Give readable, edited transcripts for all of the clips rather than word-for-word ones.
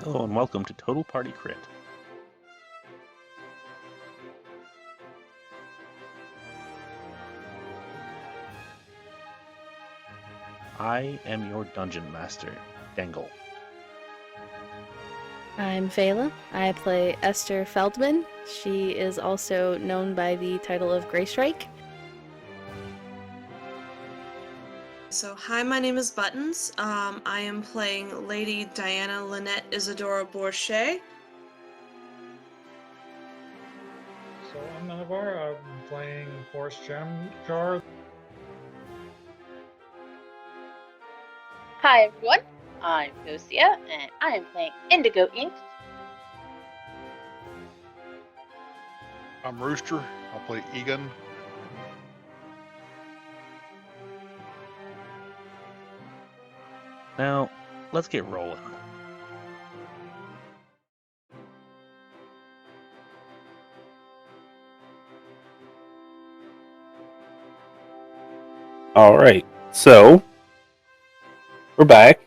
Hello and welcome to Total Party Crit. I am your dungeon master, Dengle. I'm Vela. I play Esther Feldman. She is also known by the title of Greystrike. So, hi, my name is Buttons. I am playing Lady Diana Lynette Isadora Bourget. So I'm Nevar. I'm playing Force Gem Jar. Hi everyone, I'm Lucia, and I am playing Indigo Ink. I'm Rooster. I'll play Egan. Now, let's get rolling. Alright, so we're back.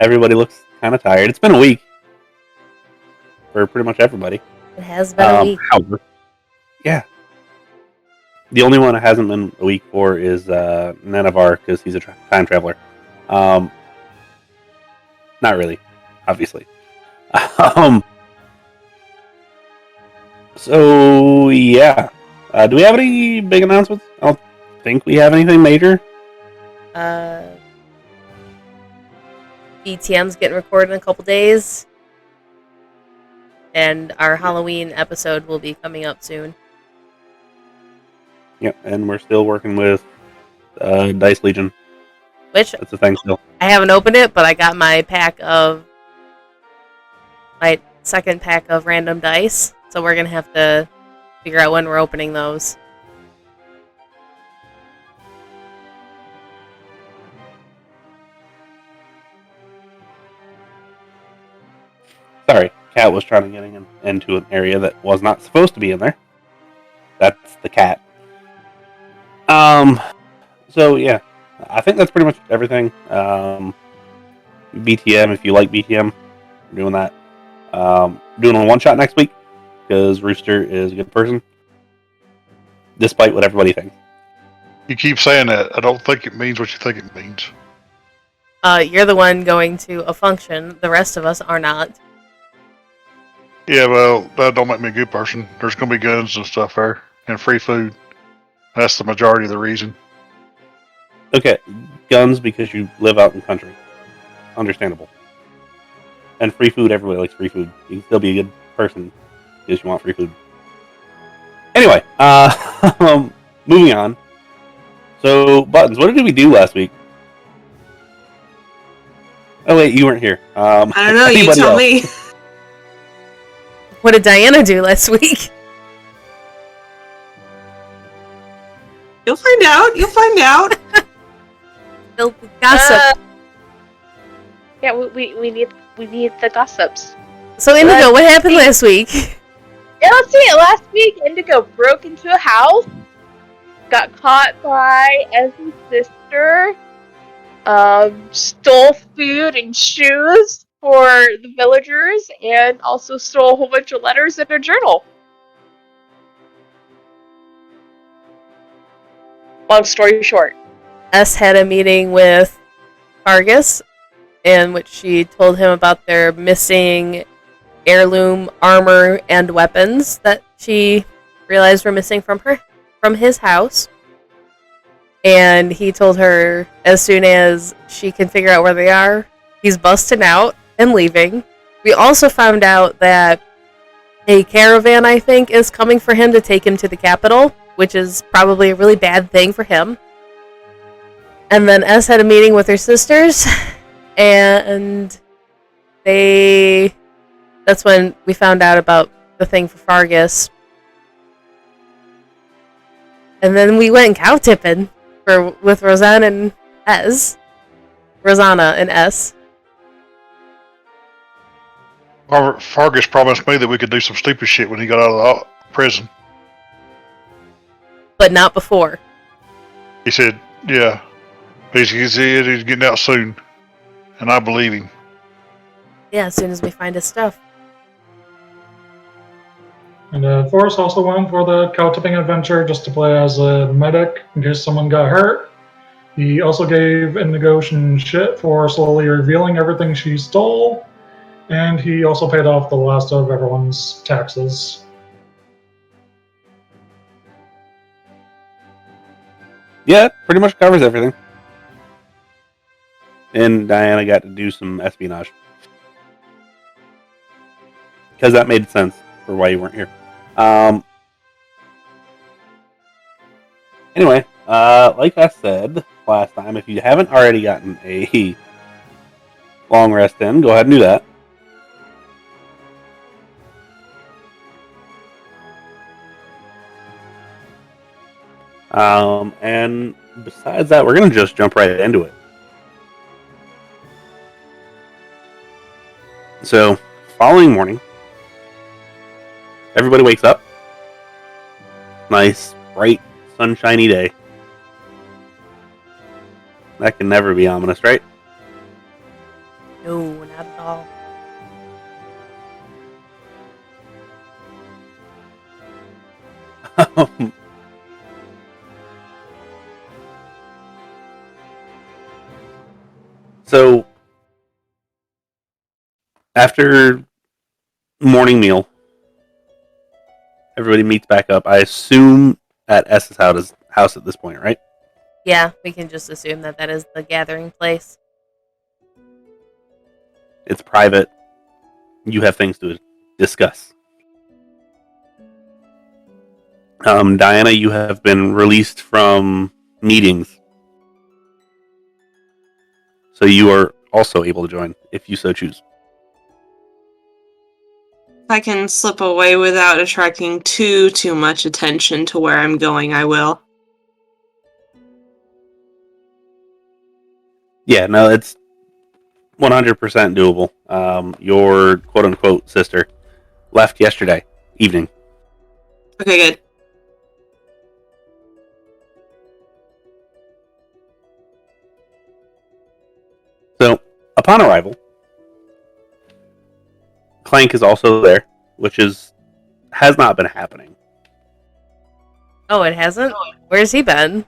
Everybody looks kind of tired. It's been a week for pretty much everybody. It has been a week. However, yeah. The only one it hasn't been a week for is Nenavar, because he's a time traveler. Not really, obviously. So, yeah. Do we have any big announcements? I don't think we have anything major. BTM's getting recorded in a couple days. And our Halloween episode will be coming up soon. Yeah, and we're still working with Dice Legion. Which, That's a thing still. I haven't opened it, but I got my second pack of random dice. So we're going to have to figure out when we're opening those. Sorry, Cat was trying to get into an area that was not supposed to be in there. That's the cat. So yeah, I think that's pretty much everything. BTM, if you like BTM, we're doing that. Doing a one-shot next week, because Rooster is a good person, despite what everybody thinks. You keep saying that. I don't think it means what you think it means. You're the one going to a function. The rest of us are not. Yeah, well, that don't make me a good person. There's going to be guns and stuff there, and free food. That's the majority of the reason. Okay, guns because you live out in the country. Understandable. And free food, everybody likes free food. You can still be a good person because you want free food. Anyway, moving on. So, Buttons, what did we do last week? Oh wait, you weren't here. I don't know, you tell me. What did Diana do last week? You'll find out. Filled with gossip. Yeah, we need the gossips. So Indigo, what happened last week? Yeah, let's see. Last week, Indigo broke into a house, got caught by Ezzy's sister, stole food and shoes for the villagers, and also stole a whole bunch of letters in her journal. Long story short. S had a meeting with Argus, in which she told him about their missing heirloom armor and weapons that she realized were missing from his house. And he told her as soon as she can figure out where they are, he's busting out and leaving. We also found out that a caravan, I think, is coming for him to take him to the capital, which is probably a really bad thing for him. And then S had a meeting with her sisters, and that's when we found out about the thing for Fargus. And then we went cow tipping with Rosanna and S. Fargus promised me that we could do some stupid shit when he got out of the prison. But not before. He said, yeah. He's getting out soon. And I believe him. Yeah, as soon as we find his stuff. And Forrest also went for the cow tipping adventure just to play as a medic in case someone got hurt. He also gave Indigo some shit for slowly revealing everything she stole, and he also paid off the last of everyone's taxes. Yeah, pretty much covers everything. And Diana got to do some espionage. Because that made sense for why you weren't here. Anyway, like I said last time, if you haven't already gotten a long rest in, go ahead and do that. And besides that, we're going to just jump right into it. So, following morning, everybody wakes up. Nice, bright, sunshiny day. That can never be ominous, right? No, not at all. So, after morning meal, everybody meets back up. I assume at S's house at this point, right? Yeah, we can just assume that that is the gathering place. It's private. You have things to discuss. Diana, you have been released from meetings. So you are also able to join, if you so choose. If I can slip away without attracting too much attention to where I'm going, I will. Yeah, no, it's 100% doable. Your quote-unquote sister left yesterday evening. Okay, good. So, upon arrival, Clank is also there, which has not been happening. Oh, it hasn't? Where's he been?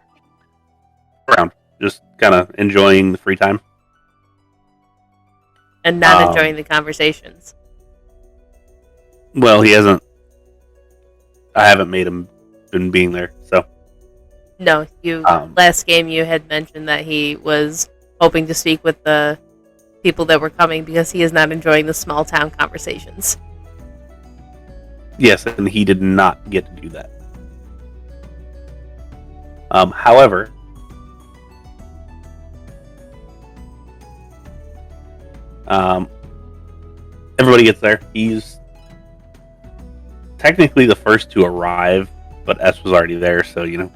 Around, just kind of enjoying the free time. And not enjoying the conversations. Well, he hasn't. I haven't made him been being there, so. No, last game you had mentioned that he was hoping to speak with the people that were coming because he is not enjoying the small town conversations. Yes, and he did not get to do that. However, everybody gets there. He's technically the first to arrive, but S was already there, so you know.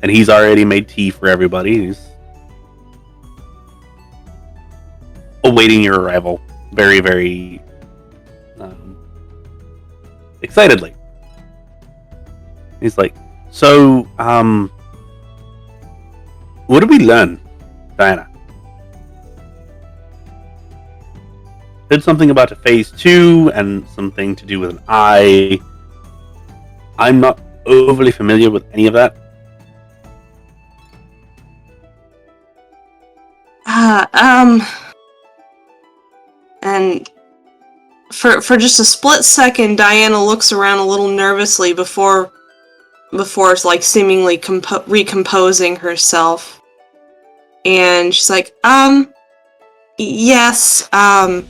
And he's already made tea for everybody. He's awaiting your arrival very, very excitedly. He's like, so, what did we learn, Diana? Did something about a phase 2 and something to do with an eye. I'm not overly familiar with any of that. And for just a split second, Diana looks around a little nervously before like seemingly recomposing herself. And she's like, yes, I'm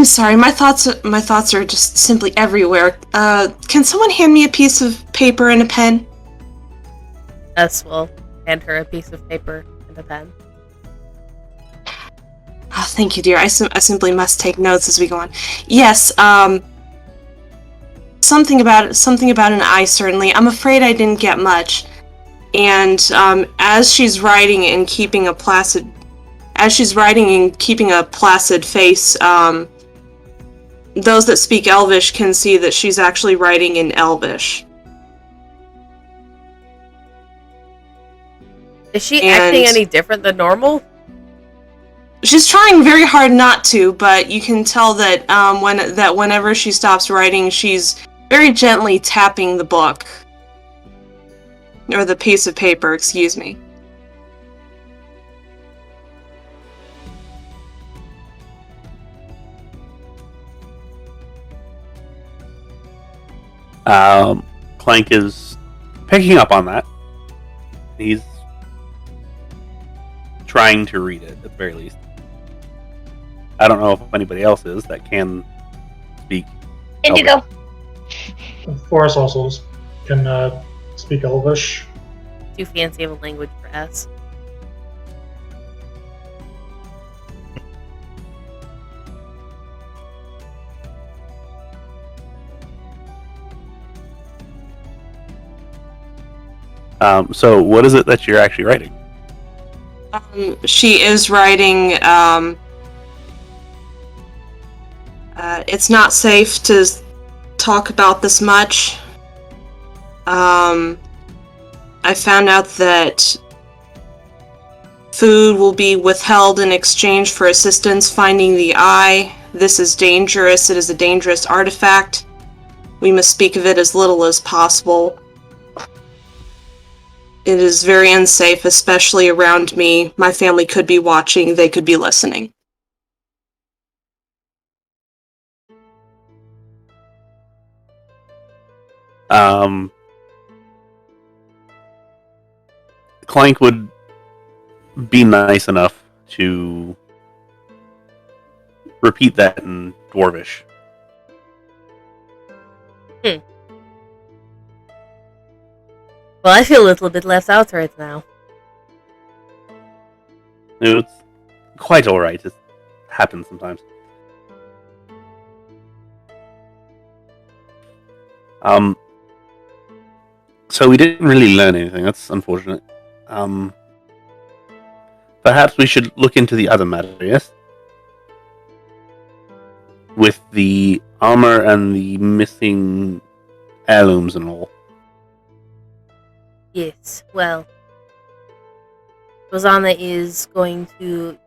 sorry, my thoughts are just simply everywhere. Can someone hand me a piece of paper and a pen? S will hand her a piece of paper and a pen. Oh, thank you, dear. I simply must take notes as we go on. Yes, something about an eye, certainly. I'm afraid I didn't get much. And as she's writing and keeping a placid face, those that speak Elvish can see that she's actually writing in Elvish. Is she And- acting any different than normal? She's trying very hard not to, but you can tell that whenever she stops writing, she's very gently tapping the book. Or the piece of paper, excuse me. Clank is picking up on that. He's trying to read it, at the very least. I don't know if anybody else is that can speak. Indigo. Forrest also can speak Elvish. Too fancy of a language for us. So what is it that you're actually writing? She is writing, it's not safe to talk about this much. I found out that food will be withheld in exchange for assistance finding the eye. This is dangerous. It is a dangerous artifact. We must speak of it as little as possible. It is very unsafe, especially around me. My family could be watching, they could be listening. Clank would be nice enough to repeat that in Dwarvish. Well, I feel a little bit left out right now. It's quite alright. It happens sometimes. So we didn't really learn anything. That's unfortunate. Perhaps we should look into the other matter, yes? With the armor and the missing heirlooms and all. Yes, well, Rosanna is going to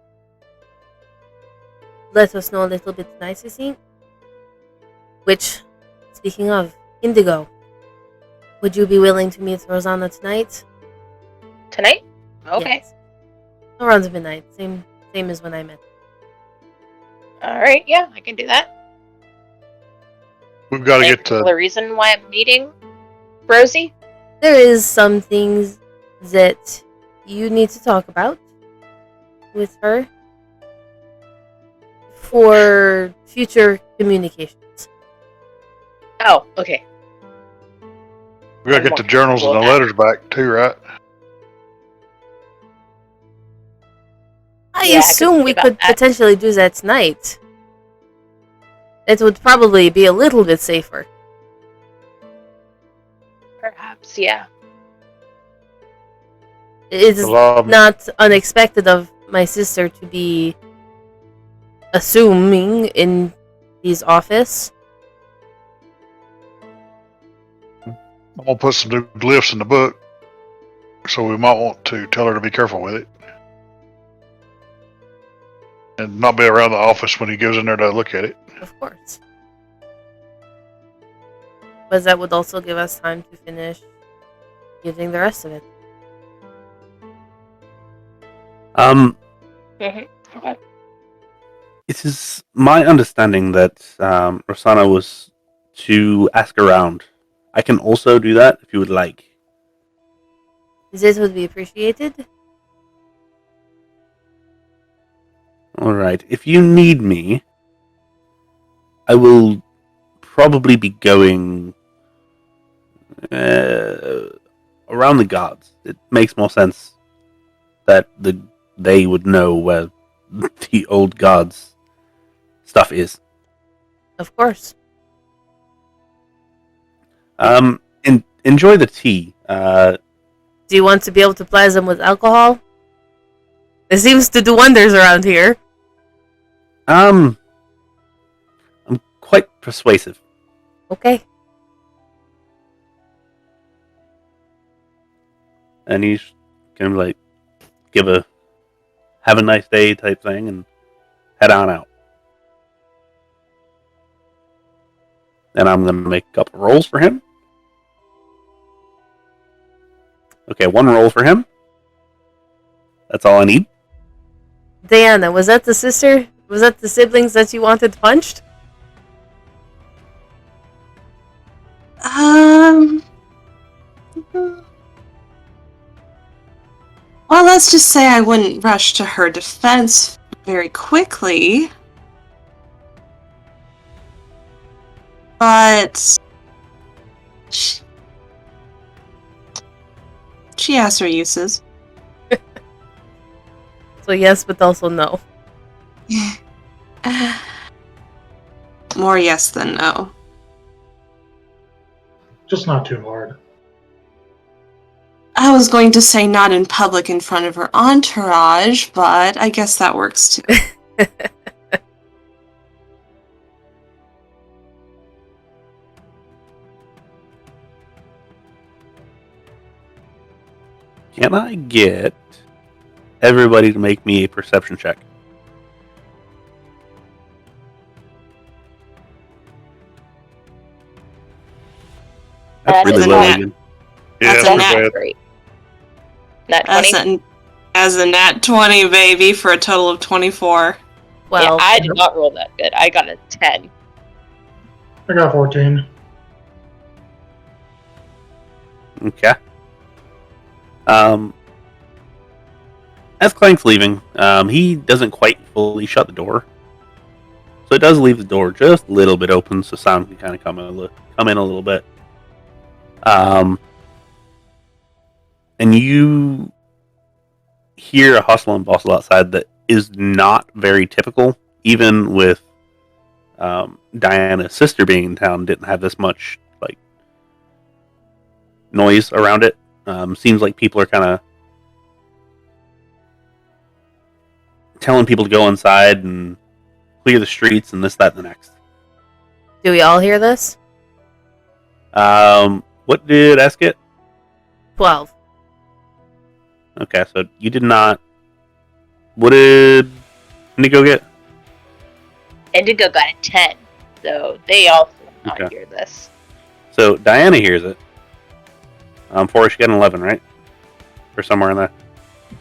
let us know a little bit tonight, I think. Which, speaking of, Indigo, would you be willing to meet Rosanna tonight? Tonight? Okay. Yes. Around midnight, same as when I met. Alright, yeah, I can do that. We've got to Any get particular to. reason why I'm meeting Rosie? There is some things that you need to talk about with her for future communications. Oh, okay. We got to get the journals and the letters back too, right? I Yeah, I could assume think we about could that. potentially do that tonight. It would probably be a little bit safer. Perhaps, yeah. It is Well, not unexpected of my sister to be assuming in his office. I'm gonna put some new glyphs in the book, so we might want to tell her to be careful with it, and not be around the office when he goes in there to look at it. Of course. But that would also give us time to finish using the rest of it. Okay. It is my understanding that Rosanna was to ask around. I can also do that if you would like. This would be appreciated. Alright, if you need me, I will probably be going around the guards. It makes more sense that they would know where the old guards stuff is. Of course. Enjoy the tea. Do you want to be able to ply them with alcohol? It seems to do wonders around here. I'm quite persuasive. Okay. And he's kind of like, have a nice day type thing and head on out. And I'm going to make a couple rolls for him. Okay, 1 roll for him. That's all I need. Diana, was that the sister? Was that the siblings that you wanted punched? Well, let's just say I wouldn't rush to her defense very quickly. But she has her uses. So yes, but also no. More yes than no. Just not too hard. I was going to say not in public in front of her entourage, but I guess that works too. Can I get everybody to make me a perception check? That's really low again. Yeah, That's that's a pretty nat bad. Great. Nat 20? As a nat 20, baby, for a total of 24. Well, Yeah, I did not roll that good. I got a 10. I got 14. Okay. As Clank's leaving, he doesn't quite fully shut the door. So it does leave the door just a little bit open so sound can kind of come in a little bit. And you hear a hustle and bustle outside that is not very typical, even with Diana's sister being in town, didn't have this much like noise around it. Seems like people are kind of telling people to go inside and clear the streets and this, that, and the next. do we all hear this? What did S get? 12. Okay, so you did not. What did Indigo get? Indigo got a 10, so they also not Okay. hear this. So Diana hears it. Forrest, you got an 11, right? Or somewhere in there.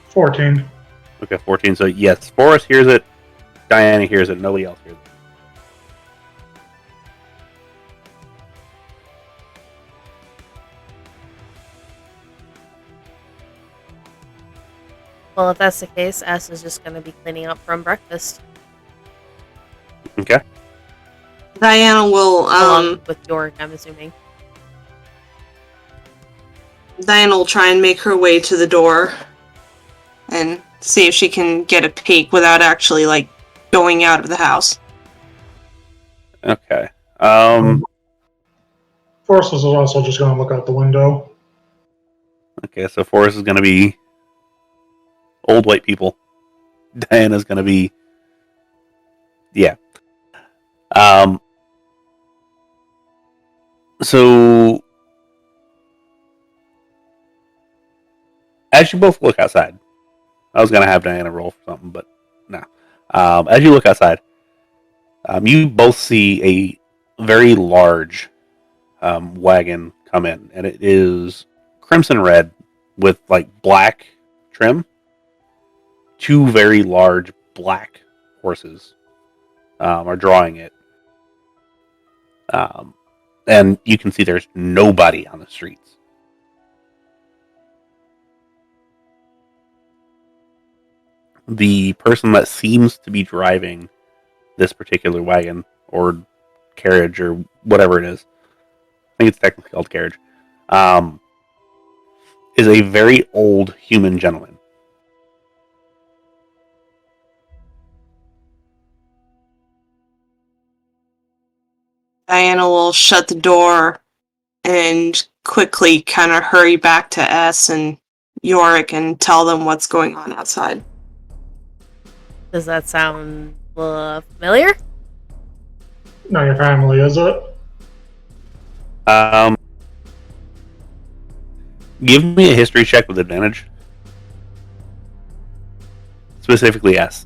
14. Okay, 14. So yes, Forrest hears it. Diana hears it. Nobody else hears it. Well, if that's the case, Ass is just going to be cleaning up from breakfast. Okay. Diana will, Along with Yorick, I'm assuming. Diana will try and make her way to the door and see if she can get a peek without actually, like, going out of the house. Okay. Forrest is also just going to look out the window. Okay, so Forrest is going to be old white people. Diana's going to be... Yeah. So... As you both look outside... I was going to have Diana roll for something, but no. As you look outside, you both see a very large wagon come in, and it is crimson red with like black trim. 2 very large black horses are drawing it, and you can see there's nobody on the streets. The person that seems to be driving this particular wagon or carriage or whatever it is, I think it's technically called carriage, is a very old human gentleman. Diana will shut the door and quickly kind of hurry back to S and Yorick and tell them what's going on outside. Does that sound familiar? Not your family, is it? Give me a history check with advantage. Specifically S.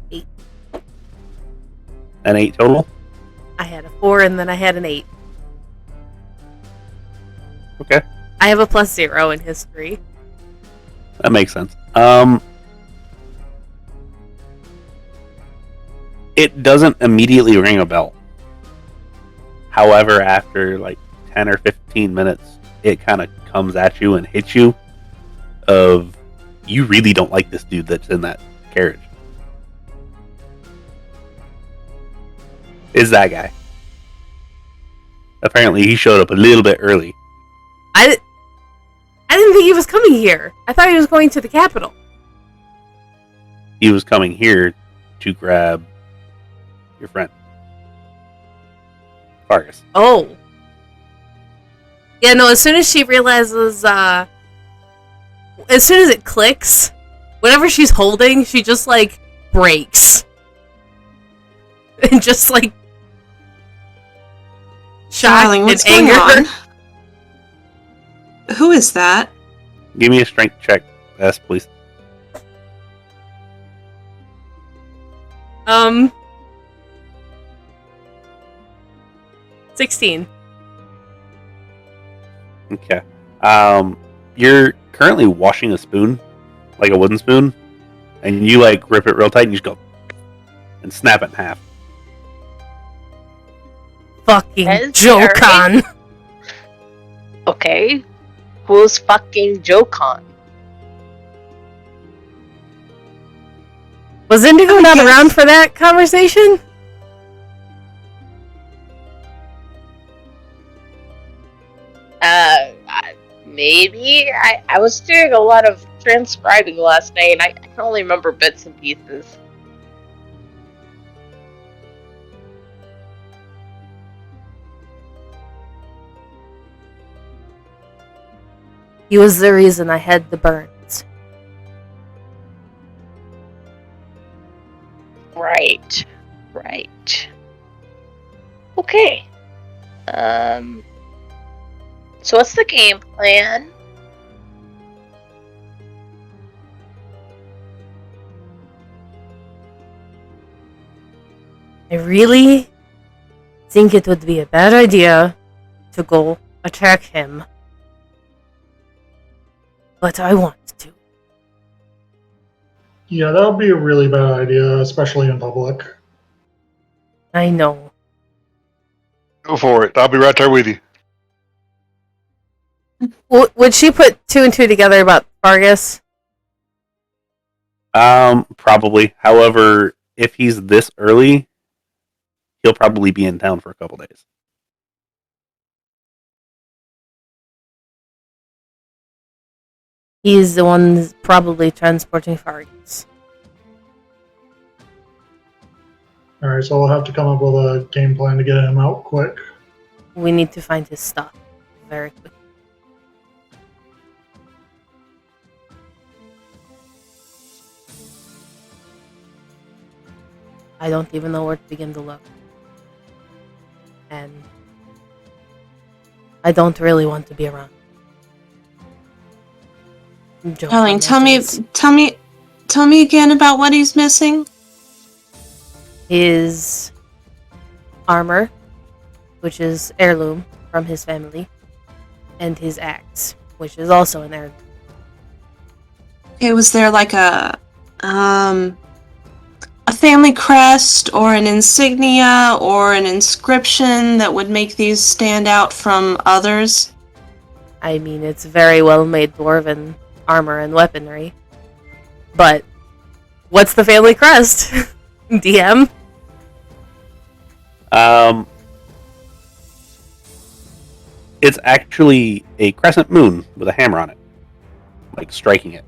Eight. An 8 total? I had a 4 and then I had an 8. Okay. I have a +0 in history. That makes sense. It doesn't immediately ring a bell. However, after like 10 or 15 minutes, it kind of comes at you and hits you of, you really don't like this dude that's in that carriage. Is that guy. Apparently he showed up a little bit early. I didn't think he was coming here. I thought he was going to the capital. He was coming here to grab your friend. Vargas. Oh. Yeah, no, as soon as she realizes, as soon as it clicks, whatever she's holding, she just, like, breaks. And just, like, shock Darling, and what's anger. going on? Who is that? Give me a strength check, S, please. 16. Okay. You're currently washing a spoon, like a wooden spoon, and you like rip it real tight and you just go and snap it in half. Fucking That is Jokan. Okay. Who's fucking Jokan? Was Indigo not around for that conversation? Maybe. I was doing a lot of transcribing last night, and I can only remember bits and pieces. He was the reason I had the burns. Right. Okay. So what's the game plan? I really think it would be a bad idea to go attack him. But I want to. Yeah, that would be a really bad idea, especially in public. I know. Go for it. I'll be right there with you. Would she put 2 and 2 together about Vargas? Probably. However, if he's this early, he'll probably be in town for a couple days. He's the one that's probably transporting Vargas. Alright, so we'll have to come up with a game plan to get him out quick. We need to find his stuff very quickly. I don't even know where to begin to look. And I don't really want to be around. Darling, tell me again about what he's missing. His armor, which is heirloom from his family, and his axe, which is also an heirloom. Okay, was there like a family crest or an insignia or an inscription that would make these stand out from others? I mean, it's very well made dwarven armor and weaponry. But what's the family crest? DM? It's actually a crescent moon with a hammer on it, like striking it.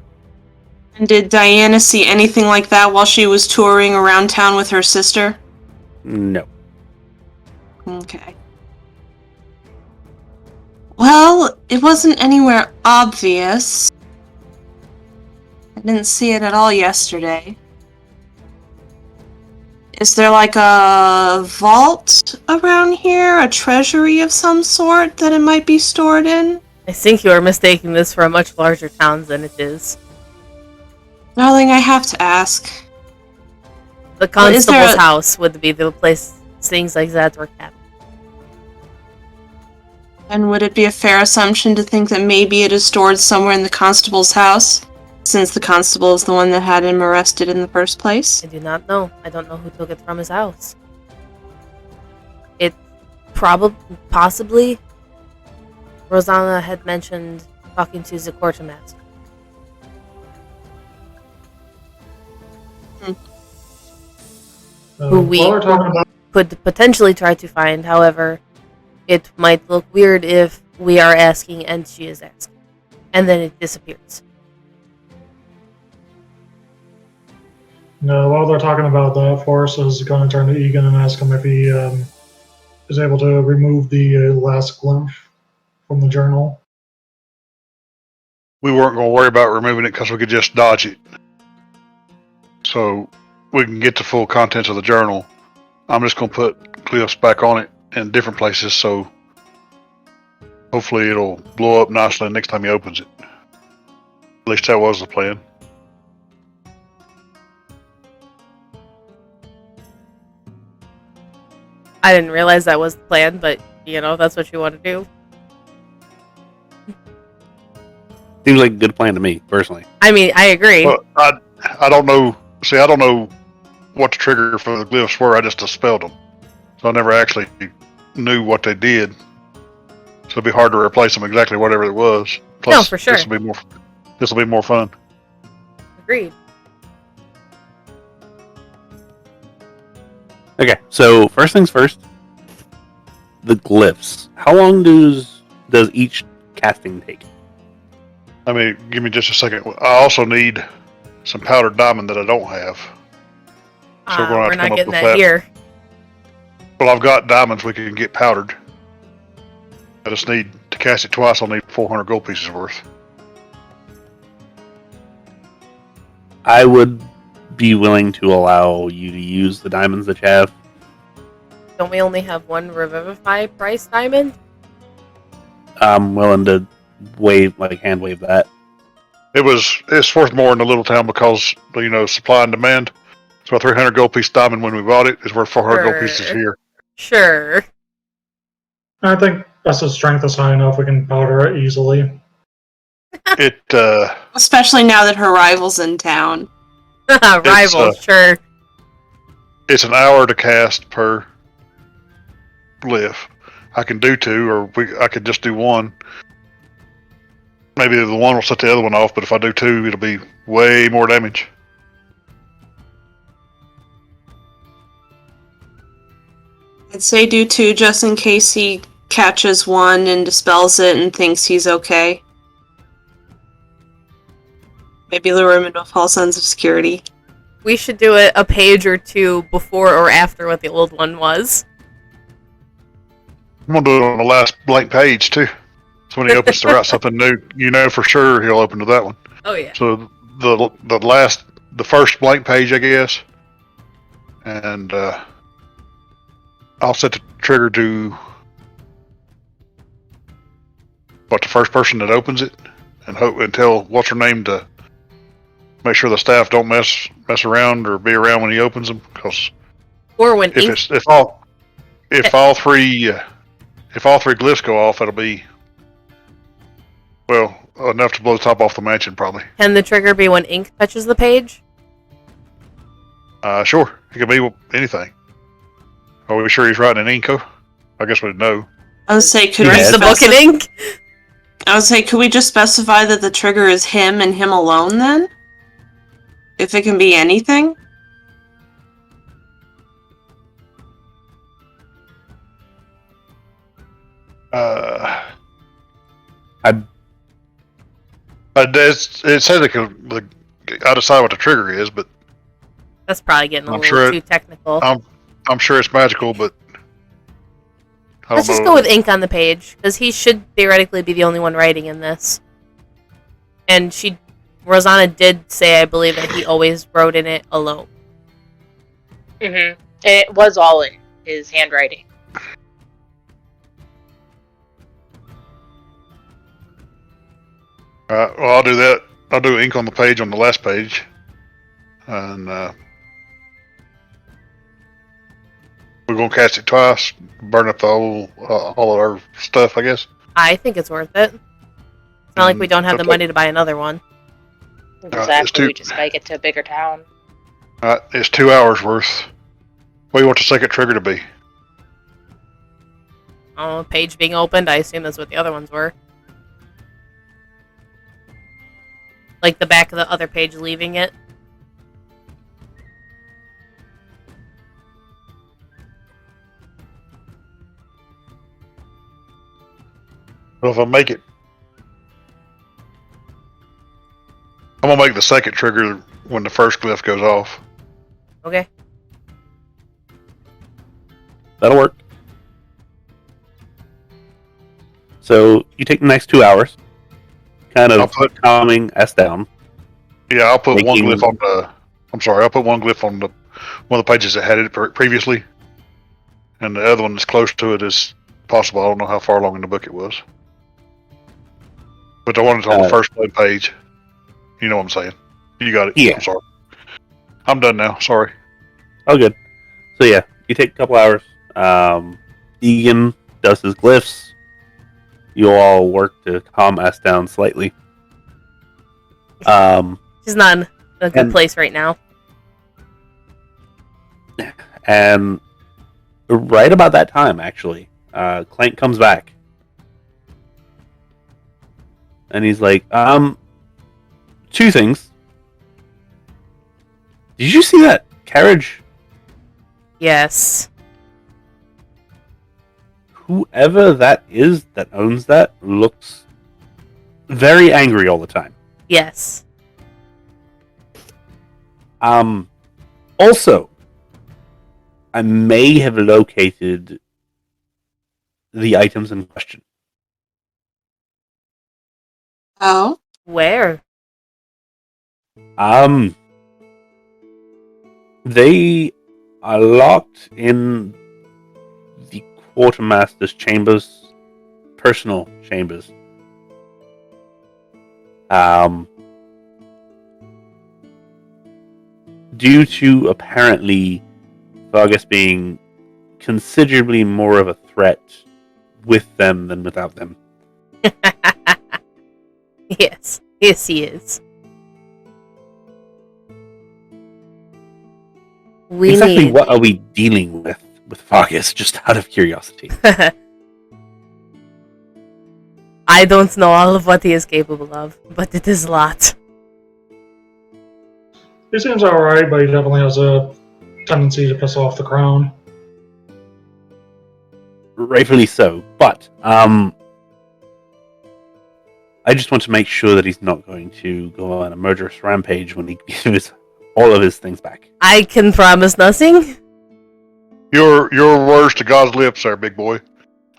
And did Diana see anything like that while she was touring around town with her sister? No. Okay. Well, it wasn't anywhere obvious. I didn't see it at all yesterday. Is there like a vault around here? A treasury of some sort that it might be stored in? I think you are mistaking this for a much larger town than it is. Darling, I have to ask. The constable's house would be the place things like that were kept. And would it be a fair assumption to think that maybe it is stored somewhere in the constable's house, since the constable is the one that had him arrested in the first place? I do not know. I don't know who took it from his house. It possibly Rosanna had mentioned talking to the quartermaster. Who we While we're talking about could potentially try to find. However, it might look weird if we are asking and she is asking. And then it disappears. while they're talking about that, Forrest is going to turn to Egan and ask him if he is able to remove the last glimpse from the journal. We weren't going to worry about removing it because we could just dodge it. So we can get the full contents of the journal. I'm just going to put clips back on it in different places, so hopefully it'll blow up nicely next time he opens it. At least that was the plan. I didn't realize that was the plan, but, that's what you want to do. Seems like a good plan to me, personally. I mean, I agree. Well, I don't know. See, I don't know what the trigger for the glyphs were. I just dispelled them. So I never actually knew what they did. So it'd be hard to replace them exactly whatever it was. Plus, No, for sure. This will be more fun. Agreed. Okay, so first things first. The glyphs. How long does each casting take? I mean, give me just a second. I also need some powdered diamond that I don't have. So we're gonna have we're to come not up getting with that here. Well, I've got diamonds we can get powdered. I just need to cast it twice. I'll need 400 gold pieces worth. I would be willing to allow you to use the diamonds that you have. Don't we only have one Revivify price diamond? I'm willing to hand wave that. It's worth more in the little town because supply and demand. So a 300 gold piece diamond when we bought it is worth 400 gold pieces here. Sure. I think Bessa's strength is high enough we can powder it easily. Especially now that her rival's in town. Rival, sure. It's an hour to cast per glyph. I can do two, or I could just do one. Maybe the one will set the other one off, but if I do two, it'll be way more damage. I'd say do two just in case he catches one and dispels it and thinks he's okay. Maybe lure him into a false sense of security. We should do it a page or two before or after what the old one was. I'm going to do it on the last blank page, too. So when he opens to write something new, for sure he'll open to that one. Oh, yeah. So the first blank page, I guess. And I'll set the trigger to the first person that opens it, and tell what's her name to make sure the staff don't mess around or be around when he opens them. Because if all three glyphs go off, it'll be enough to blow the top off the mansion, probably. Can the trigger be when ink touches the page? Sure. It could be anything. Are we sure he's writing in Inco? I guess we'd know. I would say, could the book in ink? I would say, could we just specify that the trigger is him and him alone then? If it can be anything? It says I decide what the trigger is, but that's probably getting a little too technical. I'm sure it's magical, but let's just go with ink on the page, because he should theoretically be the only one writing in this. And Rosanna did say, I believe, that he always wrote in it alone. Mm-hmm. It was all in his handwriting. Alright, well, I'll do that. I'll do ink on the page on the last page. And we're going to cast it twice, burn up the whole, all of our stuff, I guess. I think it's worth it. It's not like we don't have the money to buy another one. Exactly, we just gotta get to a bigger town. It's 2 hours worth. What do you want the second trigger to be? Oh, page being opened. I assume that's what the other ones were. Like the back of the other page leaving it. Well, if I make it, I'm gonna make the second trigger when the first glyph goes off. Okay. That'll work. So you take the next 2 hours, kind of calming S down. Yeah, I'll put one glyph on the. I'm sorry, I'll put one glyph on the one of the pages that had it previously, and the other one as close to it as possible. I don't know how far along in the book it was, but the one that's on the first page. You know what I'm saying? You got it. Yeah. I'm sorry. I'm done now. Sorry. Oh, good. So yeah, you take a couple hours. Egan does his glyphs. You all work to calm S down slightly. She's not in a good place right now. And right about that time, actually, Clank comes back. And he's like, two things. Did you see that carriage? Yes. Whoever that is that owns that looks very angry all the time. Yes. Also, I may have located the items in question. Oh? Where? They are locked in the quartermaster's chambers, personal chambers. Due to apparently Vargas being considerably more of a threat with them than without them. Yes. Yes, he is. What are we dealing with Vargas, just out of curiosity? I don't know all of what he is capable of, but it is a lot. He seems alright, but he definitely has a tendency to piss off the crown. Rightfully so, but I just want to make sure that he's not going to go on a murderous rampage when he gives all of his things back. I can promise nothing. Your words to God's lips there, big boy.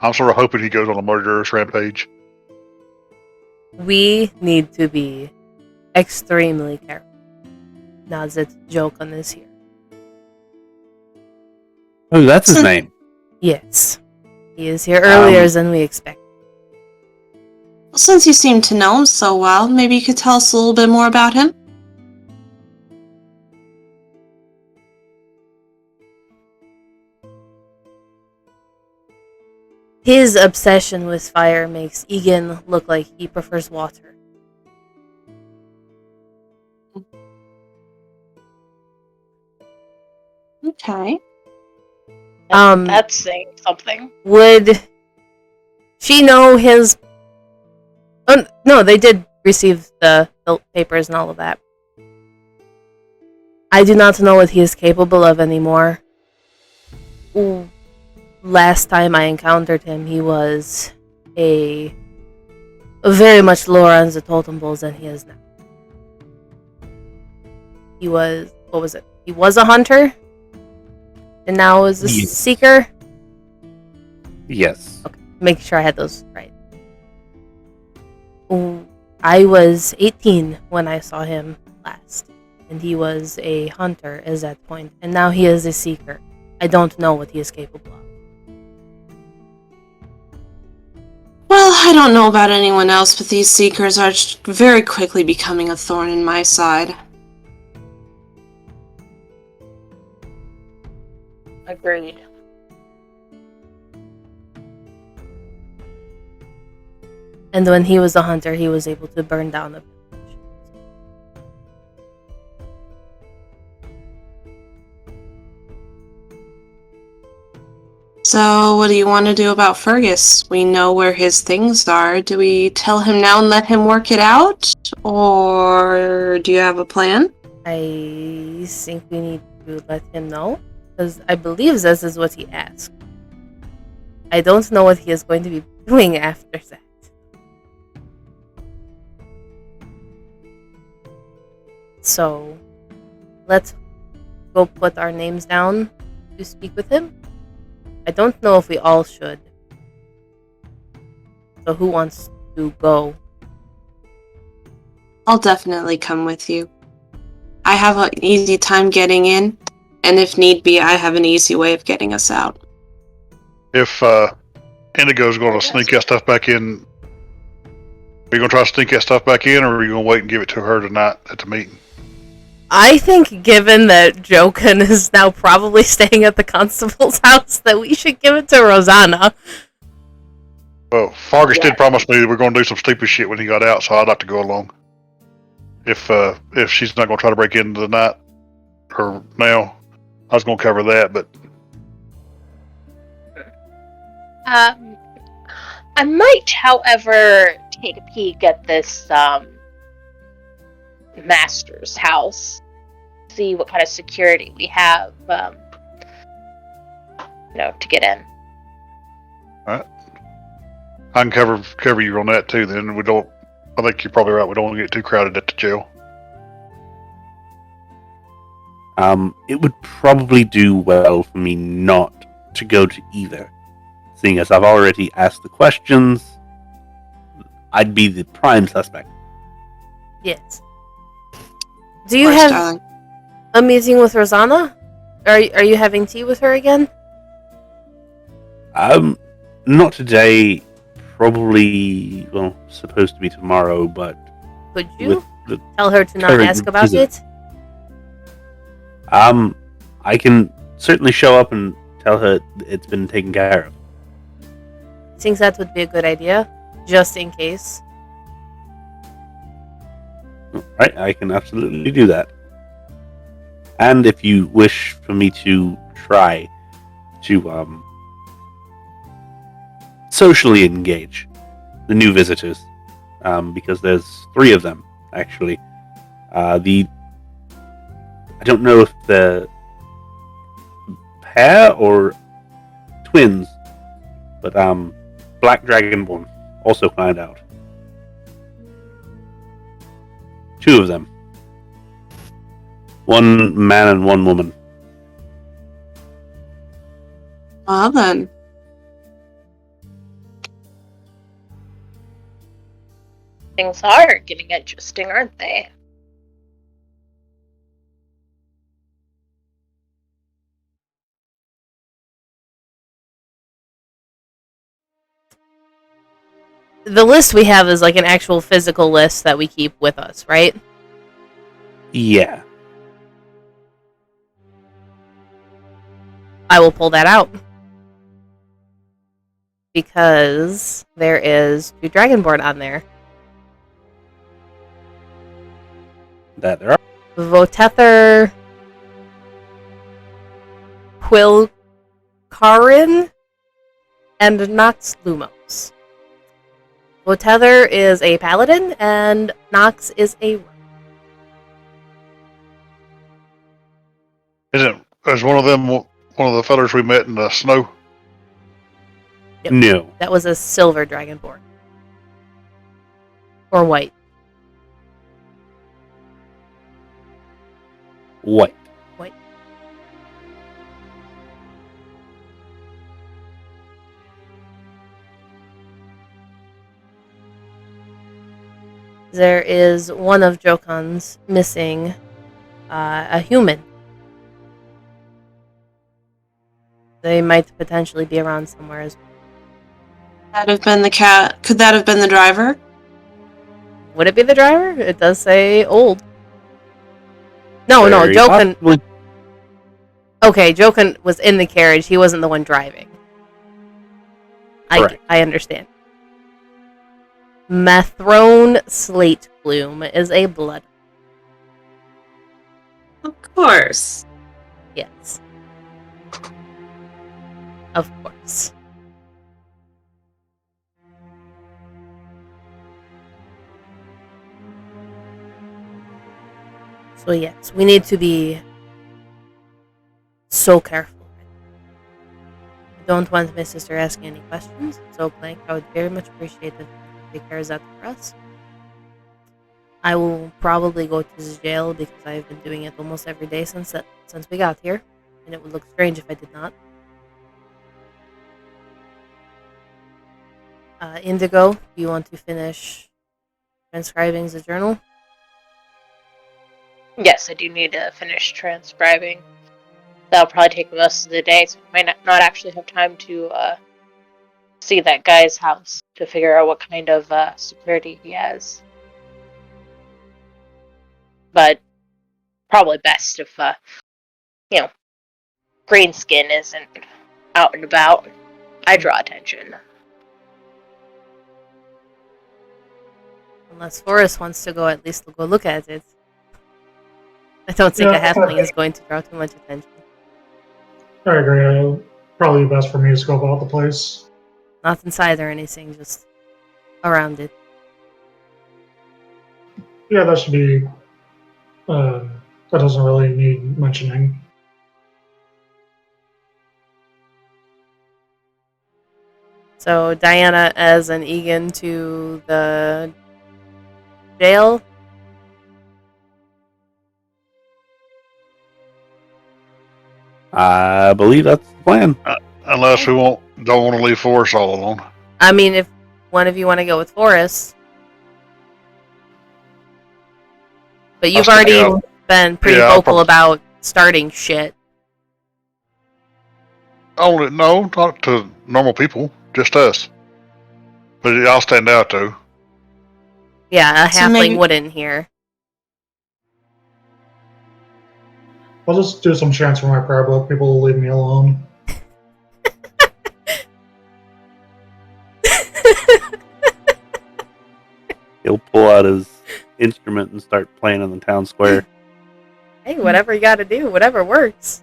I'm sort of hoping he goes on a murderous rampage. We need to be extremely careful. Now that's a joke on this here. Oh, that's his name. Yes. He is here earlier than we expected. Well, since you seem to know him so well, maybe you could tell us a little bit more about him? His obsession with fire makes Egan look like he prefers water. Okay. That's saying something. Would she know his... Oh, no, they did receive the papers and all of that. I do not know what he is capable of anymore. Ooh. Last time I encountered him, he was a very much lower on the totem poles than he is now. He was... What was it? He was a hunter? And now is a seeker? Yes. Okay, make sure I had those right. I was 18 when I saw him last. And he was a hunter at that point. And now he is a seeker. I don't know what he is capable of. Well, I don't know about anyone else, but these seekers are very quickly becoming a thorn in my side. Agreed. And when he was a hunter, he was able to burn down the village. So, what do you want to do about Fergus? We know where his things are. Do we tell him now and let him work it out? Or do you have a plan? I think we need to let him know, because I believe this is what he asked. I don't know what he is going to be doing after that. So, let's go put our names down to speak with him. I don't know if we all should. So who wants to go? I'll definitely come with you. I have an easy time getting in, and if need be, I have an easy way of getting us out. If Indigo's going to sneak that stuff back in, are you going to try to sneak that stuff back in, or are you going to wait and give it to her tonight at the meeting? I think, given that Joken is now probably staying at the constable's house, that we should give it to Rosanna. Well, Fargus did promise me that we're going to do some stupid shit when he got out, so I'd like to go along. If she's not going to try to break into the night, or now, I was going to cover that, but... I might, however, take a peek at this, master's house, see what kind of security we have, to get in. Alright. I can cover you on that too, then. I think you're probably right, we don't want to get too crowded at the jail. It would probably do well for me not to go to either. Seeing as I've already asked the questions, I'd be the prime suspect. Yes. Do you have a meeting with Rosanna? Are you having tea with her again? Not today. Probably, supposed to be tomorrow, but... Could you tell her to not ask about it? I can certainly show up and tell her it's been taken care of. I think that would be a good idea, just in case. Right, I can absolutely do that. And if you wish for me to try to socially engage the new visitors, because there's 3 of them actually. I don't know if they're pair or twins, but Black Dragonborn also climbed out. 2 of them. 1 man and 1 woman. Well then. Things are getting interesting, aren't they? The list we have is like an actual physical list that we keep with us, right? Yeah. I will pull that out. Because there is 2 Dragonborn on there. That there are. Votether, Quilcarin, and Nox Lumos. Votether is a paladin, and Nox is a... Is one of them one of the fellas we met in the snow? Yep. No. That was a silver Dragonborn. Or white. White. White. There is one of Jokon's missing, a human. They might potentially be around somewhere as well. that have been the cat? Could that have been the driver? Would it be the driver? It does say old. No, Very Joken. possibly. Okay, Joken was in the carriage. He wasn't the one driving. Correct. I understand. Mathrone Slate Bloom is a blood. Of course. Yes. Of course. So yes, we need to be so careful. I don't want my sister asking any questions, so Blank, I would very much appreciate if you take care of that for us. I will probably go to the jail because I've been doing it almost every day since we got here, and it would look strange if I did not. Indigo, do you want to finish transcribing the journal? Yes, I do need to finish transcribing. That'll probably take most of the day, so I might not actually have time to see that guy's house to figure out what kind of security he has. But probably best if, Greenskin isn't out and about. I draw attention. Unless Forrest wants to go, at least go look at it. I don't think a halfling is going to draw too much attention. I agree. It'll probably be best for me to scope out the place. Not inside or anything, just around it. Yeah, that should be. That doesn't really need mentioning. So Diana as an Egan to the jail. I believe that's the plan. Unless we don't want to leave Forrest all alone. I mean, if one of you want to go with Forrest. But you've already been pretty vocal about starting shit. Oh, no, not to normal people. Just us. But I'll stand out, too. Yeah, a So halfling maybe- wouldn't here. I'll just do some chants for my prayer book. People will leave me alone. He'll pull out his instrument and start playing in the town square. Hey, whatever you gotta do, whatever works.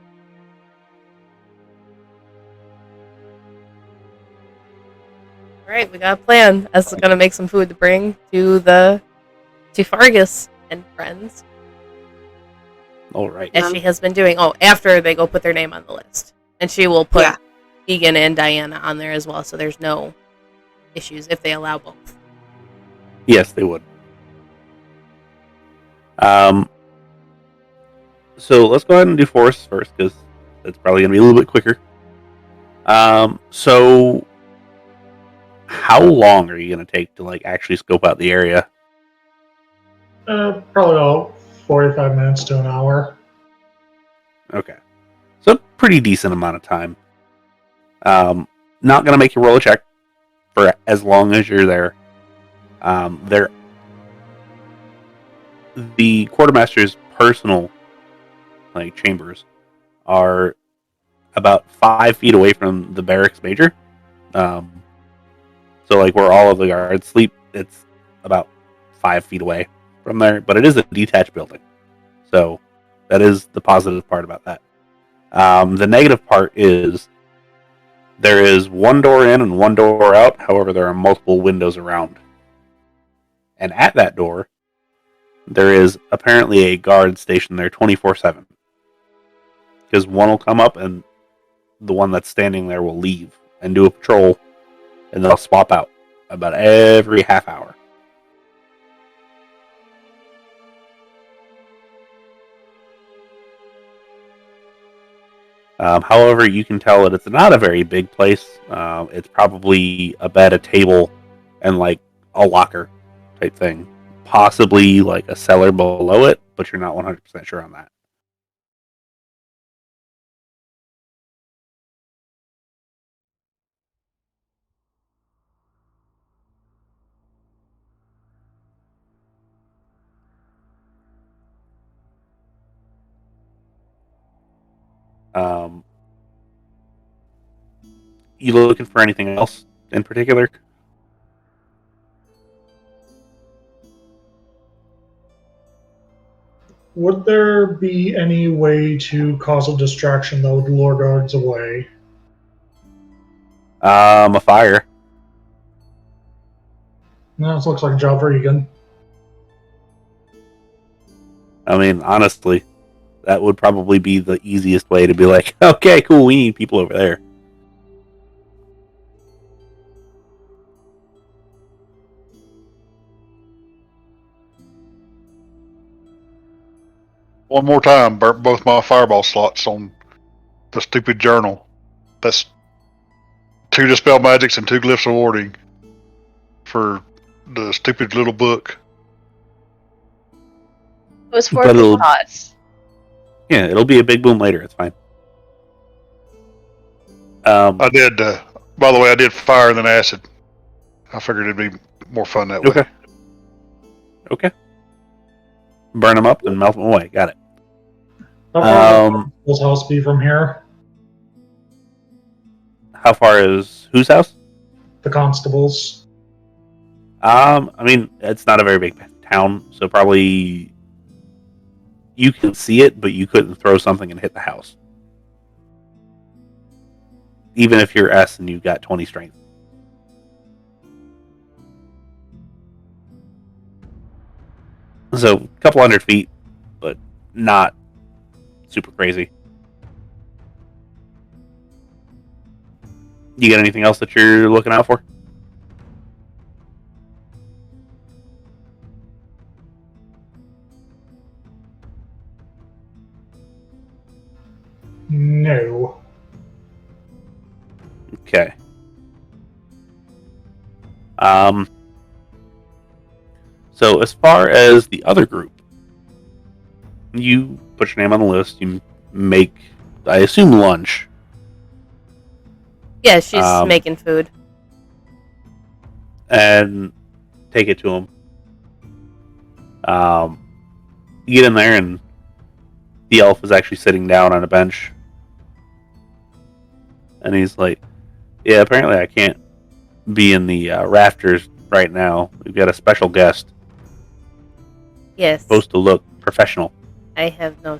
Alright, we got a plan. Us gonna make some food to bring to Fargus and friends. All right. As she has been doing. Oh, after they go put their name on the list. And she will put Egan and Diana on there as well, so there's no issues if they allow both. Yes, they would. So let's go ahead and do Forrest first, because that's probably going to be a little bit quicker. So how long are you going to take to actually scope out the area? Probably about 45 minutes to an hour. Okay. So a pretty decent amount of time. Not going to make you roll a check for as long as you're there. The quartermaster's personal chambers are about 5 feet away from the barracks major. So where all of the guards sleep, it's about 5 feet away from there. But it is a detached building, so that is the positive part about that. The negative part is there is one door in and one door out. However, there are multiple windows around. And at that door, there is apparently a guard stationed there 24/7. Because one will come up and the one that's standing there will leave and do a patrol, and they'll swap out about every half hour. However, you can tell that it's not a very big place. It's probably a bed, a table, and a locker type thing. Possibly a cellar below it, but you're not 100% sure on that. You looking for anything else in particular? Would there be any way to cause a distraction that would lure guards away? A fire. No, this looks like a job for Egan. I mean, honestly, that would probably be the easiest way to be like, okay, cool, we need people over there. One more time, burnt both my fireball slots on the stupid journal. That's 2 dispel magics and 2 glyphs of warding for the stupid little book. It was 4 But it'll- shots. Yeah, it'll be a big boom later. It's fine. I did, by the way, I did fire and then acid. I figured it'd be more fun that way. Okay. Burn them up and melt them away. Got it. How far would the house be from here? How far is whose house? The constables. I mean, it's not a very big town, so probably you can see it, but you couldn't throw something and hit the house. Even if you're S and you got 20 strength. So, a couple 100 feet, but not super crazy. You got anything else that you're looking out for? No. Okay. So as far as the other group, you put your name on the list. You make, I assume, lunch. Yeah, she's making food. And take it to him. You get in there, and the elf is actually sitting down on a bench. And he's like, yeah, apparently I can't be in the rafters right now. We've got a special guest. Yes. Supposed to look professional. I have no.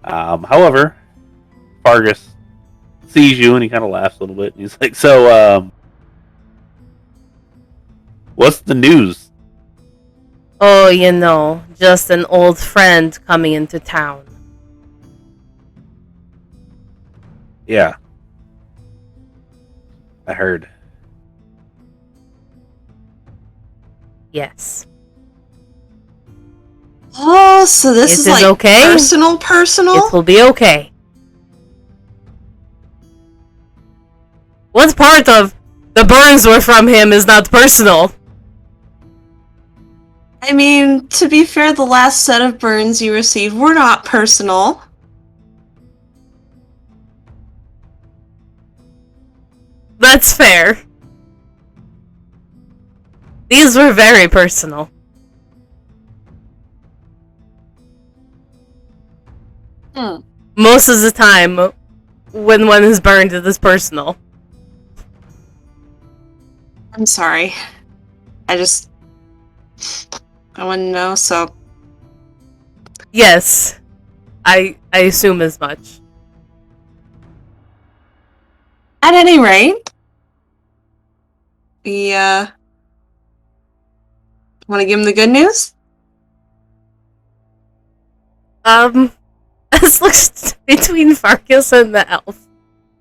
However, Fargus sees you and he kind of laughs a little bit. And he's like, so, what's the news? Oh, just an old friend coming into town. Yeah. I heard. Yes. Oh, so this is like okay? personal? It will be okay. What part of the burns were from him is not personal? I mean, to be fair, the last set of burns you received were not personal. That's fair. These were very personal. Most of the time, when one is burned, it is personal. I'm sorry. I want to know, so... Yes. I assume as much. At any rate... Want to give him the good news? This looks between Fargus and the elf.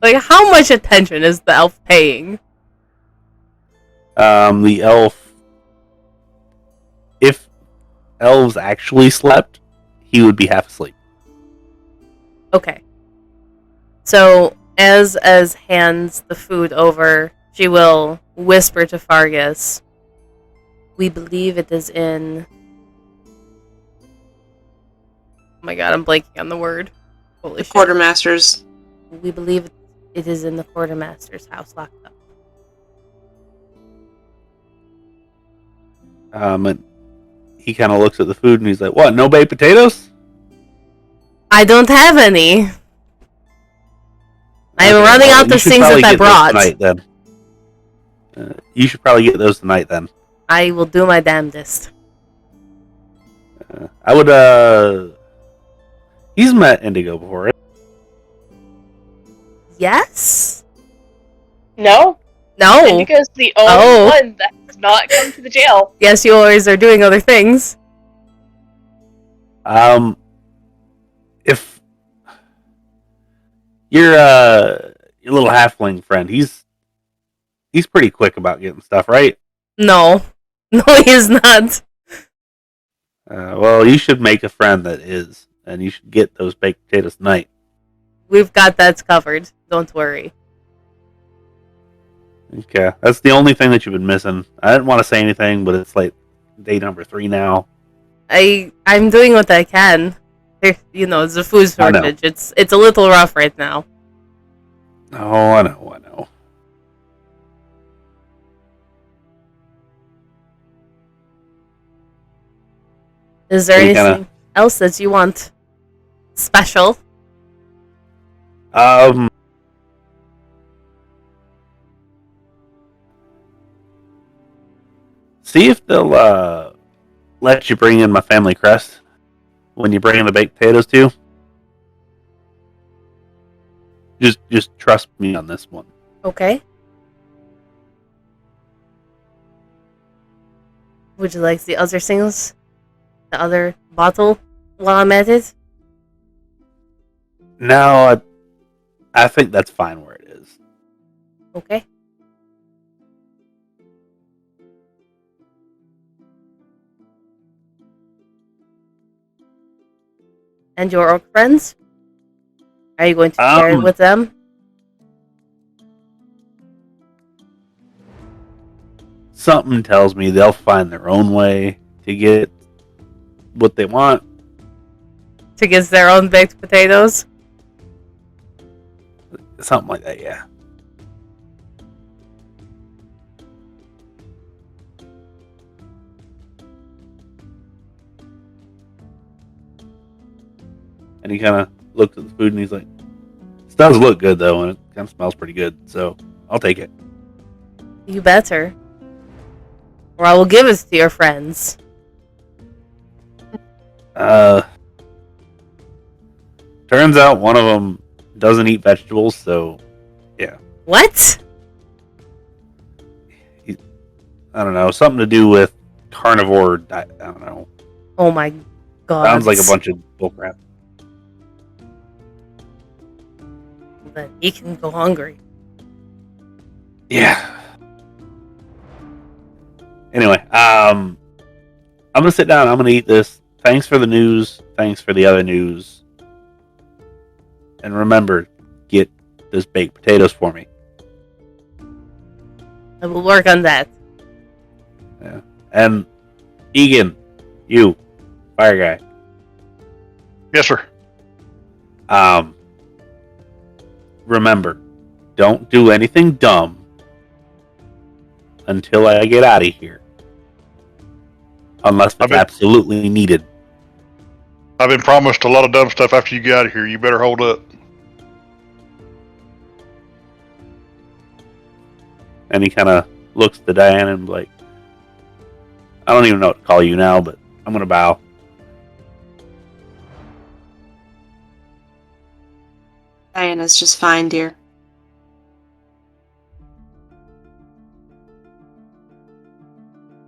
Like, how much attention is the elf paying? The elf... If elves actually slept, he would be half asleep. Okay. So, as hands the food over, she will whisper to Fargus, we believe it is in... Oh my god, I'm blanking on the word. Holy shit. Quartermaster's. We believe it is in the quartermaster's house locked up. And he kind of looks at the food and he's like, what, no baked potatoes? I don't have any. I'm running out of things that I brought. Tonight, then. You should probably get those tonight, then. I will do my damnedest. I would, He's met Indigo before, right? Yes? No. No. Indigo's the only one that has not come to the jail. Yes, you always are doing other things. If your little halfling friend, he's pretty quick about getting stuff, right? No. No, he is not. Well, you should make a friend that is, and you should get those baked potatoes tonight. We've got that covered. Don't worry. Okay, that's the only thing that you've been missing. I didn't want to say anything, but it's like day number 3 now. I'm doing what I can. It's a food shortage. It's a little rough right now. Oh, I know. Is there anything else that you want special? See if they'll let you bring in my family crest when you bring in the baked potatoes too. Just trust me on this one. Okay. Would you like the other singles? The other bottle while I'm at it? No, I think that's fine where it is. Okay. And your orc friends? Are you going to share it with them? Something tells me they'll find their own way to get what they want. To get their own baked potatoes? Something like that, yeah. And he kind of looks at the food and he's like, "This does look good though, and it kind of smells pretty good, so I'll take it." You better. Or I will give it to your friends. Turns out one of them doesn't eat vegetables, so yeah. What? I don't know, something to do with carnivore diet. I don't know. Oh my god. Sounds like a bunch of bullcrap. Then he can go hungry. Yeah. Anyway, I'm gonna sit down. I'm gonna eat this. Thanks for the news. Thanks for the other news. And remember, get those baked potatoes for me. I will work on that. Yeah. And Egan, you, fire guy. Yes, sir. Remember, don't do anything dumb until I get out of here. Unless it's absolutely needed. I've been promised a lot of dumb stuff after you get out of here. You better hold up. And he kind of looks to Diane and like, I don't even know what to call you now, but I'm going to bow. Diana's just fine, dear.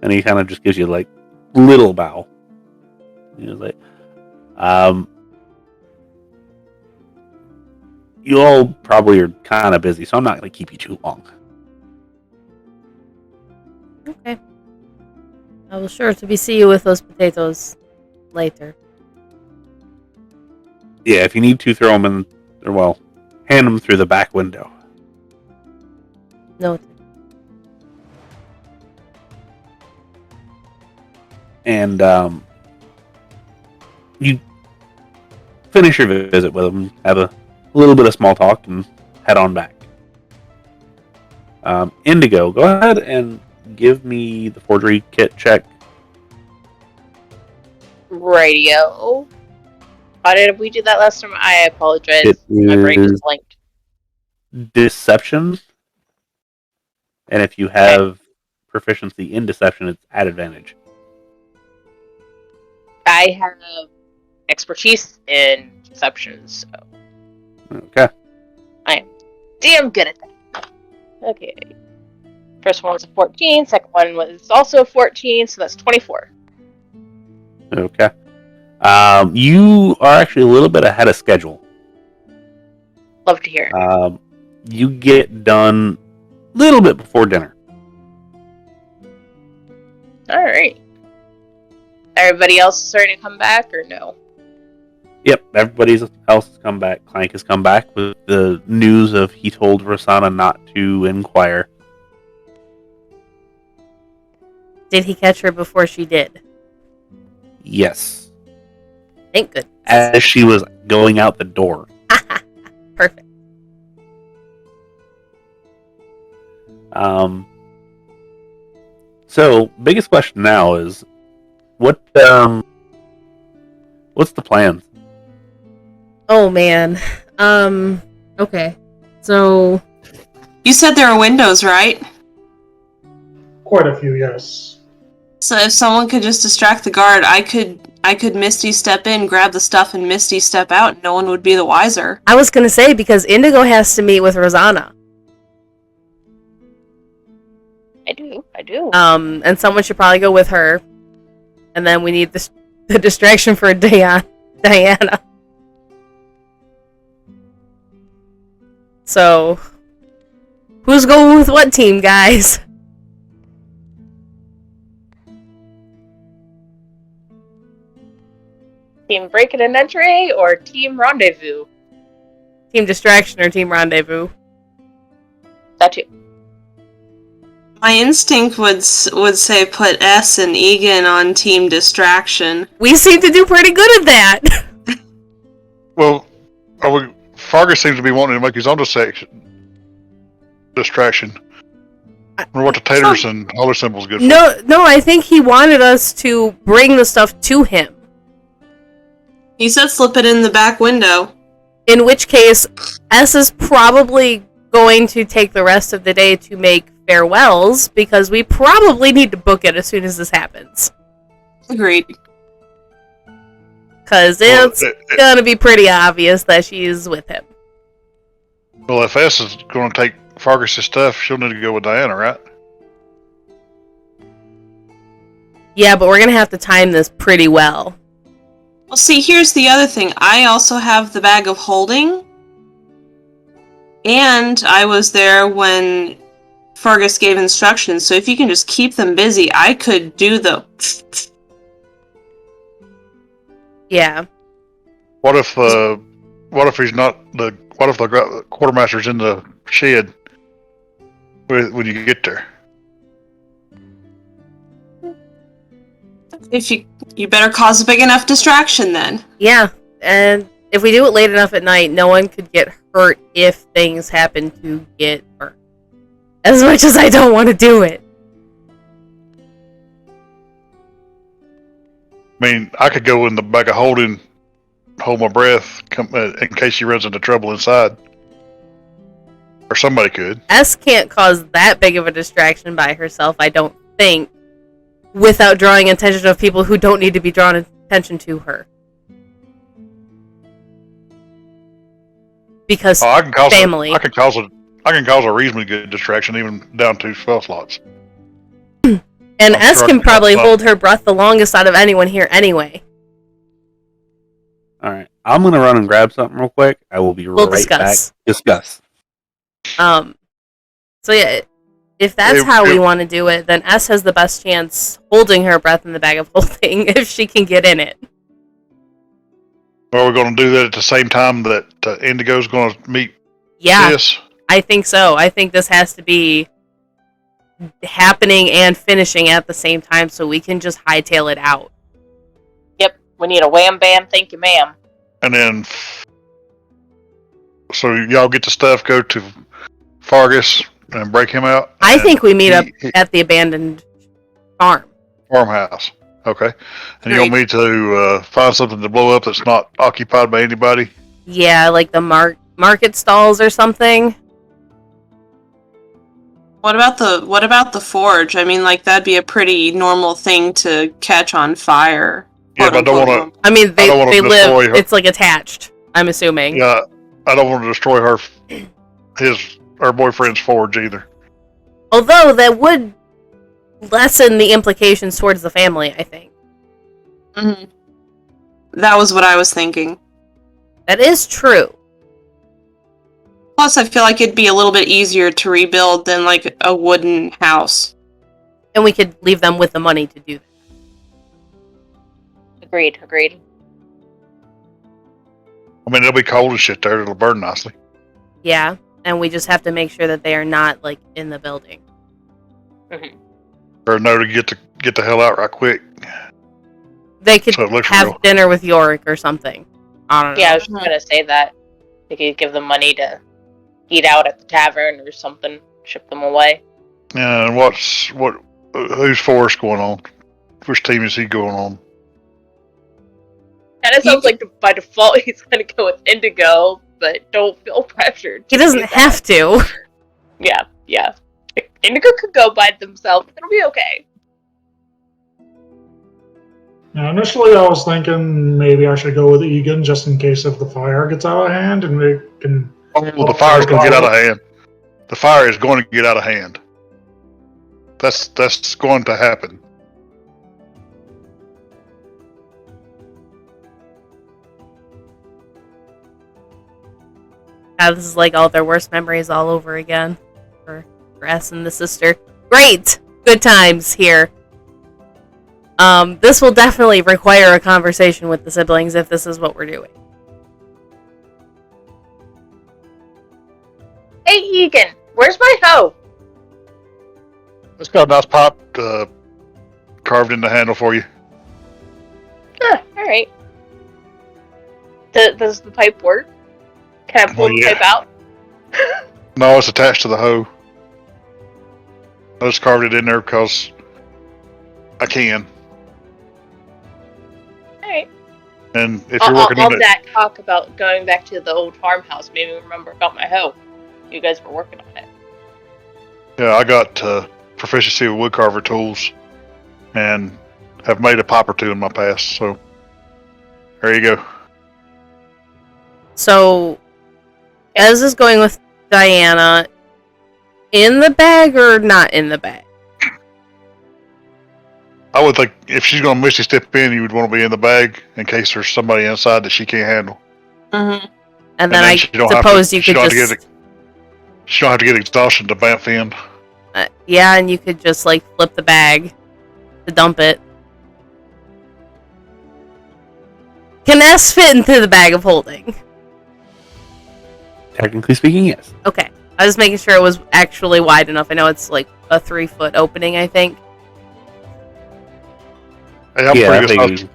And he kind of just gives you like little bow. He was like, you all probably are kind of busy, so I'm not going to keep you too long. Okay. I will sure to see you with those potatoes later. Yeah, if you need to throw them in, or well, hand them through the back window. Noted. And you finish your visit with them, have a little bit of small talk, and head on back. Indigo, go ahead and give me the forgery kit check. Radio. How did we do that last time? I apologize. It My brain is just blanked. deception, and if you have proficiency in deception, it's at advantage. I have expertise in deception, so Okay. I am damn good at that. Okay. First one was a 14, second one was also a 14, so that's 24. Okay. You are actually a little bit ahead of schedule. Love to hear it. You get done a little bit before dinner. Alright. Everybody else starting to come back, or no? Yep, everybody else has come back. Clank has come back with the news of he told Rosanna not to inquire. Did he catch her before she did? Yes. Thank goodness. As she was going out the door. Perfect. So, biggest question now is, what's the plan? Oh man. Okay. So You said there are windows, right? Quite a few, yes. So if someone could just distract the guard, I could Misty step in, grab the stuff, and Misty step out, and no one would be the wiser. I was gonna say, because Indigo has to meet with Rosanna. I do. And someone should probably go with her. And then we need the distraction for Diana. So, who's going with what team, guys? Team break-in and entry, or team rendezvous? Team distraction or team rendezvous? That too. My instinct would say put S and Egan on team distraction. We seem to do pretty good at that. Well, Fargus seems to be wanting to make his own distraction. Or what the taters and other symbols good for. No, I think he wanted us to bring the stuff to him. He said slip it in the back window. In which case, S is probably going to take the rest of the day to make farewells, because we probably need to book it as soon as this happens. Agreed. Because it's gonna be pretty obvious that she's with him. Well, if S is going to take Fargus' stuff, she'll need to go with Diana, right? Yeah, but we're gonna have to time this pretty well. Well, see, here's the other thing. I also have the bag of holding. And I was there when Fargus gave instructions, so if you can just keep them busy, I could do the... Yeah. What if he's not what if the quartermaster's in the shed when you get there? If you better cause a big enough distraction then. Yeah, and if we do it late enough at night, no one could get hurt if things happen to get hurt. As much as I don't want to do it. I mean, I could go in the bag of holding, hold my breath, in case she runs into trouble inside. Or somebody could. S can't cause that big of a distraction by herself, I don't think, without drawing attention of people who don't need to be drawn attention to her. Because I can cause family. I can cause a reasonably good distraction, even down to spell slots. And I'm S sure I can can probably help hold her breath the longest out of anyone here anyway. Alright, I'm gonna run and grab something real quick. I will be We'll right discuss. back. Discuss. So yeah, if that's how we want to do it, then S has the best chance holding her breath in the bag of holding if she can get in it. Are we going to do that at the same time that Indigo's going to meet Yeah, Sis? I think so. I think this has to be happening and finishing at the same time so we can just hightail it out. Yep, we need a wham bam, thank you ma'am. And then, so y'all get the stuff, go to Fargus and break him out. I think we meet up at the abandoned farm. Farmhouse. Okay. And you want me to find something to blow up that's not occupied by anybody? Yeah, like the market stalls or something. What about the forge? I mean, like that'd be a pretty normal thing to catch on fire. Yeah, but I don't want to. I mean, they live. Her. It's like attached. I'm assuming. Yeah, I don't want to destroy her boyfriend's forge either. Although that would lessen the implications towards the family, I think. Mm-hmm. That was what I was thinking. That is true. Plus, I feel like it'd be a little bit easier to rebuild than like a wooden house. And we could leave them with the money to do that. Agreed. I mean, it'll be cold as shit there. It'll burn nicely. Yeah, and we just have to make sure that they are not like in the building. Mm-hmm. Or no, to get the hell out right quick. They could so have real. dinner with Yorick or something. I don't know. Yeah, I was just gonna say that. They could give them money to eat out at the tavern or something. Ship them away. Yeah, and who's Forrest going on? Which team is he going on? Kind of sounds like by default he's gonna go with Indigo, but don't feel pressured. He doesn't have to. Yeah. Indigo could go by themselves. It'll be okay. Yeah, initially I was thinking maybe I should go with Egan just in case if the fire gets out of hand and we can... Oh, the fire's going to get out of hand. The fire is going to get out of hand. That's going to happen. Yeah, this is like all their worst memories all over again for S and the sister. Great! Good times here. This will definitely require a conversation with the siblings if this is what we're doing. Hey, Egan, where's my hoe? It's got a nice pipe carved in the handle for you. Alright. Does the pipe work? Can I pull the pipe out? No, it's attached to the hoe. I just carved it in there because I can. Alright. And if you're working on on that talk about going back to the old farmhouse, made me remember about my hoe. You guys were working on it. Yeah, I got proficiency with woodcarver tools and have made a pipe or two in my past, so there you go. So, Ez is going with Diana in the bag or not in the bag? I would think if she's going to Misty step in, you would want to be in the bag in case there's somebody inside that she can't handle. Mm-hmm. And then I suppose you could just... She don't have to get exhaustion to bamf in. Yeah, and you could just, like, flip the bag to dump it. Can S fit into the bag of holding? Technically speaking, yes. Okay. I was making sure it was actually wide enough. I know it's, like, a 3-foot opening, I think. Hey, I'm a pretty good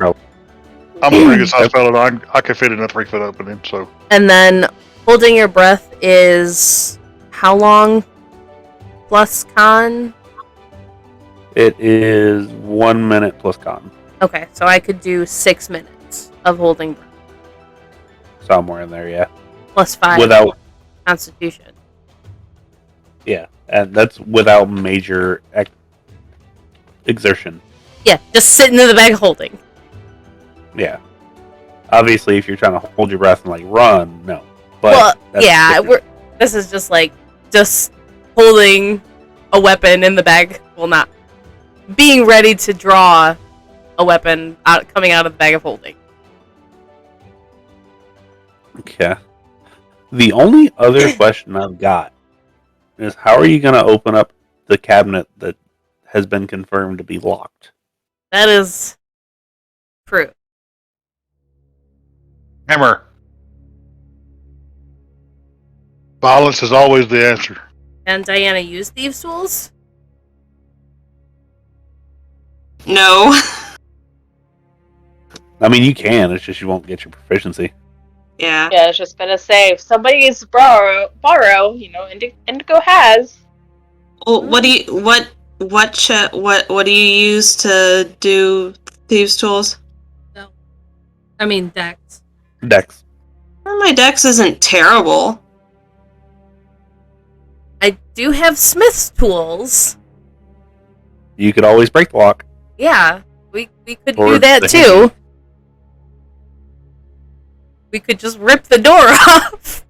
size fellow. I can fit in a 3-foot opening, so... And then, holding your breath is... how long plus con? It is 1 minute plus con. Okay, so I could do 6 minutes of holding breath. Somewhere in there, yeah. Plus 5 without Constitution. Yeah, and that's without major exertion. Yeah, just sitting in the bag holding. Yeah. Obviously, if you're trying to hold your breath and, like, run, no. But well, yeah, this is just, like, just holding a weapon in the bag. Well, not. Being ready to draw a weapon coming out of the bag of holding. Okay. The only other question I've got is how are you going to open up the cabinet that has been confirmed to be locked? That is true. Hammer. Violence is always the answer. And Diana use thieves' tools? No. I mean, you can. It's just you won't get your proficiency. Yeah. Yeah, I was just gonna say, if somebody needs to borrow, Indigo has. Well, what do you use to do Thieves' tools. No. I mean, Dex. Dex. Well, my dex isn't terrible. I do have Smith's tools. You could always break the lock. Yeah, we could Or do that the too. hinges. We could just rip the door off.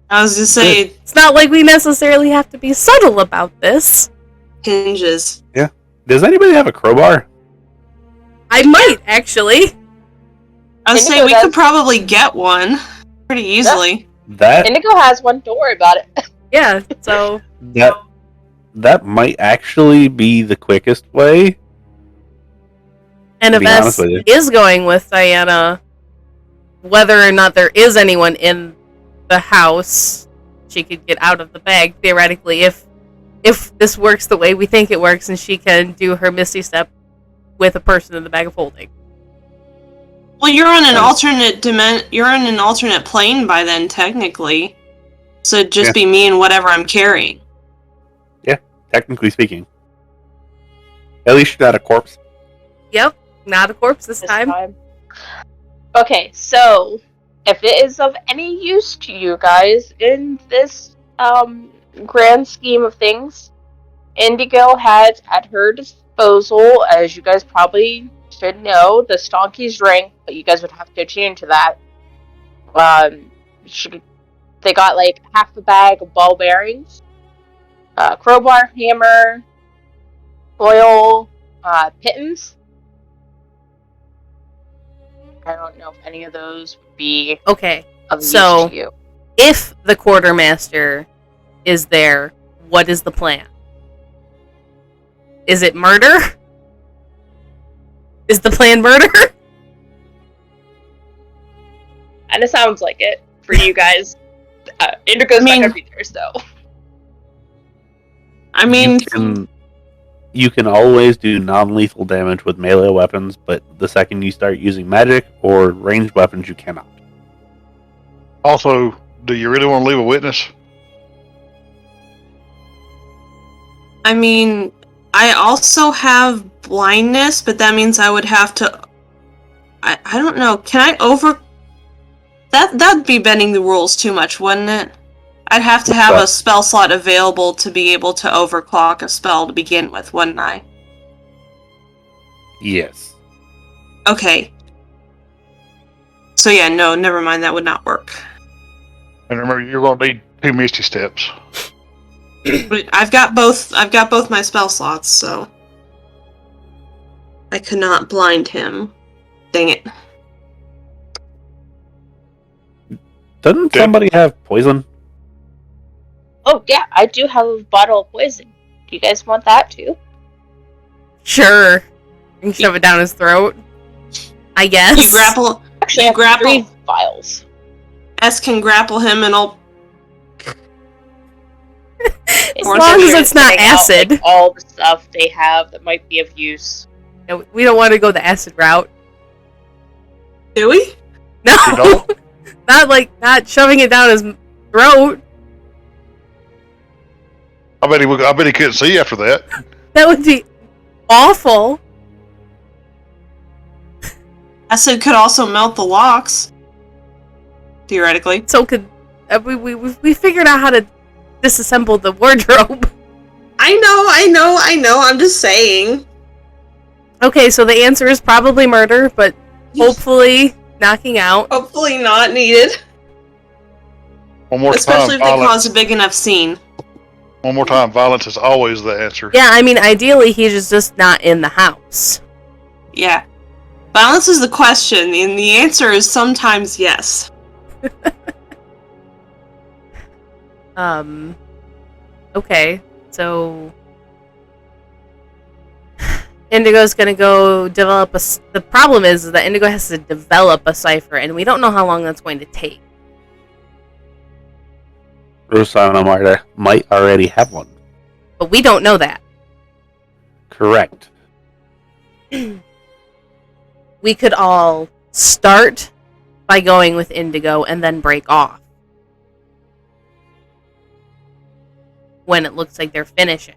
I was gonna say It's not like we necessarily have to be subtle about this. hinges. Does anybody have a crowbar? I might, actually. I was Indigo saying we does. could probably get one pretty easily. That Indigo has one. Don't worry about it. Yeah, so... that might actually be the quickest way. And To if be honest S with you. is going with Diana, whether or not there is anyone in the house, she could get out of the bag, theoretically, if this works the way we think it works, and she can do her Misty Step with a person in the bag of holding. Well, you're on an You're on an alternate plane by then, technically. So it'd just Yeah. be me and whatever I'm carrying. Technically speaking. At least you're not a corpse. Yep, not a corpse this This time. Okay, so if it is of any use to you guys in this grand scheme of things, Indigo has at her disposal, as you guys probably should know, the Stonky's ring, but you guys would have to attune to that. They got like half a bag of ball bearings, crowbar, hammer, foil, pittance. I don't know if any of those would be Okay, of So- use to you. if the quartermaster is there, what is the plan? Is it murder? Is the plan murder? And it sounds like it for you guys. Indigo's not gonna be there, so. I mean, You can always do non-lethal damage with melee weapons, but the second you start using magic or ranged weapons, you cannot. Also, do you really want to leave a witness? I also have blindness, but that means I would have to. I don't know. Can I over? That'd be bending the rules too much, wouldn't it? I'd have to have a spell slot available to be able to overclock a spell to begin with, wouldn't I? Yes. Okay. So yeah, no, never mind. That would not work. And remember, you're going to need 2 Misty Steps. But I've got both my spell slots, so I could not blind him. Dang it. Doesn't Yeah. somebody have poison? Oh yeah, I do have a bottle of poison. Do you guys want that too? Sure. You can shove it down his throat. I guess. You grapple. Actually, You I have grapple. 3 vials. S can grapple him, and I'll. As Or long as they're it's not Getting out, acid. like, all the stuff they have that might be of use. No, we don't want to go the acid route. Do we? No. You don't? not shoving it down his throat. I bet he couldn't see after that. That would be awful. Acid could also melt the locks. Theoretically. So could we figured out how to disassemble the wardrobe. I know. I'm just saying. Okay, so the answer is probably murder, but hopefully knocking out. Hopefully not needed. One more Especially time, if they violence. cause a big enough scene. One more time, violence is always the answer. Yeah, I mean, ideally he's just not in the house. Yeah. Violence is the question, and the answer is sometimes yes. Okay, so Indigo's gonna go develop the problem is that Indigo has to develop a cipher, and we don't know how long that's going to take. Rosana might already have one. But we don't know that. Correct. We could all start by going with Indigo and then break off when it looks like they're finishing.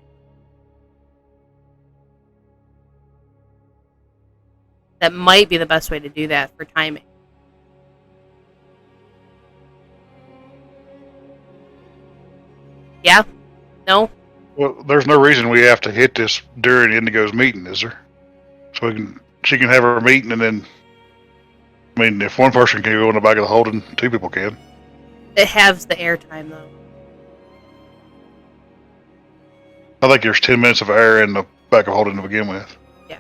That might be the best way to do that for timing. Yeah? No? Well, there's no reason we have to hit this during Indigo's meeting, is there? So she can have her meeting, and then, I mean, if one person can go in the back of the holding, two people can. It halves the airtime, though. I think there's 10 minutes of air in the back of holding to begin with. Yeah.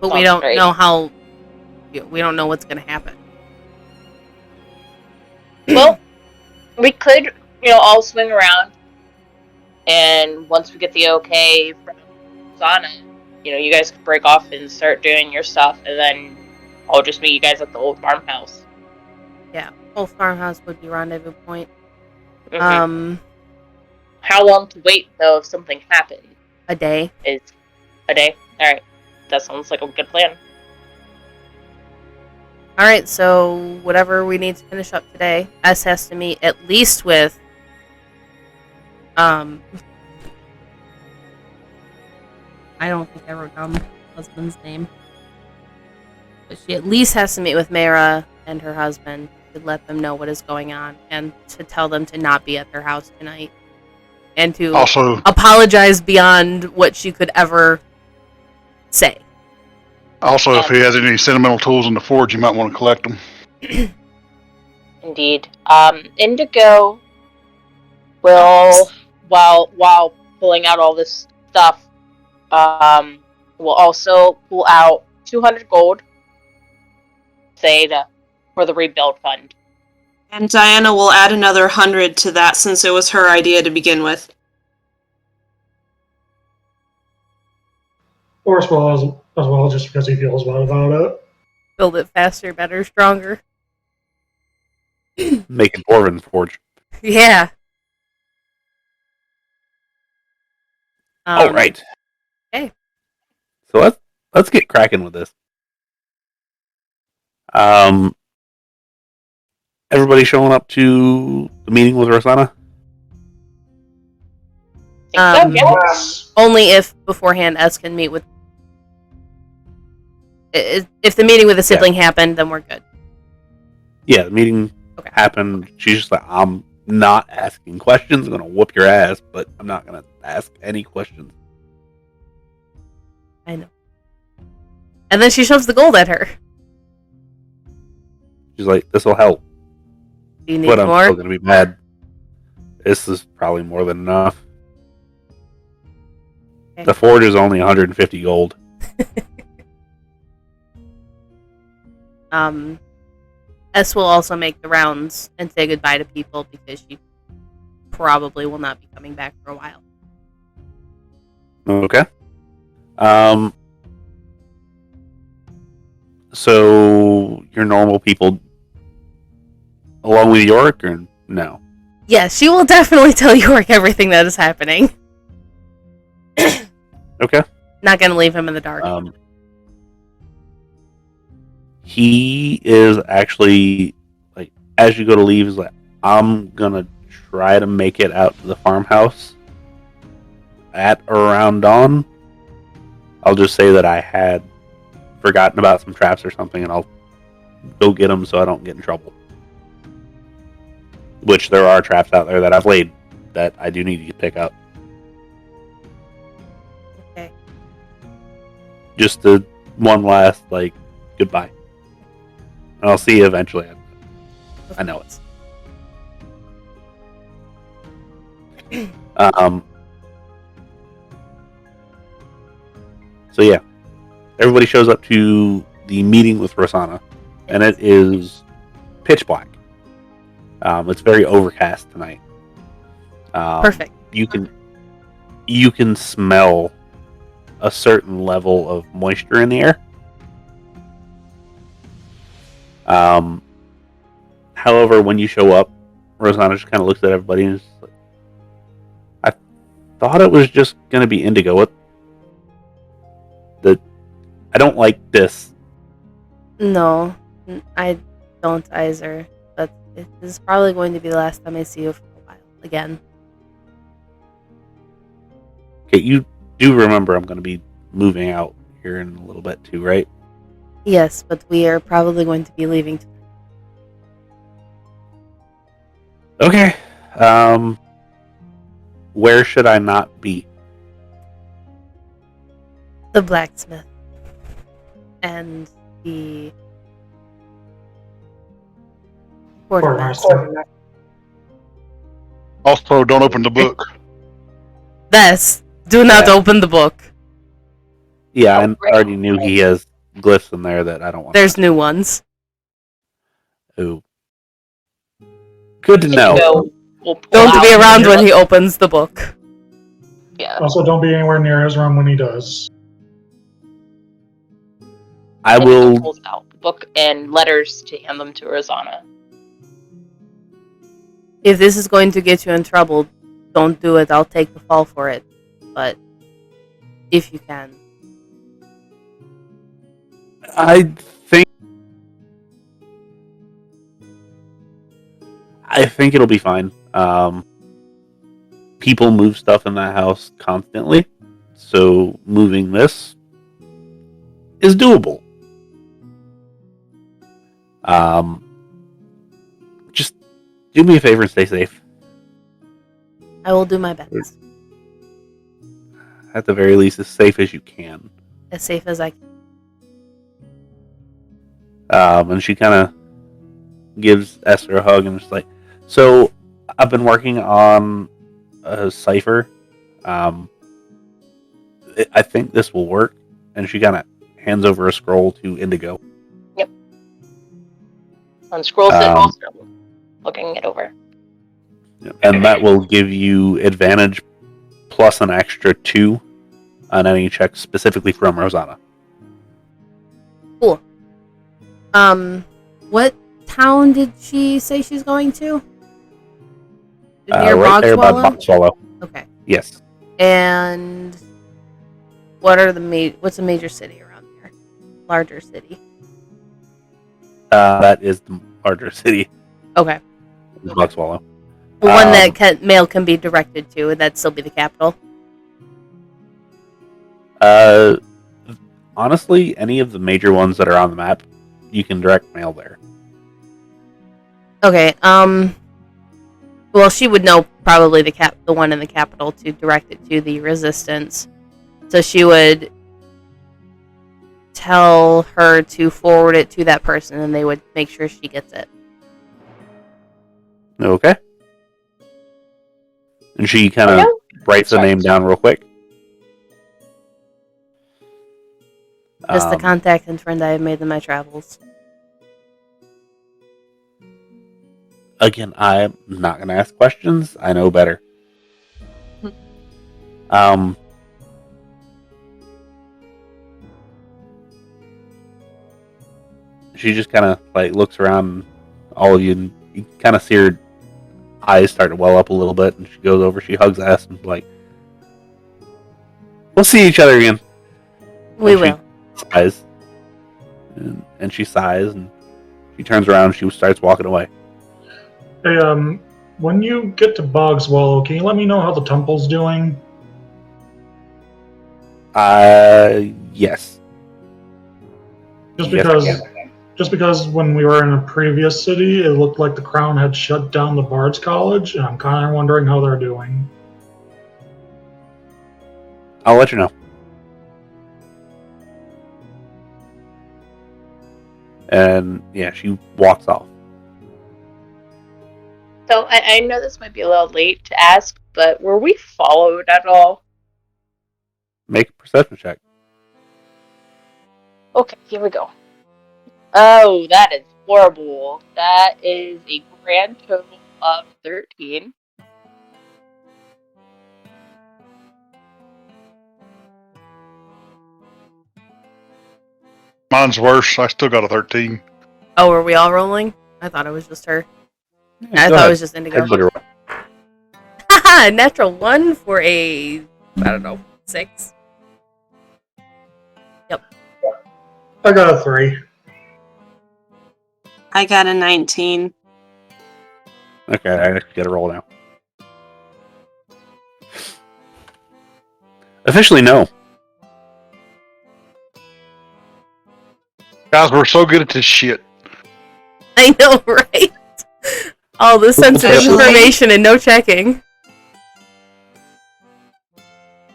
But we don't know how... We don't know what's going to happen. Well, we could, all swing around. And once we get the okay from Zana, you guys can break off and start doing your stuff, and then I'll just meet you guys at the old farmhouse. Yeah, old farmhouse would be rendezvous point. Mm-hmm. How long to wait, though, if something happens? A day. Is a day? Alright. That sounds like a good plan. Alright, so whatever we need to finish up today, S has to meet at least with I don't think I wrote down my husband's name. But she at least has to meet with Mara and her husband to let them know what is going on and to tell them to not be at their house tonight. And to also apologize beyond what she could ever say. Also, if he has any sentimental tools in the forge, you might want to collect them. Indeed. Indigo will, while pulling out all this stuff, will also pull out 200 gold, for the rebuild fund. And Diana will add another 100 to that since it was her idea to begin with. Or as well, just because he feels bad about it. Build it faster, better, stronger. Making Dwarven's forge. Yeah. All right. Okay. So let's get cracking with this. Everybody showing up to the meeting with Rosanna? Yes. Only if beforehand S can meet with... If the meeting with the sibling happened, then we're good. Yeah, the meeting happened. She's just like, I'm not asking questions. I'm going to whoop your ass, but I'm not going to ask any questions. I know. And then she shoves the gold at her. She's like, this will help. Do you need but I'm more? still going to be mad. This is probably more than enough. Okay. The forge is only 150 gold. S will also make the rounds and say goodbye to people because she probably will not be coming back for a while. Okay. So your normal people along with Yorick or no? Yeah, she will definitely tell Yorick everything that is happening. Okay. Not gonna leave him in the dark. He is actually, like, as you go to leave, he's like, I'm gonna try to make it out to the farmhouse at around dawn. I'll just say that I had forgotten about some traps or something, and I'll go get them so I don't get in trouble. Which there are traps out there that I've laid that I do need to pick up. Okay. Just one last, like, goodbye. And I'll see you eventually. I know it. So yeah, everybody shows up to the meeting with Rosanna, and it is pitch black. It's very overcast tonight. Perfect. You can smell a certain level of moisture in the air. However, when you show up, Rosanna just kind of looks at everybody and is like, I thought it was just going to be Indigo. I don't like this. No, I don't either. But it is probably going to be the last time I see you for a while again. Okay, you do remember I'm going to be moving out here in a little bit too, right? Yes, but we are probably going to be leaving tonight. Okay. Where should I not be? The blacksmith. And the quartermaster. Also, don't open the book. Thus, do not Yeah. open the book. Yeah, I already knew he has glyphs in there that I don't want. There's new ones. Ooh. Good to know. We'll pull Don't out be around when the- he opens the book. Yeah. Also, don't be anywhere near his room when he does. I And will. he pulls out the book and letters to hand them to Rosanna. If this is going to get you in trouble, don't do it. I'll take the fall for it. But if you can. I think it'll be fine. People move stuff in that house constantly, so moving this is doable. Just do me a favor and stay safe. I will do my best. At the very least, as safe as you can. As safe as I can. And she kind of gives Esther a hug and just like, so I've been working on a cipher. I think this will work. And she kind of hands over a scroll to Indigo. Yep. Unscrolls it while still looking it over. And that will give you advantage plus an extra 2 on any check specifically from Rosanna. Cool. What town did she say she's going to? Near Right there by Bogswallow? Bogswallow. Okay. Yes. And what's a major city around here? Larger city. That is the larger city. Okay. Bogswallow. The one that mail can be directed to, and that'd still be the capital. Honestly, any of the major ones that are on the map, you can direct mail there. Okay. Well, she would know probably the one in the capital to direct it to the resistance, so she would tell her to forward it to that person, and they would make sure she gets it. Okay. And she kind of writes the name down real quick. Just the contact and friend I have made in my travels. Again, I'm not going to ask questions. I know better. She just kind of like looks around all of you, and you kind of see her eyes start to well up a little bit, and she goes over, she hugs us, and like, we'll see each other again. We will. Sighs. And she sighs, and she turns around, she starts walking away. Hey, when you get to Bogswallow, can you let me know how the temple's doing? Yes. Just because when we were in a previous city, it looked like the Crown had shut down the Bard's College, and I'm kind of wondering how they're doing. I'll let you know. And yeah, she walks off. So I know this might be a little late to ask, but were we followed at all? Make a perception check. Okay, here we go. Oh, that is horrible. That is a grand total of 13. Mine's worse. I still got a 13. Oh, were we all rolling? I thought it was just her. Yeah, I thought it was just Indigo. Haha, natural 1 for a, I don't know, 6. Yep. I got a 3. I got a 19. Okay, I actually got to roll now. Officially, no. Guys, we're so good at this shit. I know, right? All the sensitive Officially? information and no checking.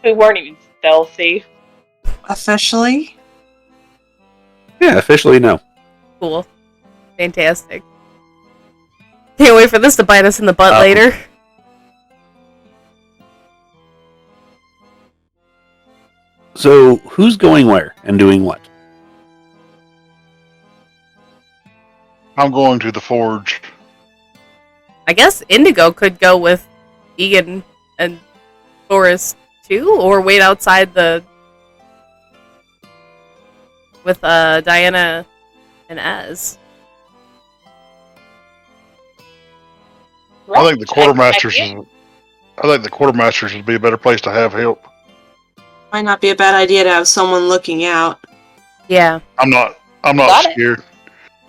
We weren't even stealthy. Officially? Yeah, officially no. Cool. Fantastic. Can't wait for this to bite us in the butt later. So, who's going where and doing what? I'm going to the forge. I guess Indigo could go with Egan and Forrest too, or wait outside with Diana and Ez. I think the quartermasters. I think the quartermasters would be a better place to have help. Might not be a bad idea to have someone looking out. Yeah. I'm not Got it. scared.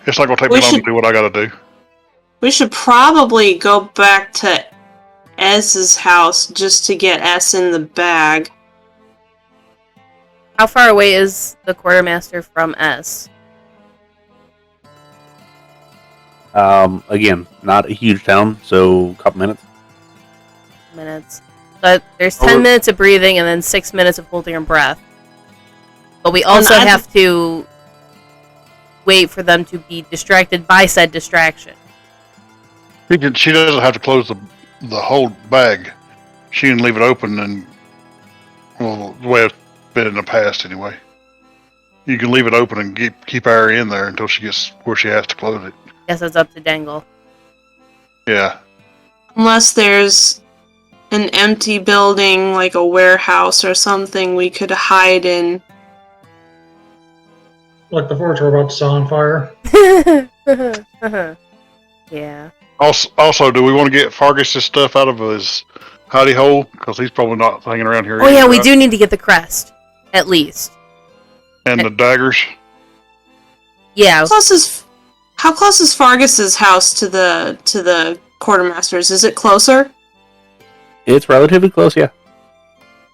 It's not gonna take me long to do what I gotta do. We should probably go back to Ez's house just to get S in the bag. How far away is the quartermaster from S? Again, not a huge town, so a couple minutes. Minutes. But there's 10 minutes of breathing and then 6 minutes of holding our breath. But we also have to wait for them to be distracted by said distraction. She doesn't have to close the whole bag. She can leave it open, and well, the way it's been in the past anyway. You can leave it open and keep her in there until she gets where she has to close it. Guess that's up to Dangle. Yeah. Unless there's an empty building, like a warehouse or something we could hide in. Like the forge we're about to set on fire. Yeah. Also, do we want to get Fargus' stuff out of his hidey hole? Because he's probably not hanging around here. Oh either, yeah, we right? do need to get the crest. At least. And the daggers. Yeah. How close is Fargus's house to the quartermaster's? Is it closer? It's relatively close, yeah.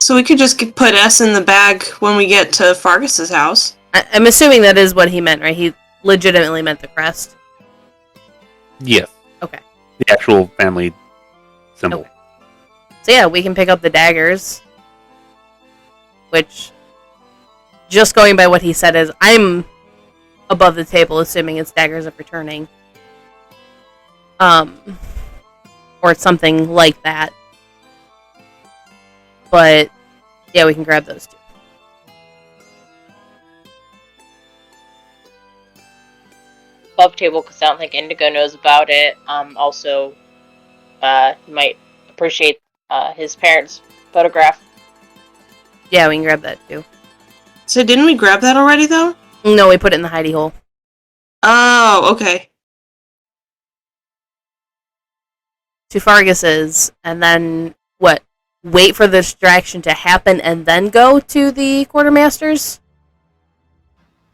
So we could just put S in the bag when we get to Fargus's house. I'm assuming that is what he meant, right? He legitimately meant the crest. Yes. Okay. The actual family symbol. Okay. So yeah, we can pick up the daggers. Which, just going by what he said, is I'm above the table assuming it's daggers of returning. Or something like that. But, yeah, we can grab those two. Above table, because I don't think Indigo knows about it. Also, you might appreciate his parents' photograph. Yeah, we can grab that too. So didn't we grab that already, though? No, we put it in the hidey hole. Oh, okay. To Fargus's, and then, what? Wait for the distraction to happen and then go to the quartermaster's?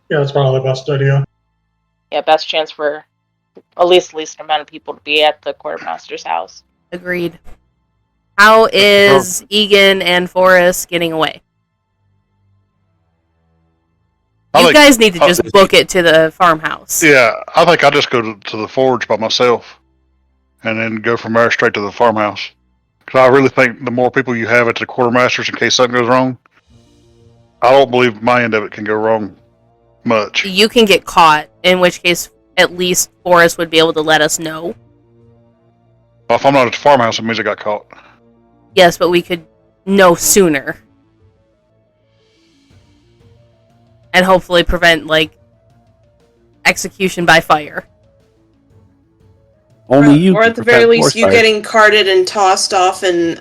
Yeah, that's probably the best idea. Yeah, best chance for at least amount of people to be at the quartermaster's house. Agreed. How is Egan and Forrest getting away? You guys need to just book it to the farmhouse. Yeah, I think I just go to the forge by myself, and then go from there straight to the farmhouse. Because I really think the more people you have at the quartermasters in case something goes wrong, I don't believe my end of it can go wrong much. You can get caught, in which case at least Forrest would be able to let us know. Well, if I'm not at the farmhouse, it means I got caught. Yes, but we could know sooner. And hopefully prevent, execution by fire. Only you. Or can at the very prevent least, forest you fire. getting carted and tossed off in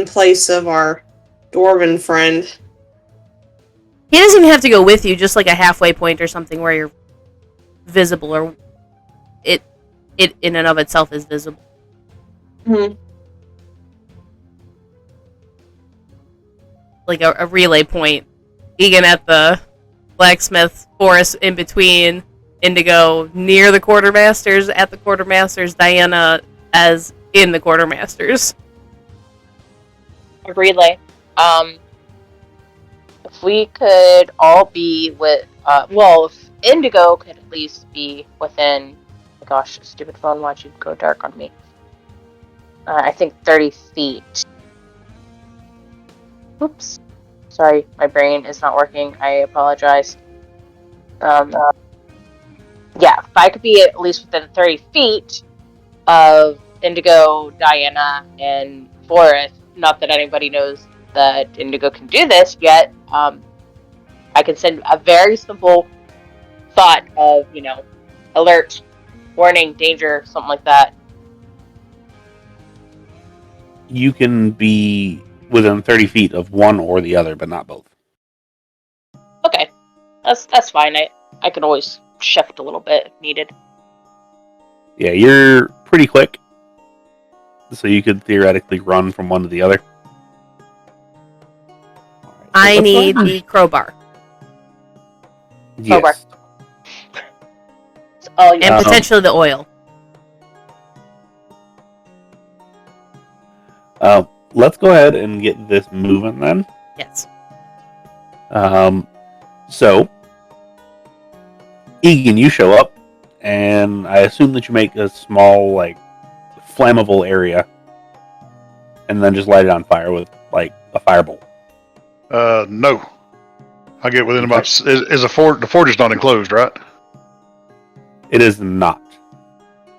place of our dwarven friend. He doesn't even have to go with you, just like a halfway point or something where you're visible, or it in and of itself is visible. Hmm. Like a relay point. Egan at the blacksmith, Forrest in between, Indigo near the quartermasters, at the quartermasters, Diana as in the quartermasters. A relay. If we could all be with, if Indigo could at least be within. Oh my gosh, stupid phone! Why'd you go dark on me? I think 30 feet. Oops. Sorry, my brain is not working. I apologize. Yeah, if I could be at least within 30 feet of Indigo, Diana, and Forest, not that anybody knows that Indigo can do this yet, I can send a very simple thought of, alert, warning, danger, something like that. You can be within 30 feet of one or the other, but not both. Okay, that's fine. I can always shift a little bit if needed. Yeah, you're pretty quick, so you could theoretically run from one to the other. Right, I need the crowbar. Yes. Crowbar. Oh, And potentially the oil. Let's go ahead and get this moving then. Yes. So, Egan, you show up, and I assume that you make a small, flammable area, and then just light it on fire with, a firebolt. No. I get within about. Is the forge is not enclosed, right? It is not.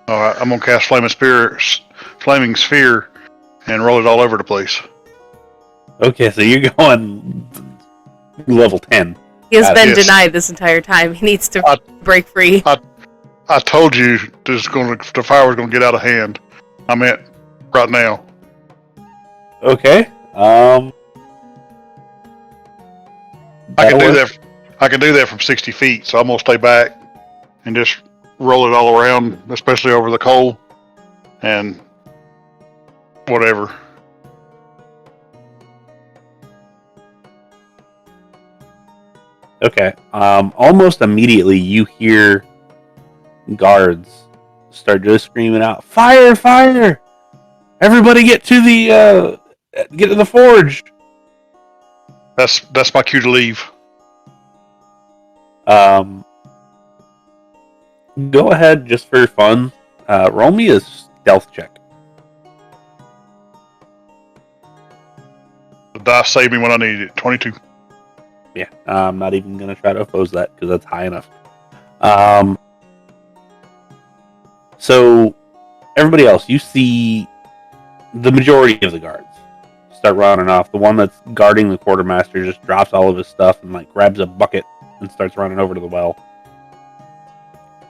All right, I'm gonna cast flaming sphere, and roll it all over the place. Okay, so you're going level 10. He has been Yes. denied this entire time. He needs to break free. I told you the fire was gonna get out of hand. I meant right now. Okay. I can do that. I can do that from 60 feet, so I'm gonna stay back and just roll it all around, especially over the coal and whatever. Okay. Almost immediately you hear guards start just screaming out, "Fire! Fire! Everybody get to the forge!" That's my cue to leave. Go ahead, just for fun. Roll me a stealth check. The dice saved me when I needed it. 22. Yeah, I'm not even gonna try to oppose that because that's high enough. So everybody else, you see the majority of the guards start running off. The one that's guarding the quartermaster just drops all of his stuff and grabs a bucket and starts running over to the well.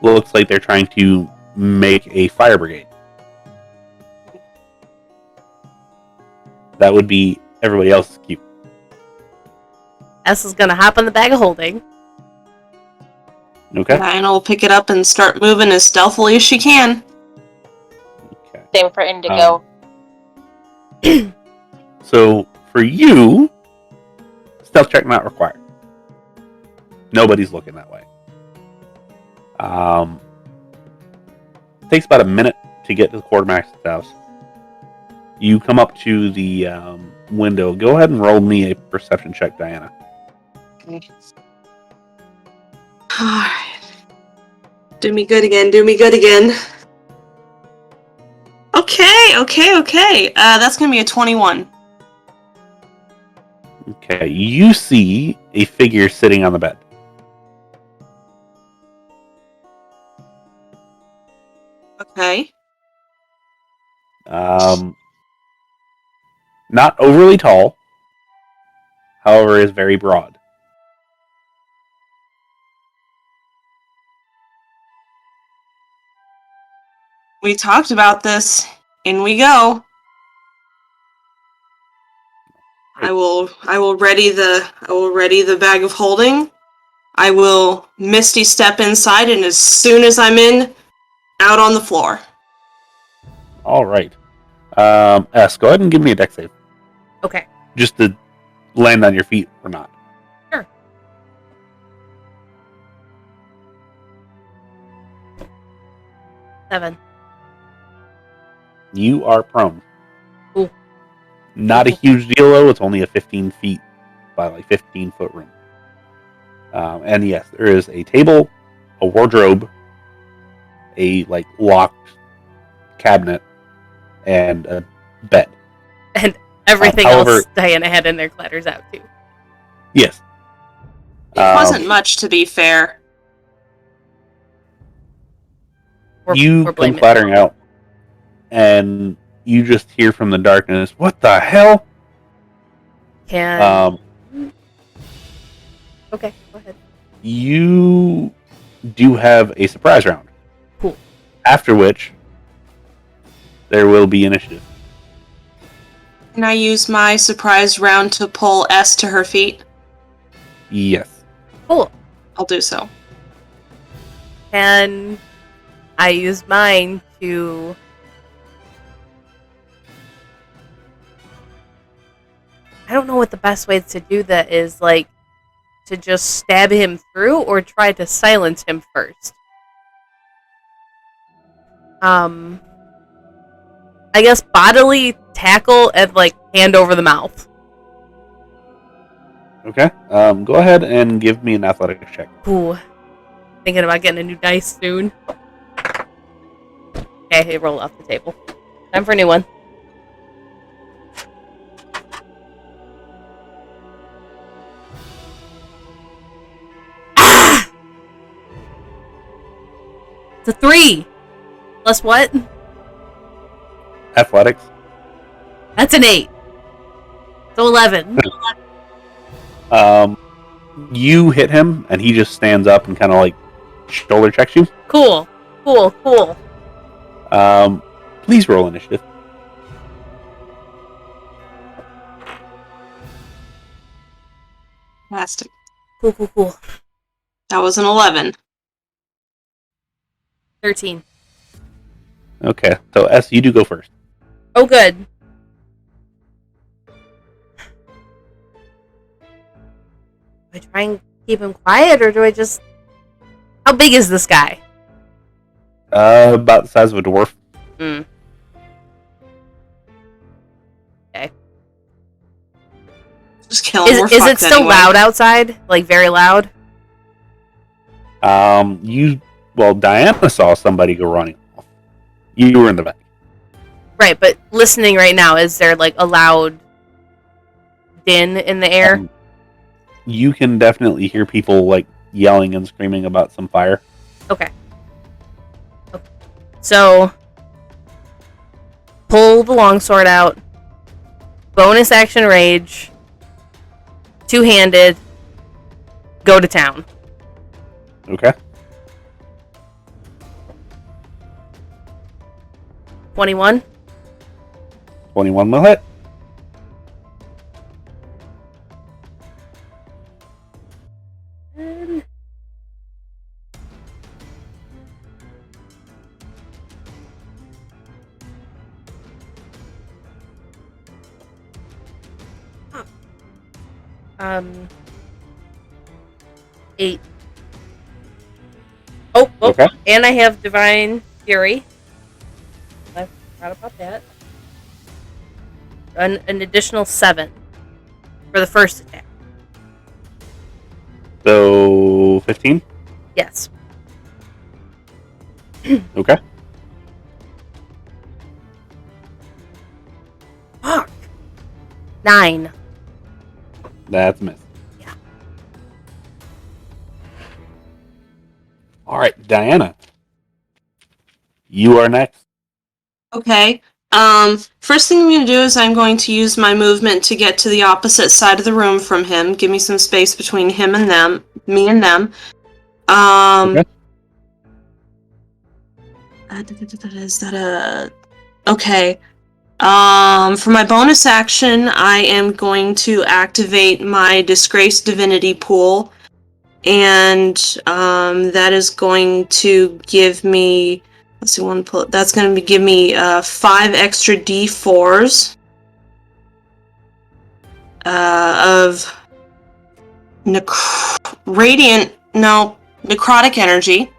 Looks like they're trying to make a fire brigade. That would be everybody else's cue. S is gonna hop on the bag of holding. Okay. Diana will pick it up and start moving as stealthily as she can. Okay. Same for Indigo. So for you, stealth check not required. Nobody's looking that way. Takes about a minute to get to the quartermaster's house. You come up to the window. Go ahead and roll me a perception check, Diana. Okay. Alright. Do me good again, do me good again. Okay. That's gonna be a 21. Okay, you see a figure sitting on the bed. Okay. Not overly tall, however, is very broad. We talked about this. In we go. I will ready the bag of holding. I will misty step inside, and as soon as I'm in, out on the floor. All right. S, go ahead and give me a dex save. Okay. Just to land on your feet or not. Sure. 7. You are prone. Ooh. Not a huge deal, though. It's only a 15 feet by 15 foot room. And yes, there is a table a wardrobe, a like locked cabinet, and a bed. And everything else Diana had in there clatters out too. Yes. It wasn't much, to be fair. You come clattering out, and you just hear from the darkness, "What the hell?" Okay, go ahead. You do have a surprise round. Cool. After which, there will be initiative. Can I use my surprise round to pull S to her feet? Yes. Cool. I'll do so. And I use mine to... I don't know what the best way to do that is, like, to just stab him through or try to silence him first. I guess bodily tackle and, like, hand over the mouth. Okay. Go ahead and give me an athletics check. Ooh. Thinking about getting a new dice soon. Okay, roll off the table. Time for a new one. Ah! It's a 3. Plus what? Athletics. That's an 8. So 11. You hit him, and he just stands up and kind of like shoulder checks you. Cool. Please roll initiative. Fantastic. Cool. That was an 11. 13. Okay, so S, you do go first. Oh, good. Do I try and keep him quiet, or do I just... How big is this guy? About the size of a dwarf. Okay. Just kill him. Is it still loud outside? Like, very loud? Diana saw somebody go running off. You were in the back. Right, but listening right now, is there, like, a loud din in the air? You can definitely hear people, like, yelling and screaming about some fire. Okay. So, pull the longsword out. Bonus action rage. Two-handed. Go to town. Okay. 21. 21 will hit. Um, 8. Oh, Okay. And I have Divine Fury. I forgot about that. An additional 7 for the first attack. So 15? Yes. Okay. Fuck. 9. That's a miss. Yeah. Alright, Diana. You are next. Okay. First thing I'm going to do is I'm going to use my movement to get to the opposite side of the room from him. Give me some space between him and them. Me and them. Okay. Is that a... Okay. For my bonus action, I am going to activate my Disgraced Divinity pool. And that is going to give me... Let's see, that's going to give me 5 extra D4s of necrotic energy.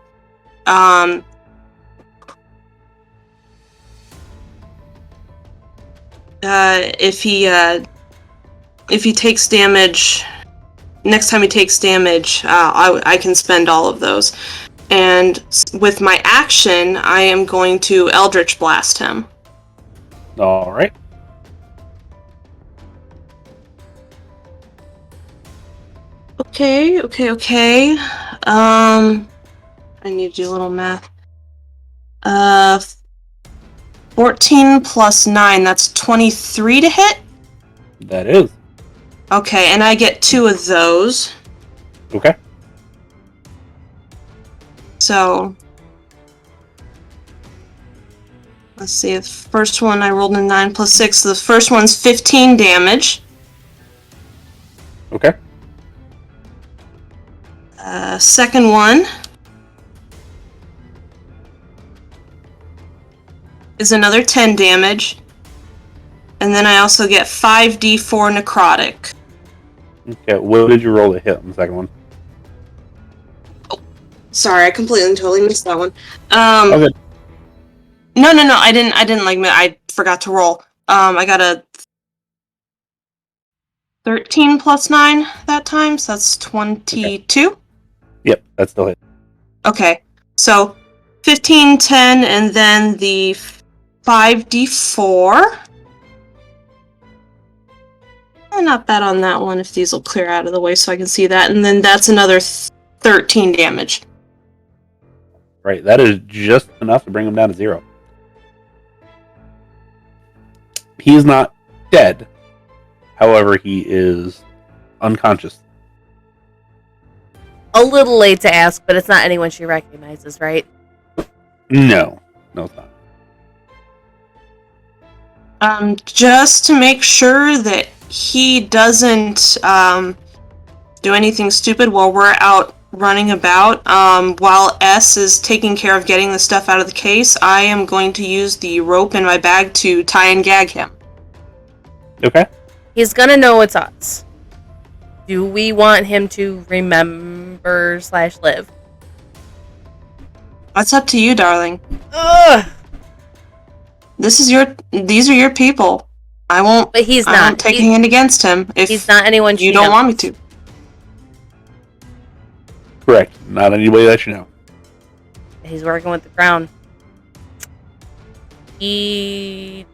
If he takes damage, next time he takes damage, I can spend all of those. And with my action, I am going to Eldritch Blast him. All right. Okay. I need to do a little math. 14 plus 9, that's 23 to hit? That is. Okay, and I get 2 of those. Okay. So, let's see, the first one I rolled a 9 plus 6, so the first one's 15 damage. Okay. Second one is another 10 damage. And then I also get 5d4 necrotic. Okay, what did you roll to hit on the second one? Sorry, I completely and totally missed that one. Okay. No, I didn't I forgot to roll. I got a 13 plus 9 that time, so that's 22. Okay. Yep, that's still hit. Okay, so 15, 10, and then the 5d4. Not bad on that one, if these will clear out of the way so I can see that. And then that's another 13 damage. Right, that is just enough to bring him down to 0. He is not dead. However, he is unconscious. A little late to ask, but it's not anyone she recognizes, right? No, it's not. Just to make sure that he doesn't do anything stupid while we're out running about, while S is taking care of getting the stuff out of the case, I am going to use the rope in my bag to tie and gag him. Okay. He's gonna know it's us. Do we want him to remember/live? That's up to you, darling. Ugh! These are your people. I won't. But he's I not. won't take a hand against him if he's not anyone you don't want me to. Correct. Not anybody that you know. He's working with the crown. He...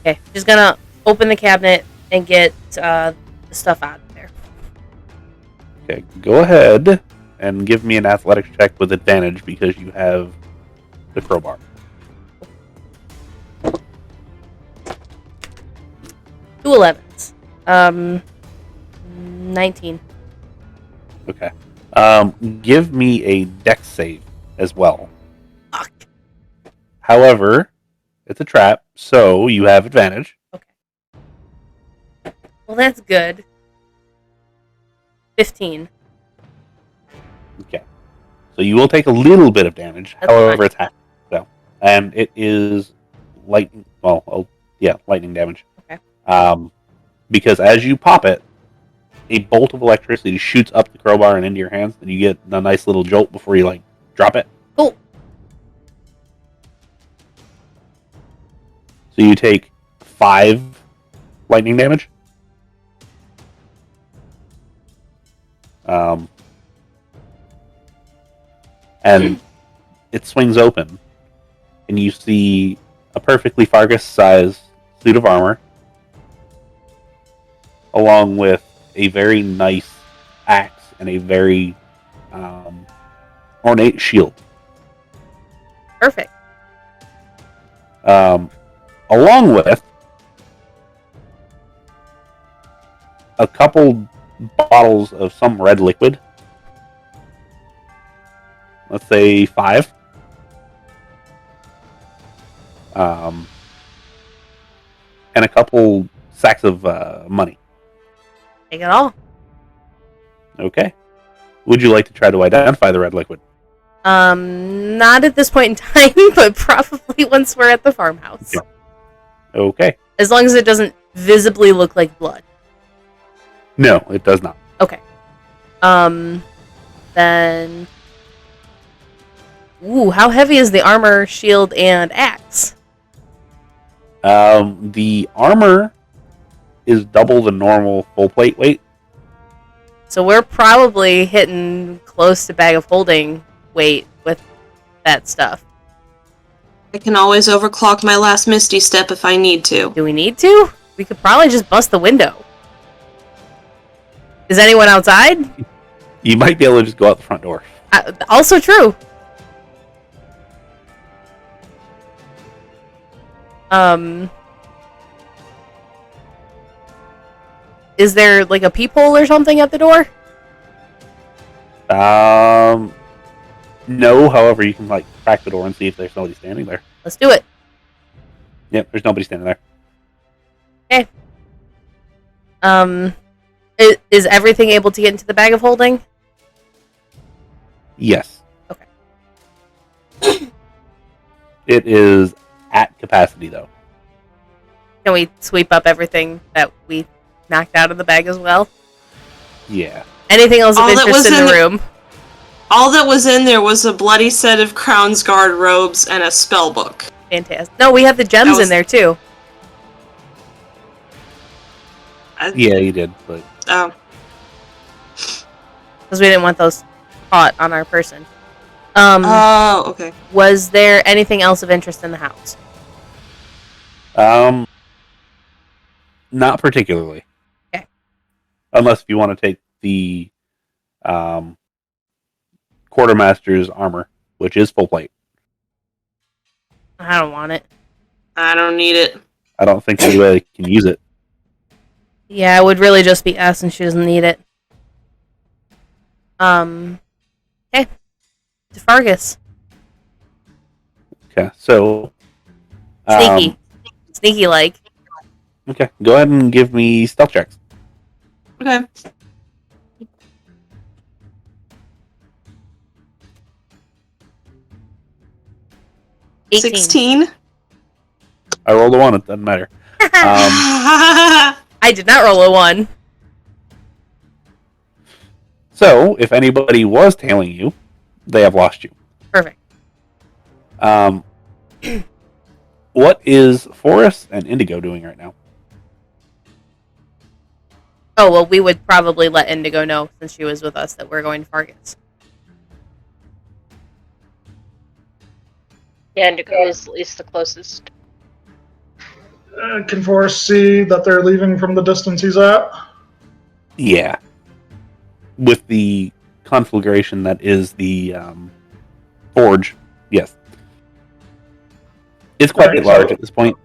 Okay, she's gonna open the cabinet and get the stuff out of there. Okay, go ahead and give me an athletics check with advantage because you have the crowbar. 2 11s. 19. Okay. Give me a dex save as well. Fuck. However, it's a trap, so you have advantage. Okay. Well, that's good. 15. Okay. So you will take a little bit of damage. That's however, fine. it's half. So, and it is lightning. Well, lightning damage. Okay. Because as you pop it, a bolt of electricity shoots up the crowbar and into your hands, and you get a nice little jolt before you drop it. Cool. So you take 5 lightning damage. And it swings open, and you see a perfectly Fargus-sized suit of armor, along with a very nice axe and a very ornate shield. Perfect. Along with a couple bottles of some red liquid. Let's say 5. And a couple sacks of money. Take it all. Okay. Would you like to try to identify the red liquid? Not at this point in time, but probably once we're at the farmhouse. Yeah. Okay. As long as it doesn't visibly look like blood. No, it does not. Okay. Then... Ooh, how heavy is the armor, shield, and axe? The armor is double the normal full plate weight. So we're probably hitting close to bag of holding weight with that stuff. I can always overclock my last Misty Step if I need to. Do we need to? We could probably just bust the window. Is anyone outside? You might be able to just go out the front door. Also true. Is there like a peephole or something at the door? No. However, you can like crack the door and see if there's nobody standing there. Let's do it. Yep, there's nobody standing there. Okay. Is everything able to get into the bag of holding? Yes. Okay. It is at capacity though. Can we sweep up everything that we knocked out of the bag as well? Yeah. Anything else of interest in the room? All that was in there was a bloody set of Crown's Guard robes and a spell book. Fantastic. No, we have the gems in there too. Yeah, you did, but Oh. Because we didn't want those caught on our person. Oh, okay. Was there anything else of interest in the house? Not particularly. Okay. Unless if you want to take the quartermaster's armor, which is full plate. I don't want it. I don't need it. I don't think anybody can use it. Yeah, it would really just be us, and she doesn't need it. Okay. To Fargus. Okay, so Sneaky like. Okay, go ahead and give me stealth checks. Okay. $18. 16. I rolled a 1, it doesn't matter. I did not roll a 1. So, if anybody was tailing you, they have lost you. Perfect. What is Forrest and Indigo doing right now? Oh, well, we would probably let Indigo know, since she was with us, that we're going to Fargus. Yeah, Indigo is at least the closest. Can Forrest see that they're leaving from the distance he's at? Yeah. With the conflagration that is the forge, yes. It's quite a bit large at this point.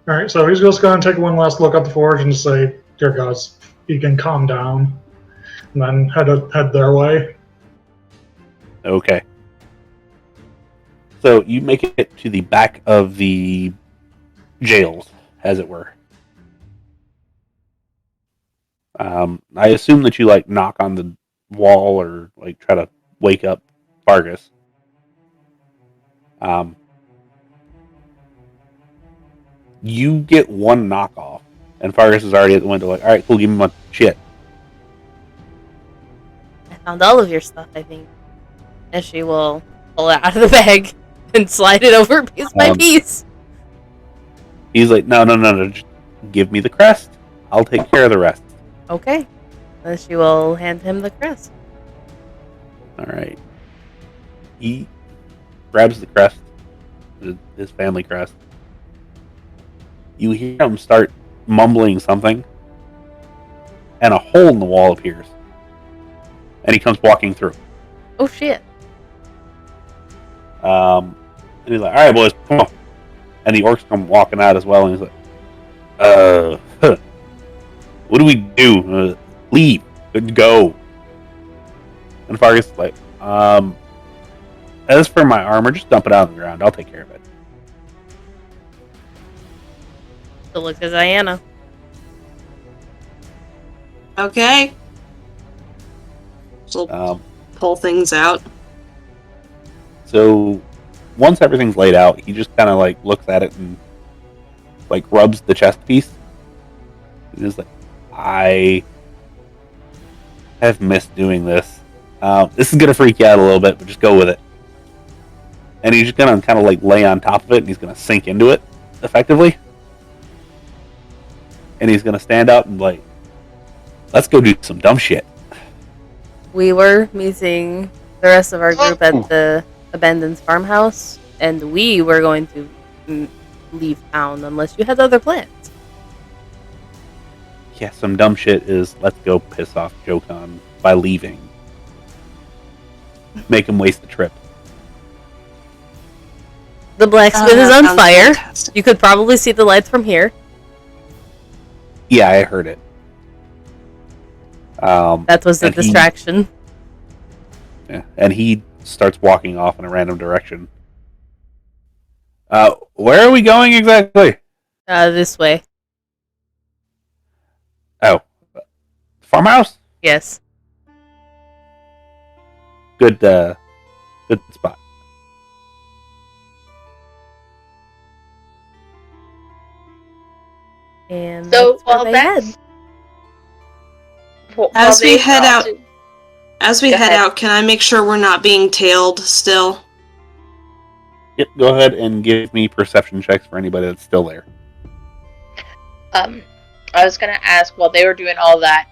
Alright, so he's just going to take one last look at the forge and say, dear gods, you can calm down. And then head their way. Okay. So you make it to the back of the jails, as it were. I assume that you like knock on the wall or like try to wake up Fargus. You get one knock off, and Fargus is already at the window. Like, all right, cool, give me my shit. I found all of your stuff, I think. And she will pull it out of the bag and slide it over piece by piece. He's like, no, just give me the crest. I'll take care of the rest. Okay. Then she will hand him the crest. All right. He grabs the crest, his family crest. You hear him start mumbling something, and a hole in the wall appears. And he comes walking through. Oh, shit. And he's like, all right, boys, come on. And the orcs come walking out as well, and he's like, what do we do? Leave. Go. And Fargus is like, as for my armor, just dump it out on the ground. I'll take care of it. So look to Diana. Okay. So pull things out. So once everything's laid out, he just kind of like looks at it and like rubs the chest piece. He's like, I have missed doing this. This is gonna freak you out a little bit, but just go with it. And he's just gonna kind of like lay on top of it, and he's gonna sink into it effectively. And he's gonna stand up and like, let's go do some dumb shit. We were meeting the rest of our group at the abandoned farmhouse, and we were going to leave town unless you had other plans. Yeah, some dumb shit is let's go piss off Jokan by leaving. Make him waste the trip. The blacksmith is on sounds fire. fantastic. You could probably see the lights from here. Yeah, I heard it. That was the distraction. And he starts walking off in a random direction. Where are we going exactly? This way. Oh, farmhouse. Yes. Good spot. And So that's where while they that's head. As we head out, Go head ahead. out, can I make sure we're not being tailed still? Yep. Go ahead and give me perception checks for anybody that's still there. I was gonna ask, while they were doing all that,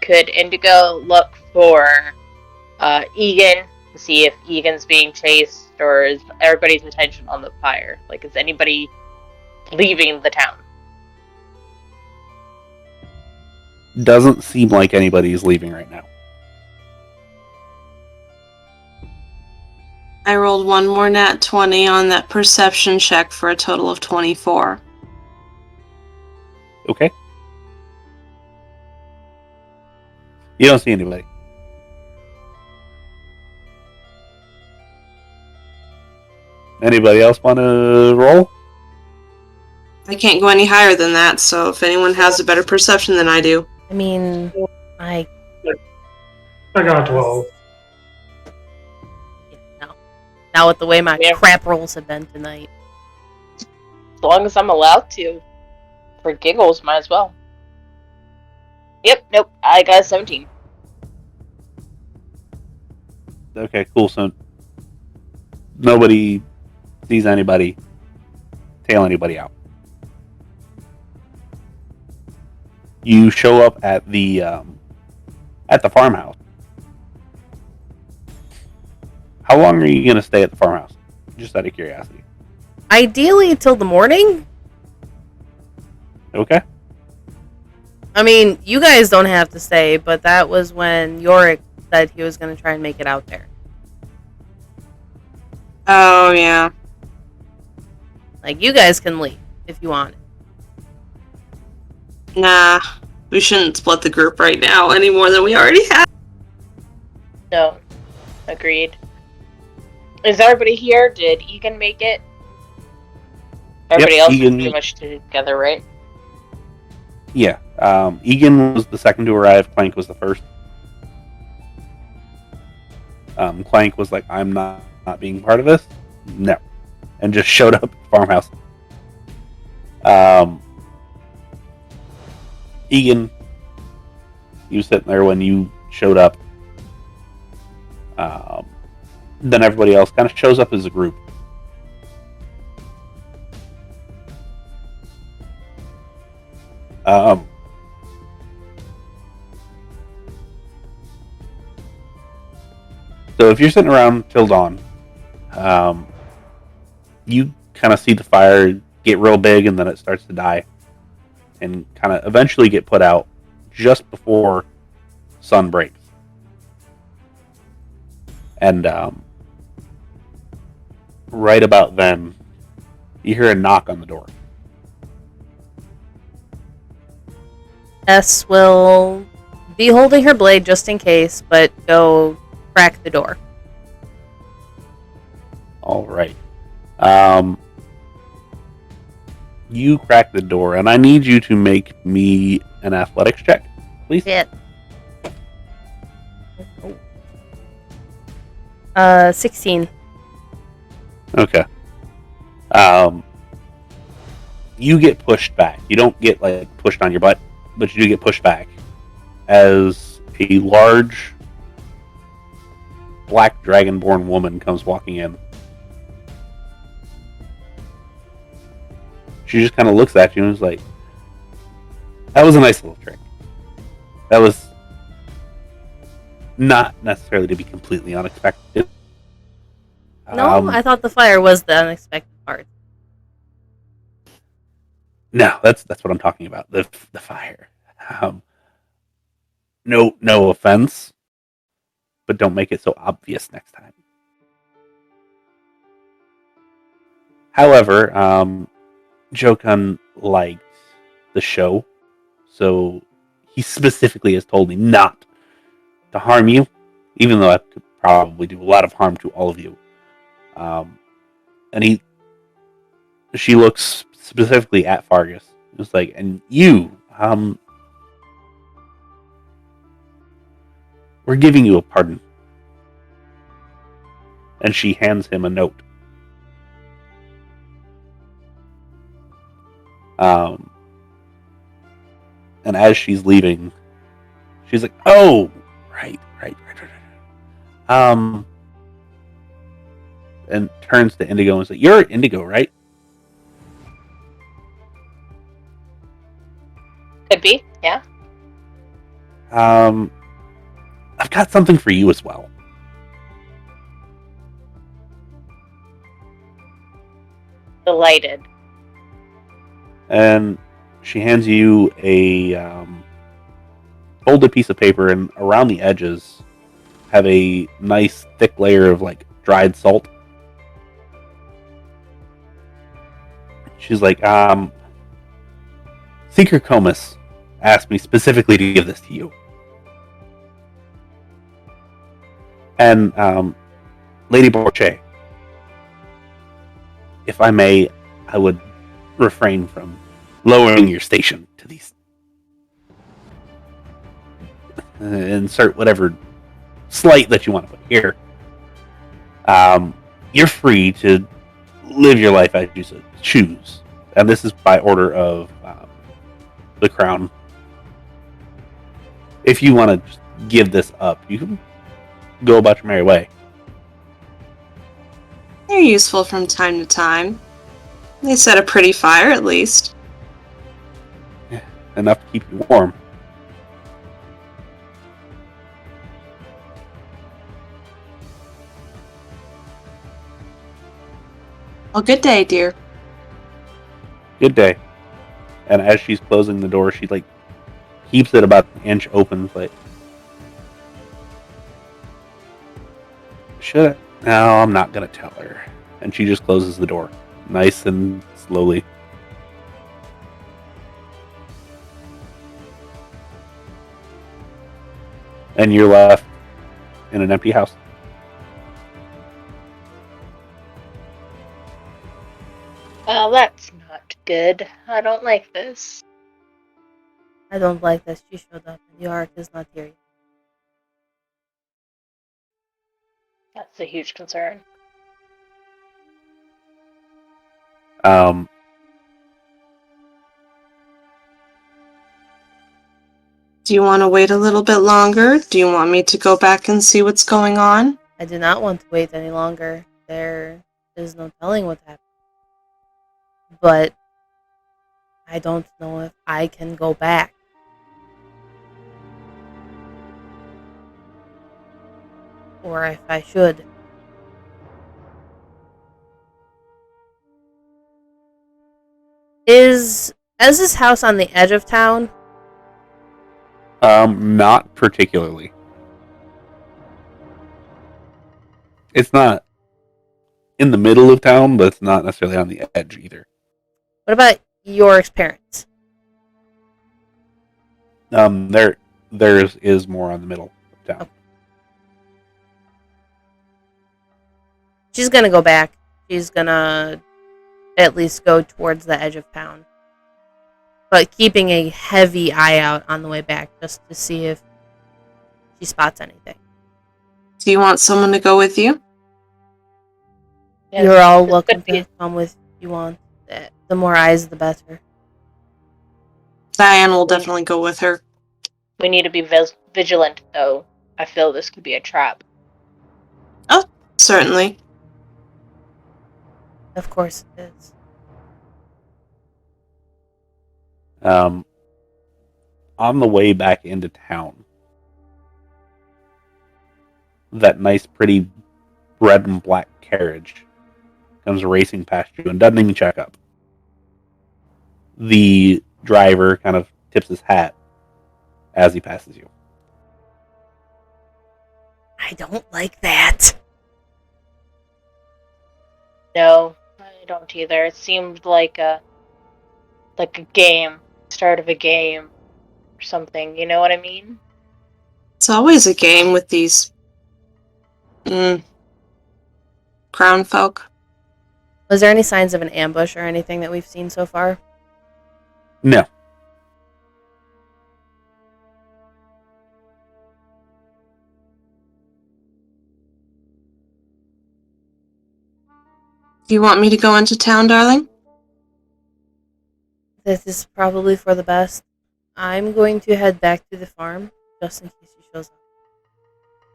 could Indigo look for Egan to see if Egan's being chased, or is everybody's attention on the fire? Like, is anybody leaving the town? Doesn't seem like anybody's leaving right now. I rolled one more nat 20 on that perception check for a total of 24. Okay. You don't see anybody. Anybody else want to roll? I can't go any higher than that, so if anyone has a better perception than I do. I mean, I got 12. no. Not with the way my Yeah. crap rolls have been tonight. As long as I'm allowed to. For giggles, might as well. Yep, nope, I got a 17. Okay, cool. So nobody sees anybody tail anybody out. You show up at the farmhouse. How long are you going to stay at the farmhouse? Just out of curiosity. Ideally till the morning. Okay. I mean, you guys don't have to stay, but that was when Yorick said he was going to try and make it out there. Oh, yeah. Like, you guys can leave if you want. Nah, we shouldn't split the group right now any more than we already have. No. Agreed. Is everybody here? Did Egan make it? Everybody else Egan- is pretty much together, right? Yeah. Egan was the second to arrive. Clank was the first. Clank was like, I'm not being part of this. No. And just showed up at the farmhouse. Egan, you was sitting there when you showed up. Then everybody else kind of shows up as a group. So if you're sitting around till dawn, you kind of see the fire get real big and then it starts to die and kind of eventually get put out just before sun breaks. And right about then, you hear a knock on the door. S will be holding her blade just in case, but go crack the door. All right. You crack the door, and I need you to make me an athletics check, please. Shit. 16. Okay. You get pushed back. You don't get like pushed on your butt, but you do get pushed back as a large black dragonborn woman comes walking in. She just kind of looks at you and is like, That was a nice little trick. That was not necessarily to be completely unexpected. No, I thought the fire was the unexpected part. No, that's what I'm talking about. The fire. No offense, but don't make it so obvious next time. However, Jokan liked the show, so he specifically has told me not to harm you, even though I could probably do a lot of harm to all of you. And she looks specifically at Fargus. It's like, and you, we're giving you a pardon. And she hands him a note. And as she's leaving, she's like, "Oh, right. And turns to Indigo and says, "You're Indigo, right?" Could be, yeah. I've got something for you as well. Delighted. And she hands you a folded piece of paper, and around the edges have a nice thick layer of like dried salt. She's like, Seeker Comus asked me specifically to give this to you. And Lady Borche, if I may, I would refrain from lowering your station to these. Insert whatever slight that you want to put here. You're free to live your life as you choose. And this is by order of the Crown. If you want to give this up, you can go about your merry way. They're useful from time to time. They set a pretty fire, at least. Enough to keep you warm. Well, good day, dear. Good day. And as she's closing the door, she like keeps it about an inch open. Like, should I? No, I'm not gonna tell her. And she just closes the door, nice and slowly. And you're left in an empty house. Well, that's not good. I don't like this. I don't like that she showed up and the art is not here yet. That's a huge concern. Do you want to wait a little bit longer? Do you want me to go back and see what's going on? I do not want to wait any longer. There is no telling what happened. But I don't know if I can go back. Or if I should. Is this house on the edge of town? Not particularly. It's not in the middle of town, but it's not necessarily on the edge either. What about your experience? Theirs is more on the middle of town. Okay. She's gonna go back. She's gonna at least go towards the edge of town. But keeping a heavy eye out on the way back just to see if she spots anything. Do you want someone to go with you? Yeah, You're all this welcome could be- to come with if you want. The more eyes, the better. Diane will definitely go with her. We need to be vigilant, though. I feel this could be a trap. Oh, certainly. Of course it is. on the way back into town, that nice, pretty red and black carriage comes racing past you and doesn't even check up. The driver kind of tips his hat as he passes you. I don't like that. No, I don't either. It seemed like a game, start of a game, or something. You know what I mean? It's always a game with these crown folk. Was there any signs of an ambush or anything that we've seen so far? No. Do you want me to go into town, darling? This is probably for the best. I'm going to head back to the farm, just in case he shows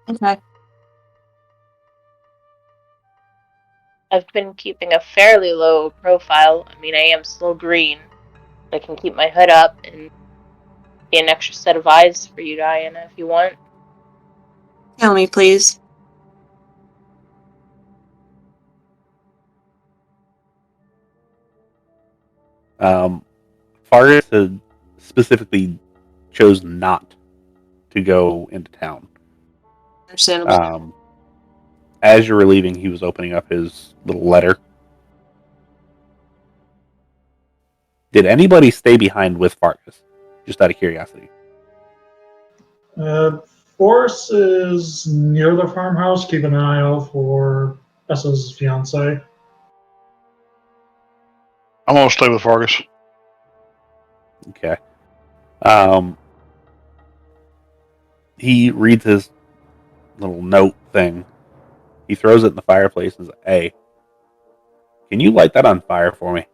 up. Okay. I've been keeping a fairly low profile. I mean, I am still green. I can keep my hood up and be an extra set of eyes for you, Diana, if you want. Tell me, please. Fargus had specifically chose not to go into town. Understandable. As you were leaving, he was opening up his little letter. Did anybody stay behind with Fargus? Just out of curiosity. Force is near the farmhouse. Keep an eye out for S's fiance. I'm gonna stay with Fargus. Okay. He reads his little note thing. He throws it in the fireplace and says, "Hey, can you light that on fire for me?"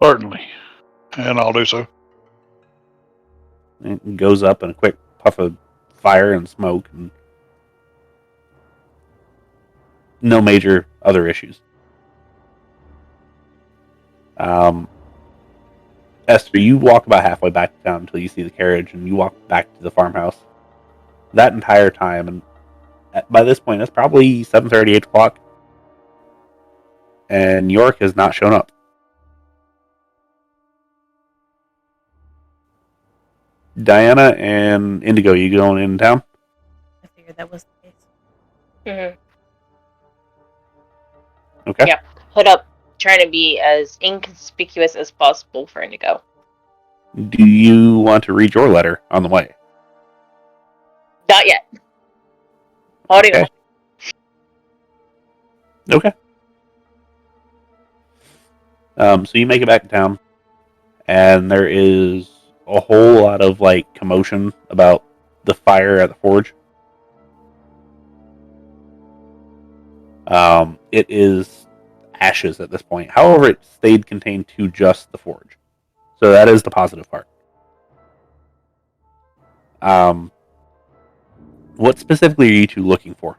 Certainly. And I'll do so. It goes up in a quick puff of fire and smoke, and no major other issues. Esther, you walk about halfway back to town until you see the carriage, and you walk back to the farmhouse. That entire time, and by this point, it's probably 7:30, 8 o'clock, and York has not shown up. Diana and Indigo, you going in town? I figured that was the case. Mm-hmm. Okay. Yeah, hood up, trying to be as inconspicuous as possible for Indigo. Do you want to read your letter on the way? Not yet. Audio. Okay. So you make it back to town, and there is a whole lot of commotion about the fire at the forge. It is ashes at this point. However, it stayed contained to just the forge, so that is the positive part. What specifically are you two looking for?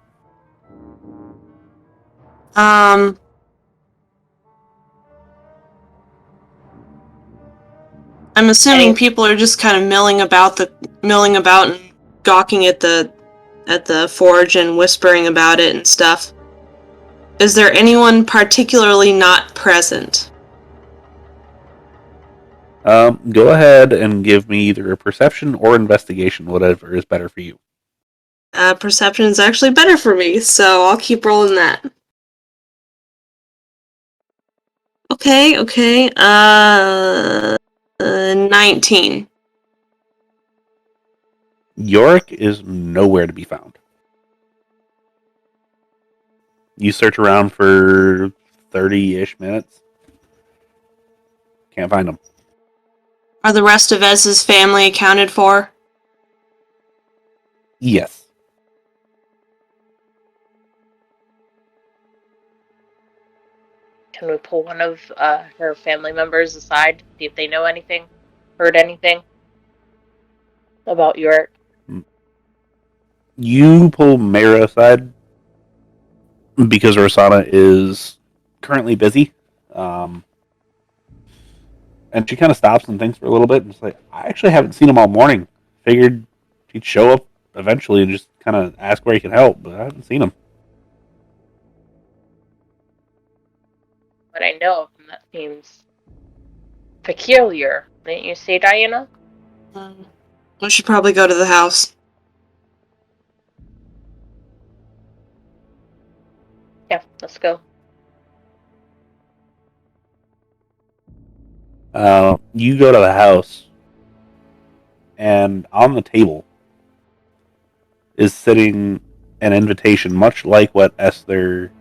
I'm assuming people are just kind of milling about and gawking at the forge and whispering about it and stuff. Is there anyone particularly not present? Go ahead and give me either a perception or investigation, whatever is better for you. Perception is actually better for me, so I'll keep rolling that. Okay. 19. Yorick is nowhere to be found. You search around for 30-ish minutes. Can't find him. Are the rest of Ez's family accounted for? Yes. Can we pull one of her family members aside, see if they know anything, heard anything about York? You pull Mara aside because Rosanna is currently busy. And she kind of stops and thinks for a little bit, and it's like, I actually haven't seen him all morning. Figured he'd show up eventually and just kind of ask where he can help, but I haven't seen him. What I know of him, that seems peculiar. Didn't you say, Diana? We should probably go to the house. Yeah, let's go. You go to the house, and on the table is sitting an invitation, much like what Esther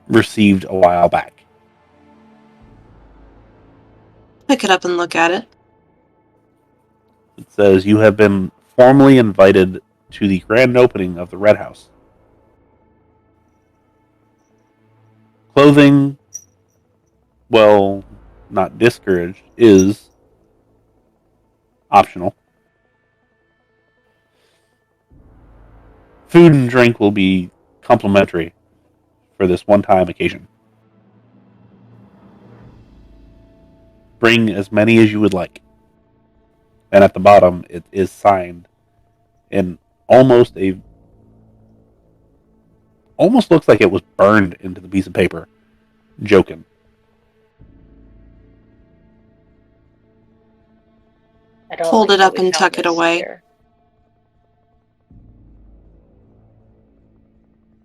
received a while back. Pick it up and look at it. It says, you have been formally invited to the grand opening of the Red House. Clothing, well, not discouraged, is optional. Food and drink will be complimentary for this one-time occasion. Bring as many as you would like. And at the bottom, it is signed in almost looks like it was burned into the piece of paper. Joking. I don't Fold like it that up we and found tuck it this away. here.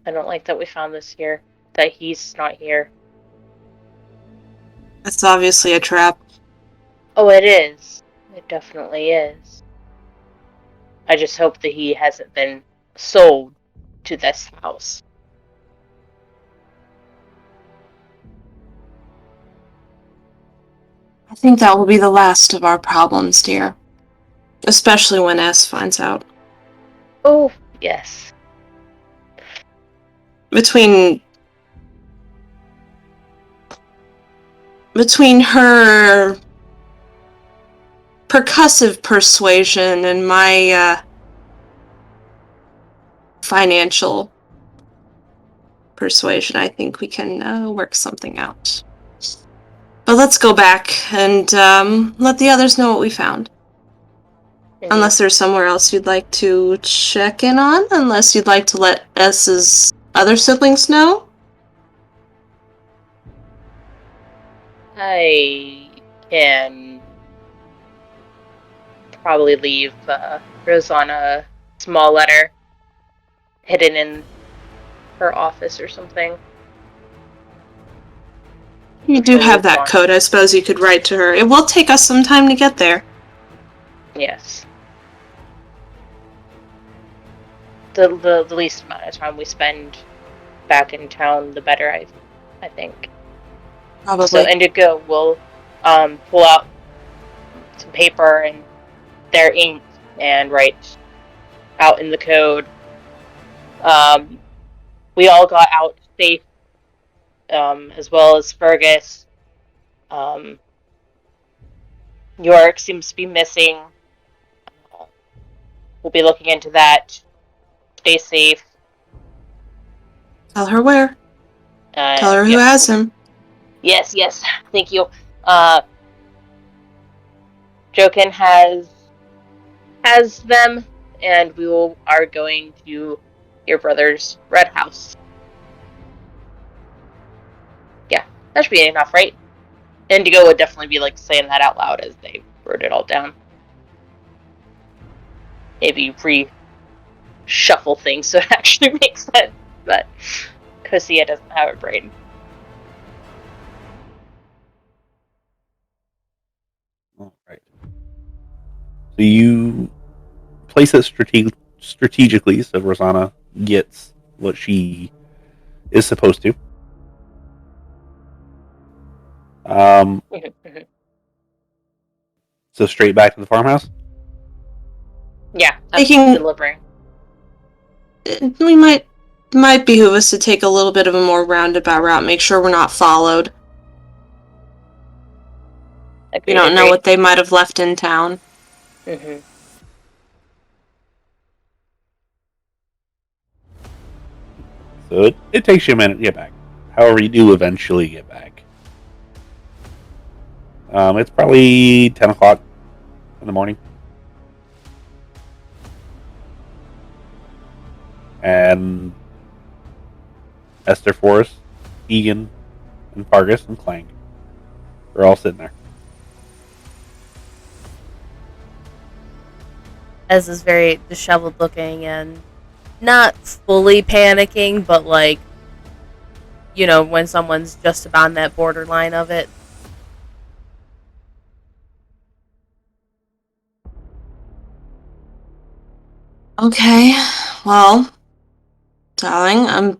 I don't like that we found this here. That he's not here. It's obviously a trap. Oh, it is. It definitely is. I just hope that he hasn't been sold to this house. I think that will be the last of our problems, dear. Especially when S finds out. Oh, yes. Between her percussive persuasion and my financial persuasion, I think we can work something out. But let's go back and let the others know what we found. Mm-hmm. Unless there's somewhere else you'd like to check in on, unless you'd like to let S's other siblings know. I can probably leave Rosanna a small letter hidden in her office or something. You do have that code. I suppose you could write to her. It will take us some time to get there. Yes. The least amount of time we spend back in town, the better, I think. Probably. So Indigo will pull out some paper and their ink and write out in the code. We all got out safe, as well as Fergus. York seems to be missing. We'll be looking into that. Stay safe. Tell her where. Tell her who has him. Yes. Thank you. Jokin has them, and we are going to your brother's red house. Yeah, that should be enough, right? Indigo would definitely be like saying that out loud as they wrote it all down. Maybe reshuffle things so it actually makes sense, but Kosia doesn't have a brain. All right. So you place it strategically so Rosanna gets what she is supposed to. So straight back to the farmhouse? Yeah, that's delivering. We might behoove us to take a little bit of a more roundabout route, make sure we're not followed. We don't know what they might have left in town. Mm-hmm. So it takes you a minute to get back. However, you do eventually get back. It's probably 10 o'clock in the morning. And Esther Forrest, Egan, and Fargus, and Clank are all sitting there. Ez is very disheveled looking and not fully panicking, but like, you know, when someone's just on that borderline of it. Okay, well, darling,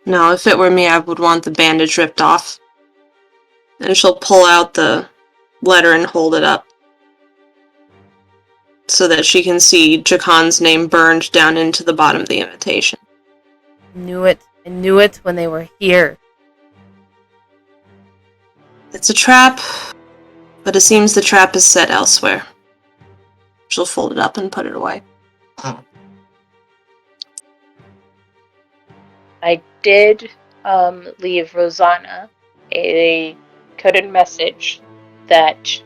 No, if it were me, I would want the bandage ripped off. And she'll pull out the letter and hold it up. So that she can see Jacon's name burned down into the bottom of the invitation. Knew it. I knew it when they were here. It's a trap, but it seems the trap is set elsewhere. She'll fold it up and put it away. I did leave Rosanna a coded message that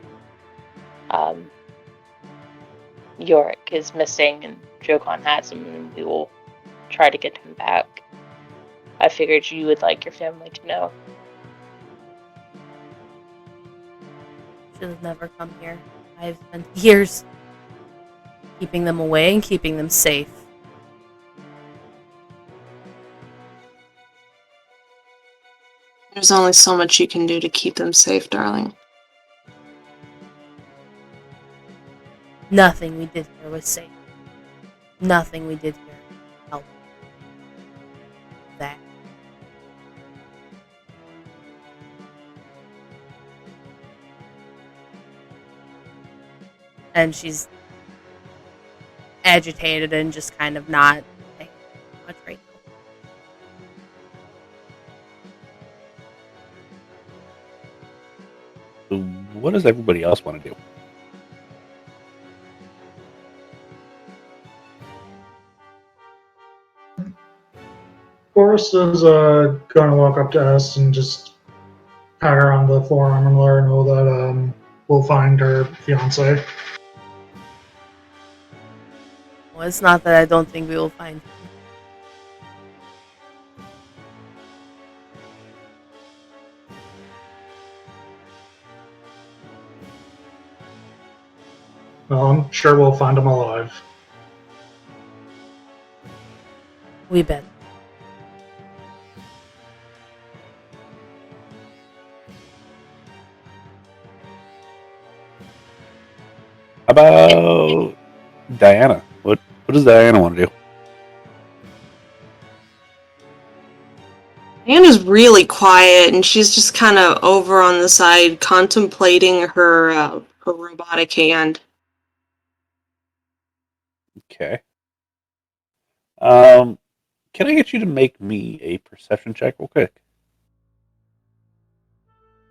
Yorick is missing and Jocon has him, and we will try to get him back. I figured you would like your family to know. Should have never come here. I've spent years keeping them away and keeping them safe. There's only so much you can do to keep them safe, darling. Nothing we did here was safe. Nothing we did here helped. That. And she's agitated and just kind of not saying much right now. So what does everybody else want to do? Forrest is going to walk up to us and just pat her on the forearm and let her know that we'll find her fiance. Well, it's not that I don't think we will find him. Well, I'm sure we'll find him alive. We bet. How about Diana? What does Diana want to do? Anna's really quiet, and she's just kind of over on the side, contemplating her robotic hand. Okay. Can I get you to make me a perception check real quick?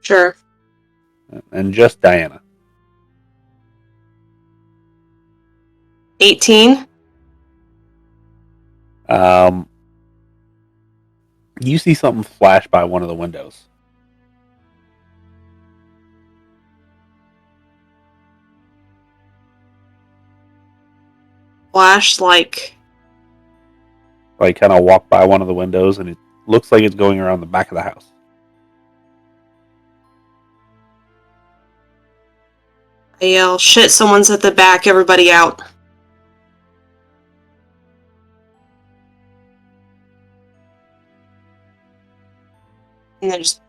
Sure. And just Diana. 18? You see something flash by one of the windows. Flash, like Kind of walk by one of the windows, and it looks like it's going around the back of the house. I yell, shit, someone's at the back, everybody out. And then just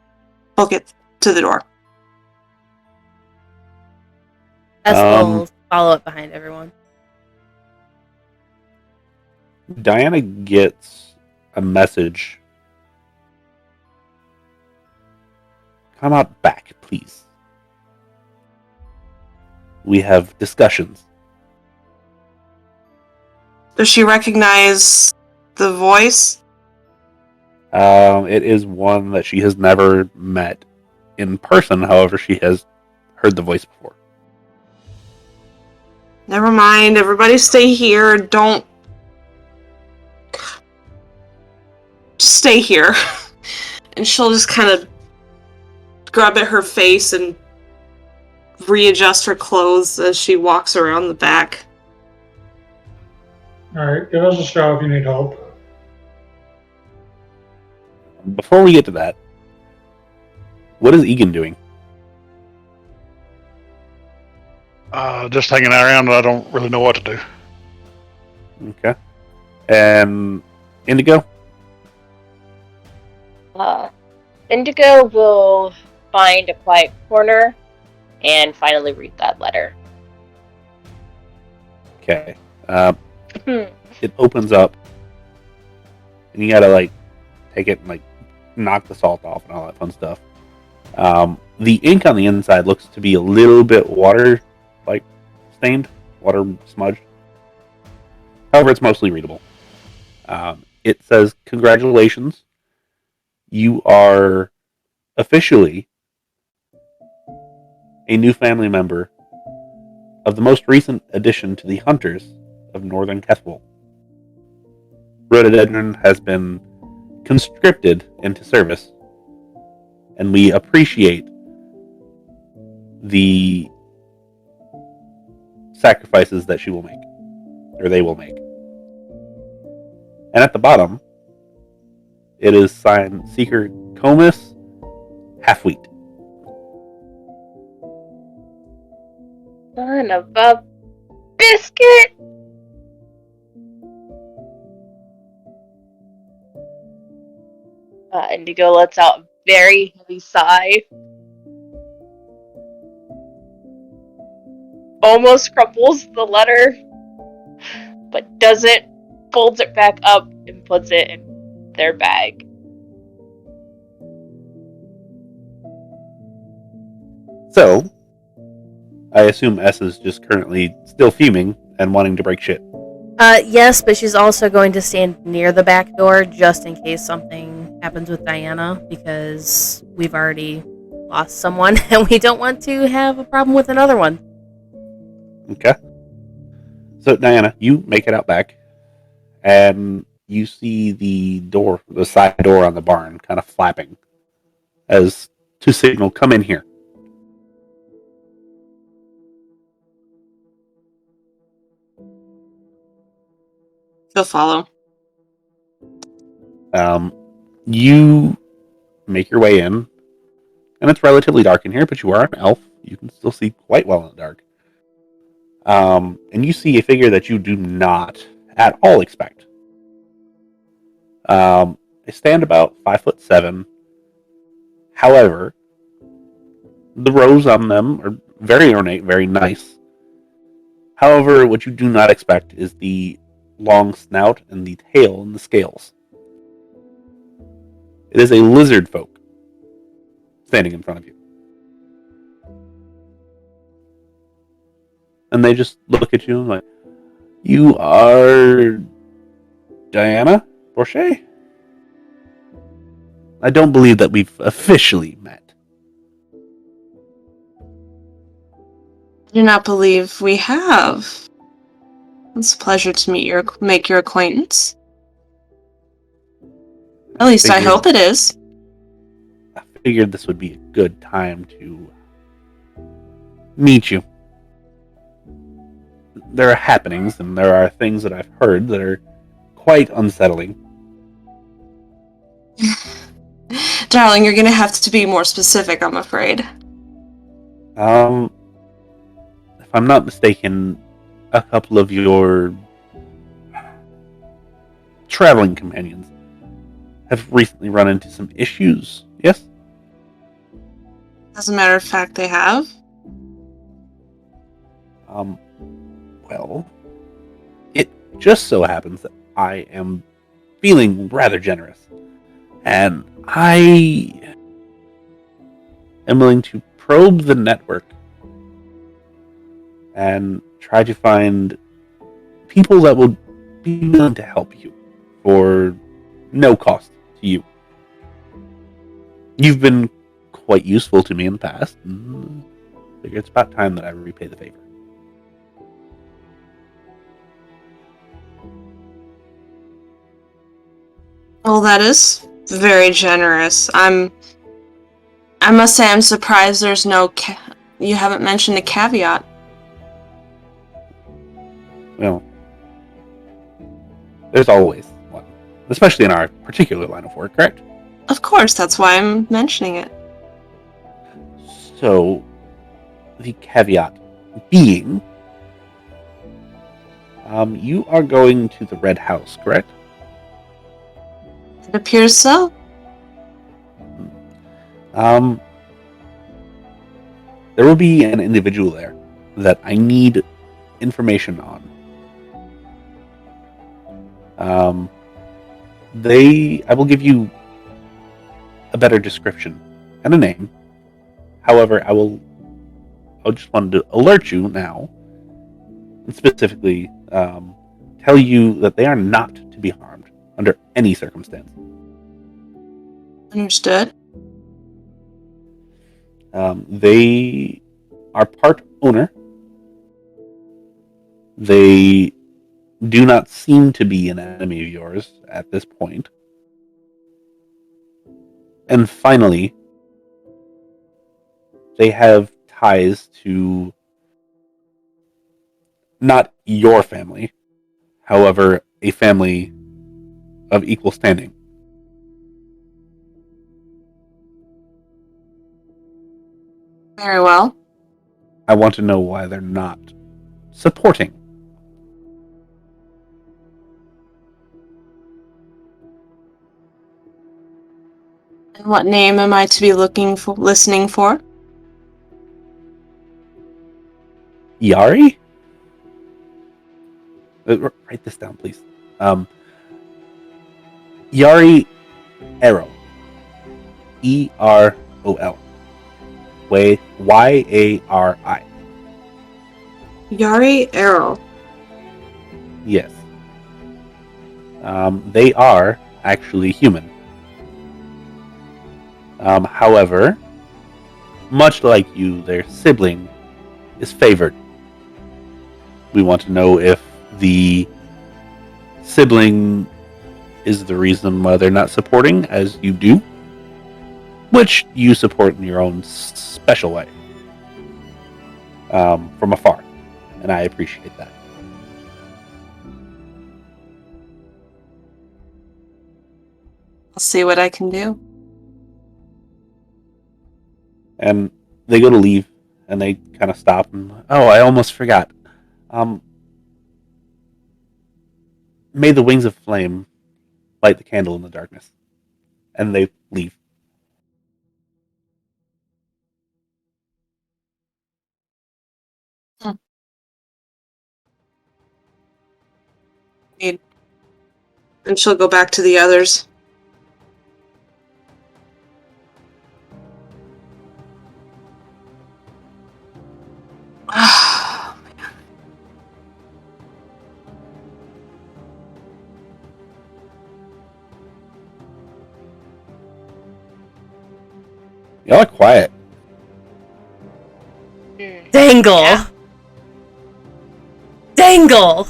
book it to the door. S will follow up behind everyone. Diana gets a message. Come out back, please. We have discussions. Does she recognize the voice? It is one that she has never met in person. However, she has heard the voice before. Never mind, everybody stay here. Don't... stay here. And she'll just kind of grab at her face and readjust her clothes as she walks around the back. Alright, give us a shout if you need help. Before we get to that, what is Egan doing? Just hanging around, and I don't really know what to do. Okay. And Indigo? Indigo will find a quiet corner and finally read that letter. Okay. It opens up, and you gotta, like, take it and, like, knock the salt off and all that fun stuff. The ink on the inside looks to be a little bit water, like, stained, water smudged. However, it's mostly readable. It says, "Congratulations. You are officially a new family member of the most recent addition to the Hunters of Northern Kethwell. Rhododendron has been conscripted into service, and we appreciate the sacrifices that she will make, or they will make." And at the bottom, it is signed Seeker Comus Halfwheat. Son of a biscuit! Indigo lets out a very heavy sigh. Almost crumples the letter, but doesn't, folds it back up and puts it in their bag. So, I assume S is just currently still fuming and wanting to break shit. Yes, but she's also going to stand near the back door just in case something happens with Diana, because we've already lost someone and we don't want to have a problem with another one. Okay. So, Diana, you make it out back, and you see the door, the side door on the barn, kind of flapping as to signal, "Come in here." She'll follow. You make your way in, and it's relatively dark in here, but you are an elf. You can still see quite well in the dark. And you see a figure that you do not at all expect. They stand about 5'7". However, the rows on them are very ornate, very nice. However, what you do not expect is the long snout and the tail and the scales. It is a lizard folk standing in front of you. And they just look at you and like, "You are Diana Borchet? I don't believe that we've officially met." I do not believe we have. It's a pleasure to make your acquaintance. At least I hope it is. I figured this would be a good time to meet you. There are happenings, and there are things that I've heard that are quite unsettling. Darling, you're gonna have to be more specific, I'm afraid. If I'm not mistaken, a couple of your traveling companions have recently run into some issues, yes? As a matter of fact, they have. Well, it just so happens that I am feeling rather generous, and I am willing to probe the network and try to find people that will be willing to help you for no cost to you. You've been quite useful to me in the past, and I figure it's about time that I repay the favor. Well, that is very generous. I must say I'm surprised there's no you haven't mentioned a caveat. Well, there's always one. Especially in our particular line of work, correct? Of course, that's why I'm mentioning it. So, the caveat being, you are going to the Red House, correct? It appears so. There will be an individual there that I need information on. I will give you a better description and a name. However, I just wanted to alert you now, and specifically tell you that they are not to be harmed under any circumstance. Understood. They are part owner. They do not seem to be an enemy of yours at this point. And finally, they have ties to not your family, however, a family of equal standing. Very well. I want to know why they're not supporting. And what name am I to be listening for? Yari? Write this down, please. Yari Arrow. E-R-O-L. Y-A-R-I. Yari Arrow. Yes. They are actually human. However, much like you, their sibling is favored. We want to know if the sibling is the reason why they're not supporting, as you do, which you support in your own special way, from afar, and I appreciate that. I'll see what I can do. And they go to leave, and they kind of stop, and, oh, I almost forgot. May the wings of flame light the candle in the darkness. And they leave. And she'll go back to the others. Y'all are quiet. Dangle! Yeah. Dangle!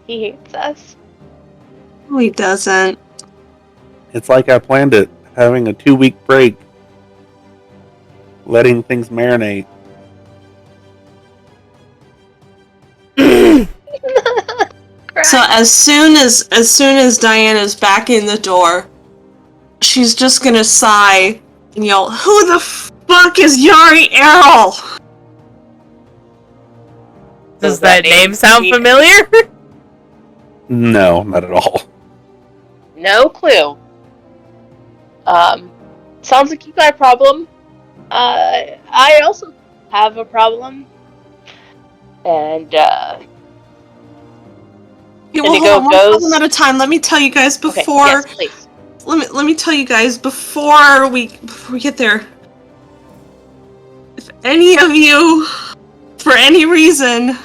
He hates us. No, he doesn't. It's like I planned it, having a 2-week break, letting things marinate. So as soon as Diana's back in the door, she's just gonna sigh and yell, "Who the fuck is Yari Errol?" Does that name sound familiar? No, not at all. No clue. Sounds like you got a problem. I also have a problem. And, Yeah, well, Indigo hold on, one goes- problem at a time. Let me tell you guys okay, before. yes, please. Let me tell you guys before we get there. If any of you, for any reason,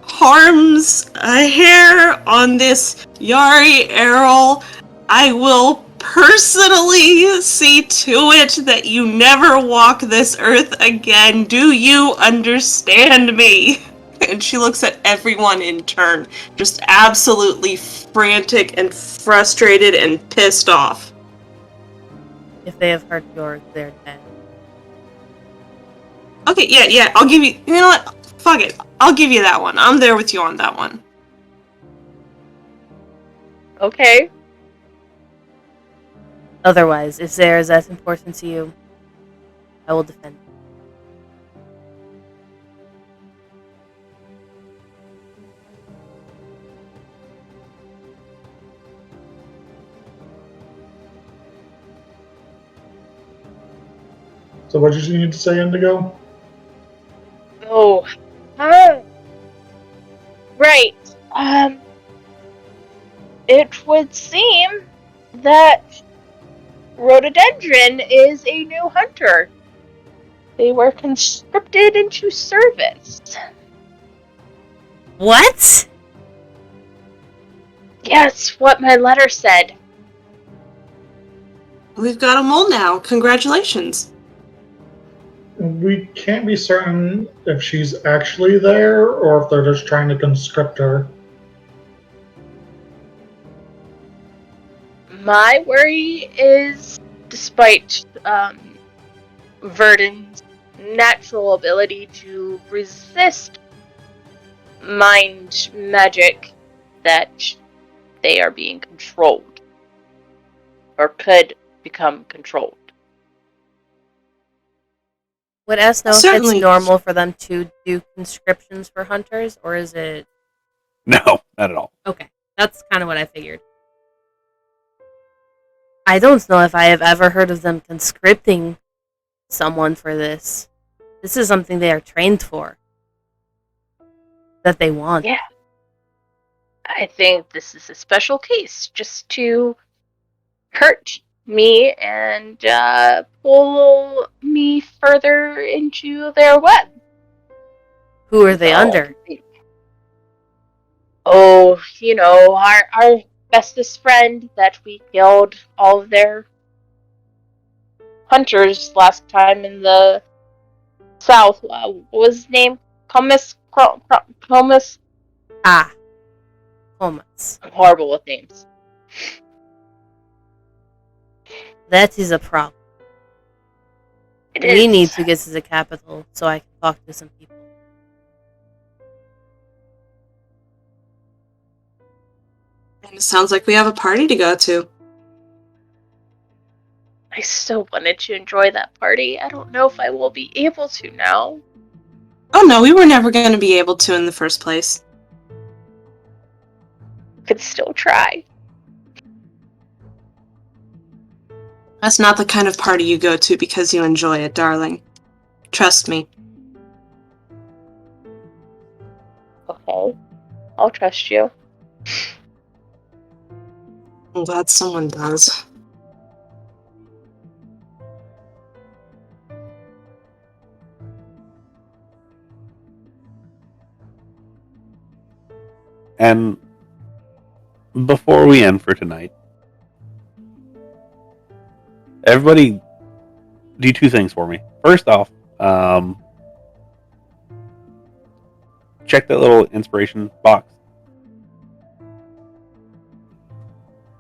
harms a hair on this Yari Errol, I will personally see to it that you never walk this earth again. Do you understand me? And she looks at everyone in turn, just absolutely frantic and frustrated and pissed off. If they have hurt yours, they're dead. Okay, yeah, I'll give you... You know what? Fuck it. I'll give you that one. I'm there with you on that one. Okay. Otherwise, if Zare is as important to you, I will defend you. So what did you need to say, Indigo? Oh. Right. It would seem that Rhododendron is a new hunter. They were conscripted into service. What? Yes, what my letter said. We've got a mole now. Congratulations. We can't be certain if she's actually there or if they're just trying to conscript her. My worry is, despite Verdon's natural ability to resist mind magic, that they are being controlled. Or could become controlled. Would S know if Certainly. it's normal for them to do conscriptions for hunters, or is it... No, not at all. Okay, that's kind of what I figured. I don't know if I have ever heard of them conscripting someone for this. This is something they are trained for. That they want. Yeah. I think this is a special case, just to hurt me and pull me further into their web. Who are they under? Oh, you know, our bestest friend that we killed all of their hunters last time in the south. What was his name? Comus? Ah. Comas. I'm horrible with names. That is a problem. We need to get to the capital so I can talk to some people. And it sounds like we have a party to go to. I so wanted to enjoy that party. I don't know if I will be able to now. Oh no, we were never going to be able to in the first place. Could still try. That's not the kind of party you go to because you enjoy it, darling. Trust me. Okay. I'll trust you. I'm glad someone does. And before we end for tonight, everybody do two things for me. First off, check that little inspiration box.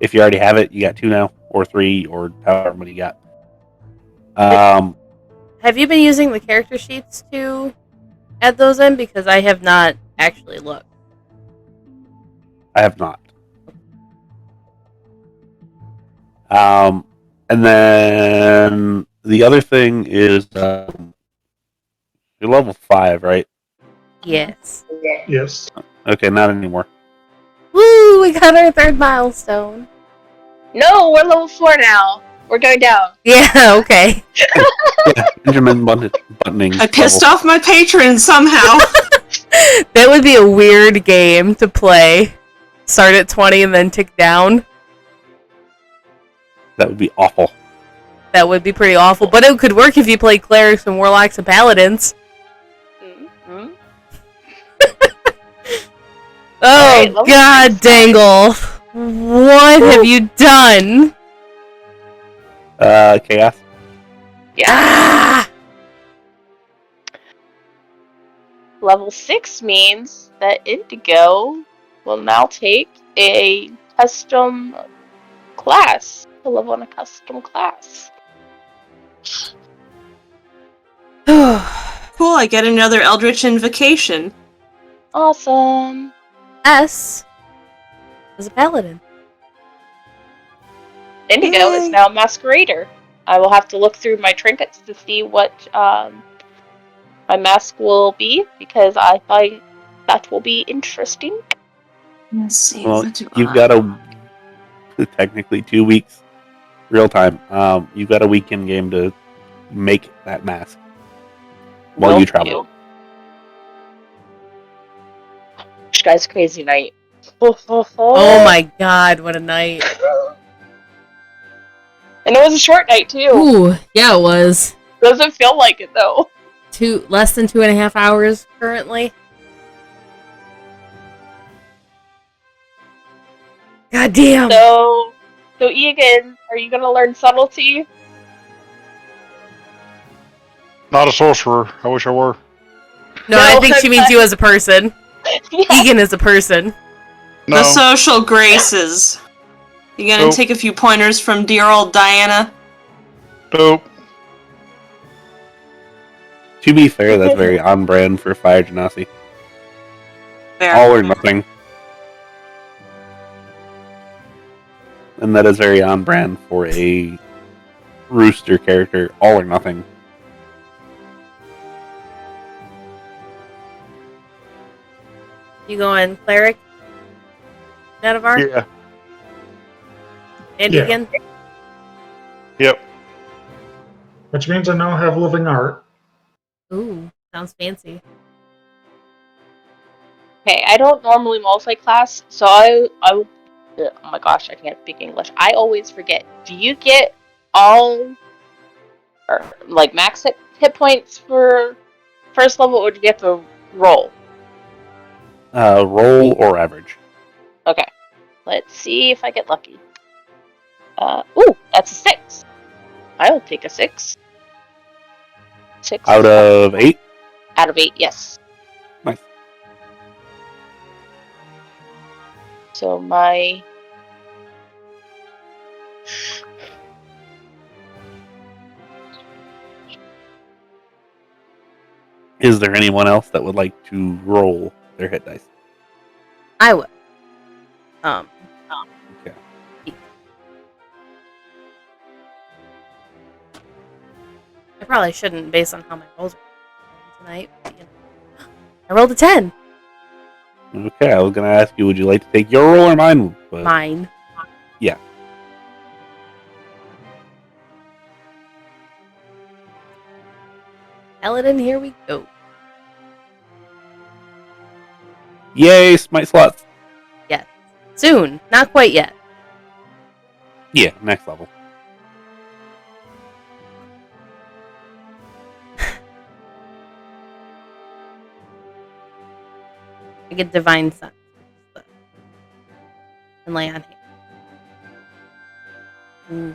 If you already have it, you got 2 now, or 3, or however many you got. Have you been using the character sheets to add those in? Because I have not actually looked. I have not. And then the other thing is you're level 5, right? Yes. Yes. Okay, not anymore. Woo! We got our 3rd milestone. No, we're level 4 now. We're going down. Yeah, okay. Yeah, Benjamin buttoning. I pissed off my patrons somehow. That would be a weird game to play. Start at 20 and then tick down. That would be awful. That would be pretty awful, but it could work if you played clerics and warlocks and paladins. Mm-hmm. Oh, Alright, god, Dangle. What have you done? Chaos. Yeah. Ah! level 6 means that Indigo will now take a custom class. To level on a custom class. Cool, I get another Eldritch Invocation. Awesome. S is a paladin. Indigo Yay. is now a masquerader. I will have to look through my trinkets to see what my mask will be, because I find that will be interesting. Let's see. Well, what do you've I- got technically 2 weeks real time. You've got a week in game to make that mask while you travel. This guy's crazy night. Oh my god, what a night. And it was a short night too. Ooh, yeah, it was. Doesn't feel like it though. Less than 2.5 hours currently. God damn. So Egan, are you gonna learn subtlety? Not a sorcerer. I wish I were. No, I think she means you as a person. Yeah. Egan is a person. No. The social graces. You gonna Nope. take a few pointers from dear old Diana? Nope. To be fair, that's very on brand for Fire Genasi. Fair. All or nothing. And that is very on brand for a rooster character. All or nothing. You going cleric? Nadavar? Yeah. And Yeah. Egan? Yep. Which means I now have living art. Ooh, sounds fancy. Okay, I don't normally multi-class, so I oh my gosh, I can't speak English. I always forget. Do you get all, or like max hit points for first level, or do you have to roll? Roll or average. Okay, let's see if I get lucky. Ooh, that's a 6. I will take a 6. 6 Out of 8? Out of 8, yes. Nice. So my Is there anyone else that would like to roll their hit dice? I would. Okay. I probably shouldn't based on how my rolls were tonight. But, you know. I rolled a 10. Okay, I was going to ask you, would you like to take your roll or mine? But Mine. Yeah. Paladin, here we go. Yay, smite slots. Yes. Soon. Not quite yet. Yeah, next level. I get Divine Sense. And lay on hand. Ooh.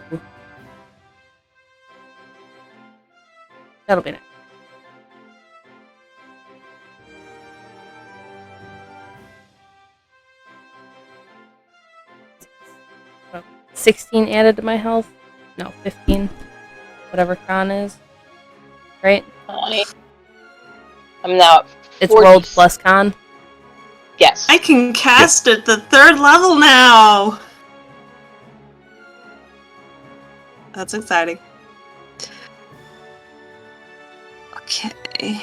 That'll be nice. Oh, 16 added to my health? No, 15. Whatever con is. Right? I'm now at It's 40. rolled plus con. Yes. I can cast at the 3rd level now! That's exciting. Okay.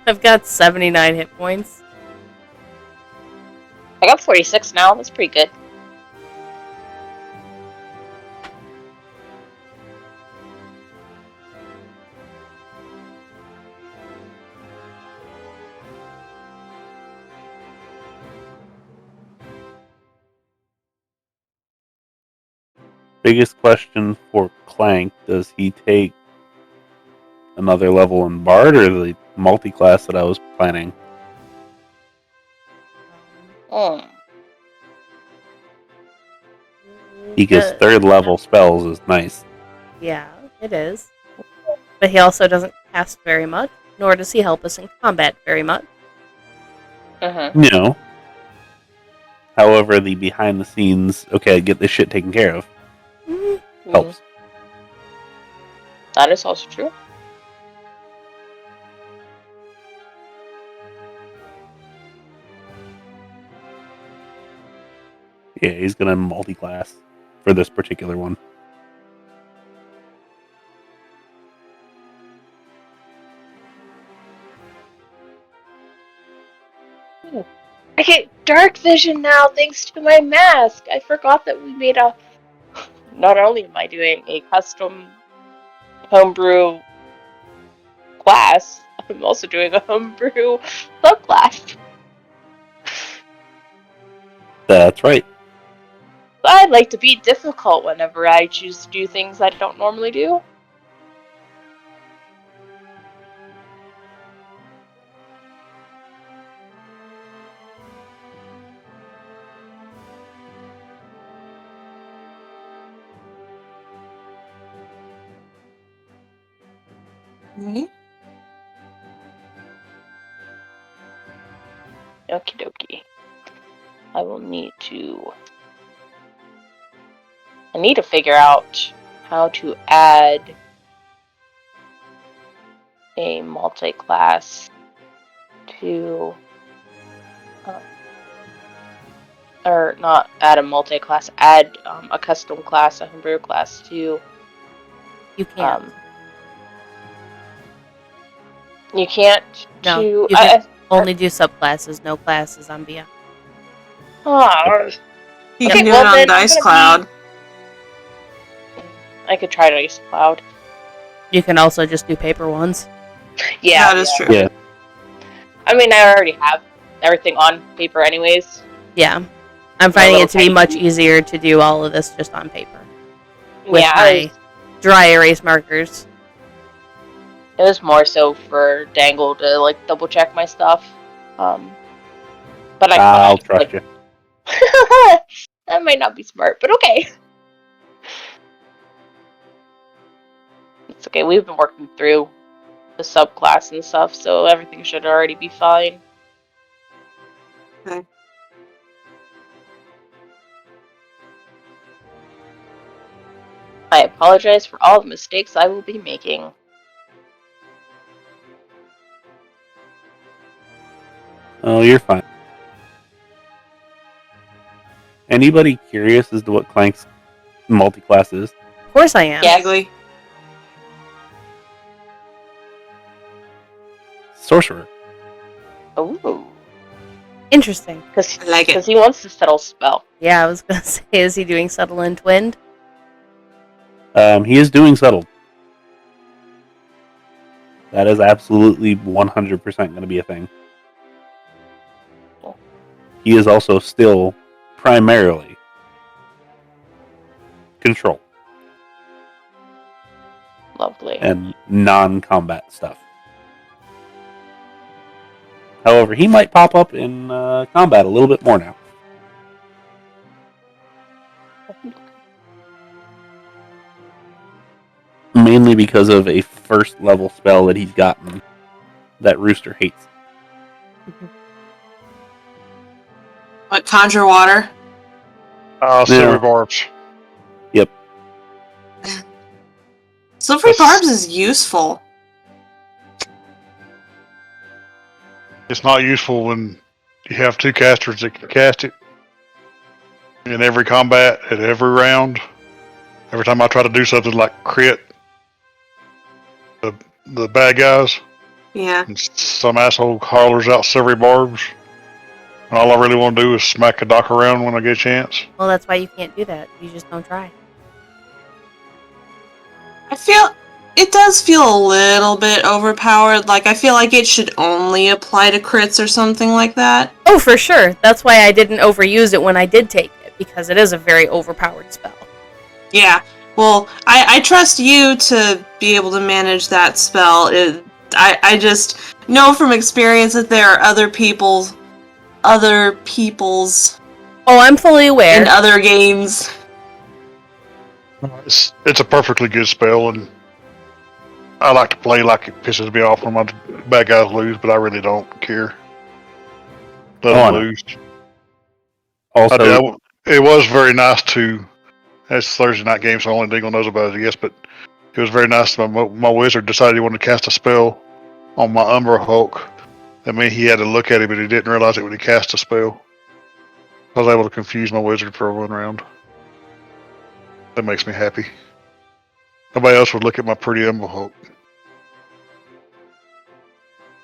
I've got 79 hit points. I got 46 now. That's pretty good. Biggest question for Clank, does he take another level in Bard or the multi-class that I was planning? Because third level spells is nice. Yeah, it is. But he also doesn't cast very much, nor does he help us in combat very much. No. However, the behind the scenes, okay, get this shit taken care of, helps. That is also true. Yeah, he's gonna multi-class for this particular one. I get dark vision now thanks to my mask. I forgot that we made a... Not only am I doing a custom homebrew class, I'm also doing a homebrew subclass. That's right. I like to be difficult whenever I choose to do things I don't normally do. Okay. Okie dokie. I will need to... I need to figure out how to add a multi-class to... or not add a multi-class, add a custom class, a homebrew class to... You can't. You can't No, to... you can only do subclasses, no classes on Beyond. You Okay, can do well it on then, Dice I'm gonna Cloud. I could try Dice Cloud. You can also just do paper ones. Yeah, That is true. Yeah. I mean, I already have everything on paper anyways. Yeah. I'm finding it to be much easier to do all of this just on paper. With my dry erase markers. It was more so for Dangle to, like, double check my stuff. But I'll trust you. That might not be smart, but okay. It's okay, we've been working through the subclass and stuff, so everything should already be fine. Okay. I apologize for all the mistakes I will be making. Oh, you're fine. Anybody curious as to what Clank's multi-class is? Of course I am. Yeah. Vaguely. Sorcerer. Ooh. Interesting. Because I like it. he wants to settle spell. Yeah, I was going to say, is he doing Subtle and Twinned? He is doing settled. That is absolutely 100% going to be a thing. He is also still primarily control Lovely. and non-combat stuff. However, he might pop up in combat a little bit more now. Mainly because of a first level spell that he's gotten that Rooster hates. What, conjure water? Silver barbs. Yep. Silvery barbs is useful. It's not useful when you have two casters that can cast it in every combat, at every round. Every time I try to do something like crit the bad guys, Yeah. and some asshole hollers out silvery barbs, and all I really want to do is smack a dock around when I get a chance. Well, that's why you can't do that. You just don't try. It does feel a little bit overpowered. Like, I feel like it should only apply to crits or something like that. Oh, for sure. That's why I didn't overuse it when I did take it, because it is a very overpowered spell. Yeah. Well, I trust you to be able to manage that spell. I just know from experience that there are other people's Oh, I'm fully aware. in other games. It's a perfectly good spell, and I like to play like it pisses me off when my bad guys lose, but I really don't care. Let them lose. Also, it was very nice to. It's Thursday night game, so only Dingle knows about it, I guess. But it was very nice that my wizard decided he wanted to cast a spell on my Umbra Hulk. That meant he had to look at it, but he didn't realize it when he cast a spell. I was able to confuse my wizard for 1 round. That makes me happy. Nobody else would look at my pretty Umbra Hulk.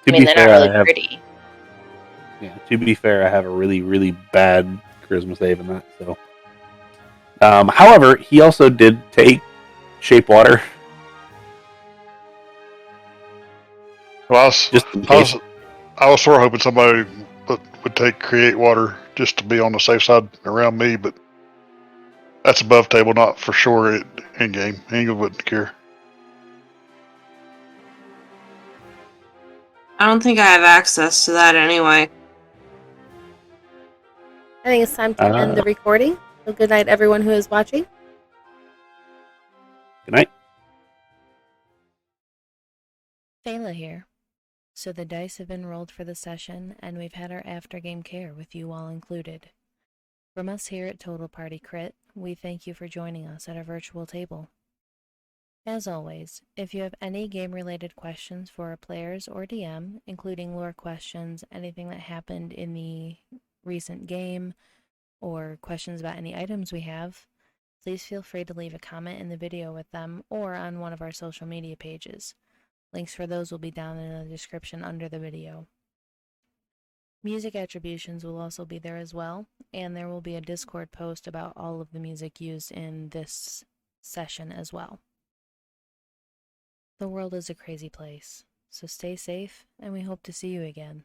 I mean, they're not really pretty. Yeah, to be fair, I have a really, really bad charisma save in that. So, however, he also did take Shape Water. Well, I was sort of hoping somebody would take Create Water just to be on the safe side around me, but that's above table, not for sure in game. Engel wouldn't care. I don't think I have access to that anyway. I think it's time to end the recording. So good night, everyone who is watching. Good night. Fayla here. So the dice have been rolled for the session, and we've had our after-game care with you all included. From us here at Total Party Crit, we thank you for joining us at our virtual table. As always, if you have any game-related questions for our players or DM, including lore questions, anything that happened in the recent game, or questions about any items we have, please feel free to leave a comment in the video with them or on one of our social media pages. Links for those will be down in the description under the video. Music attributions will also be there as well, and there will be a Discord post about all of the music used in this session as well. The world is a crazy place, so stay safe, and we hope to see you again.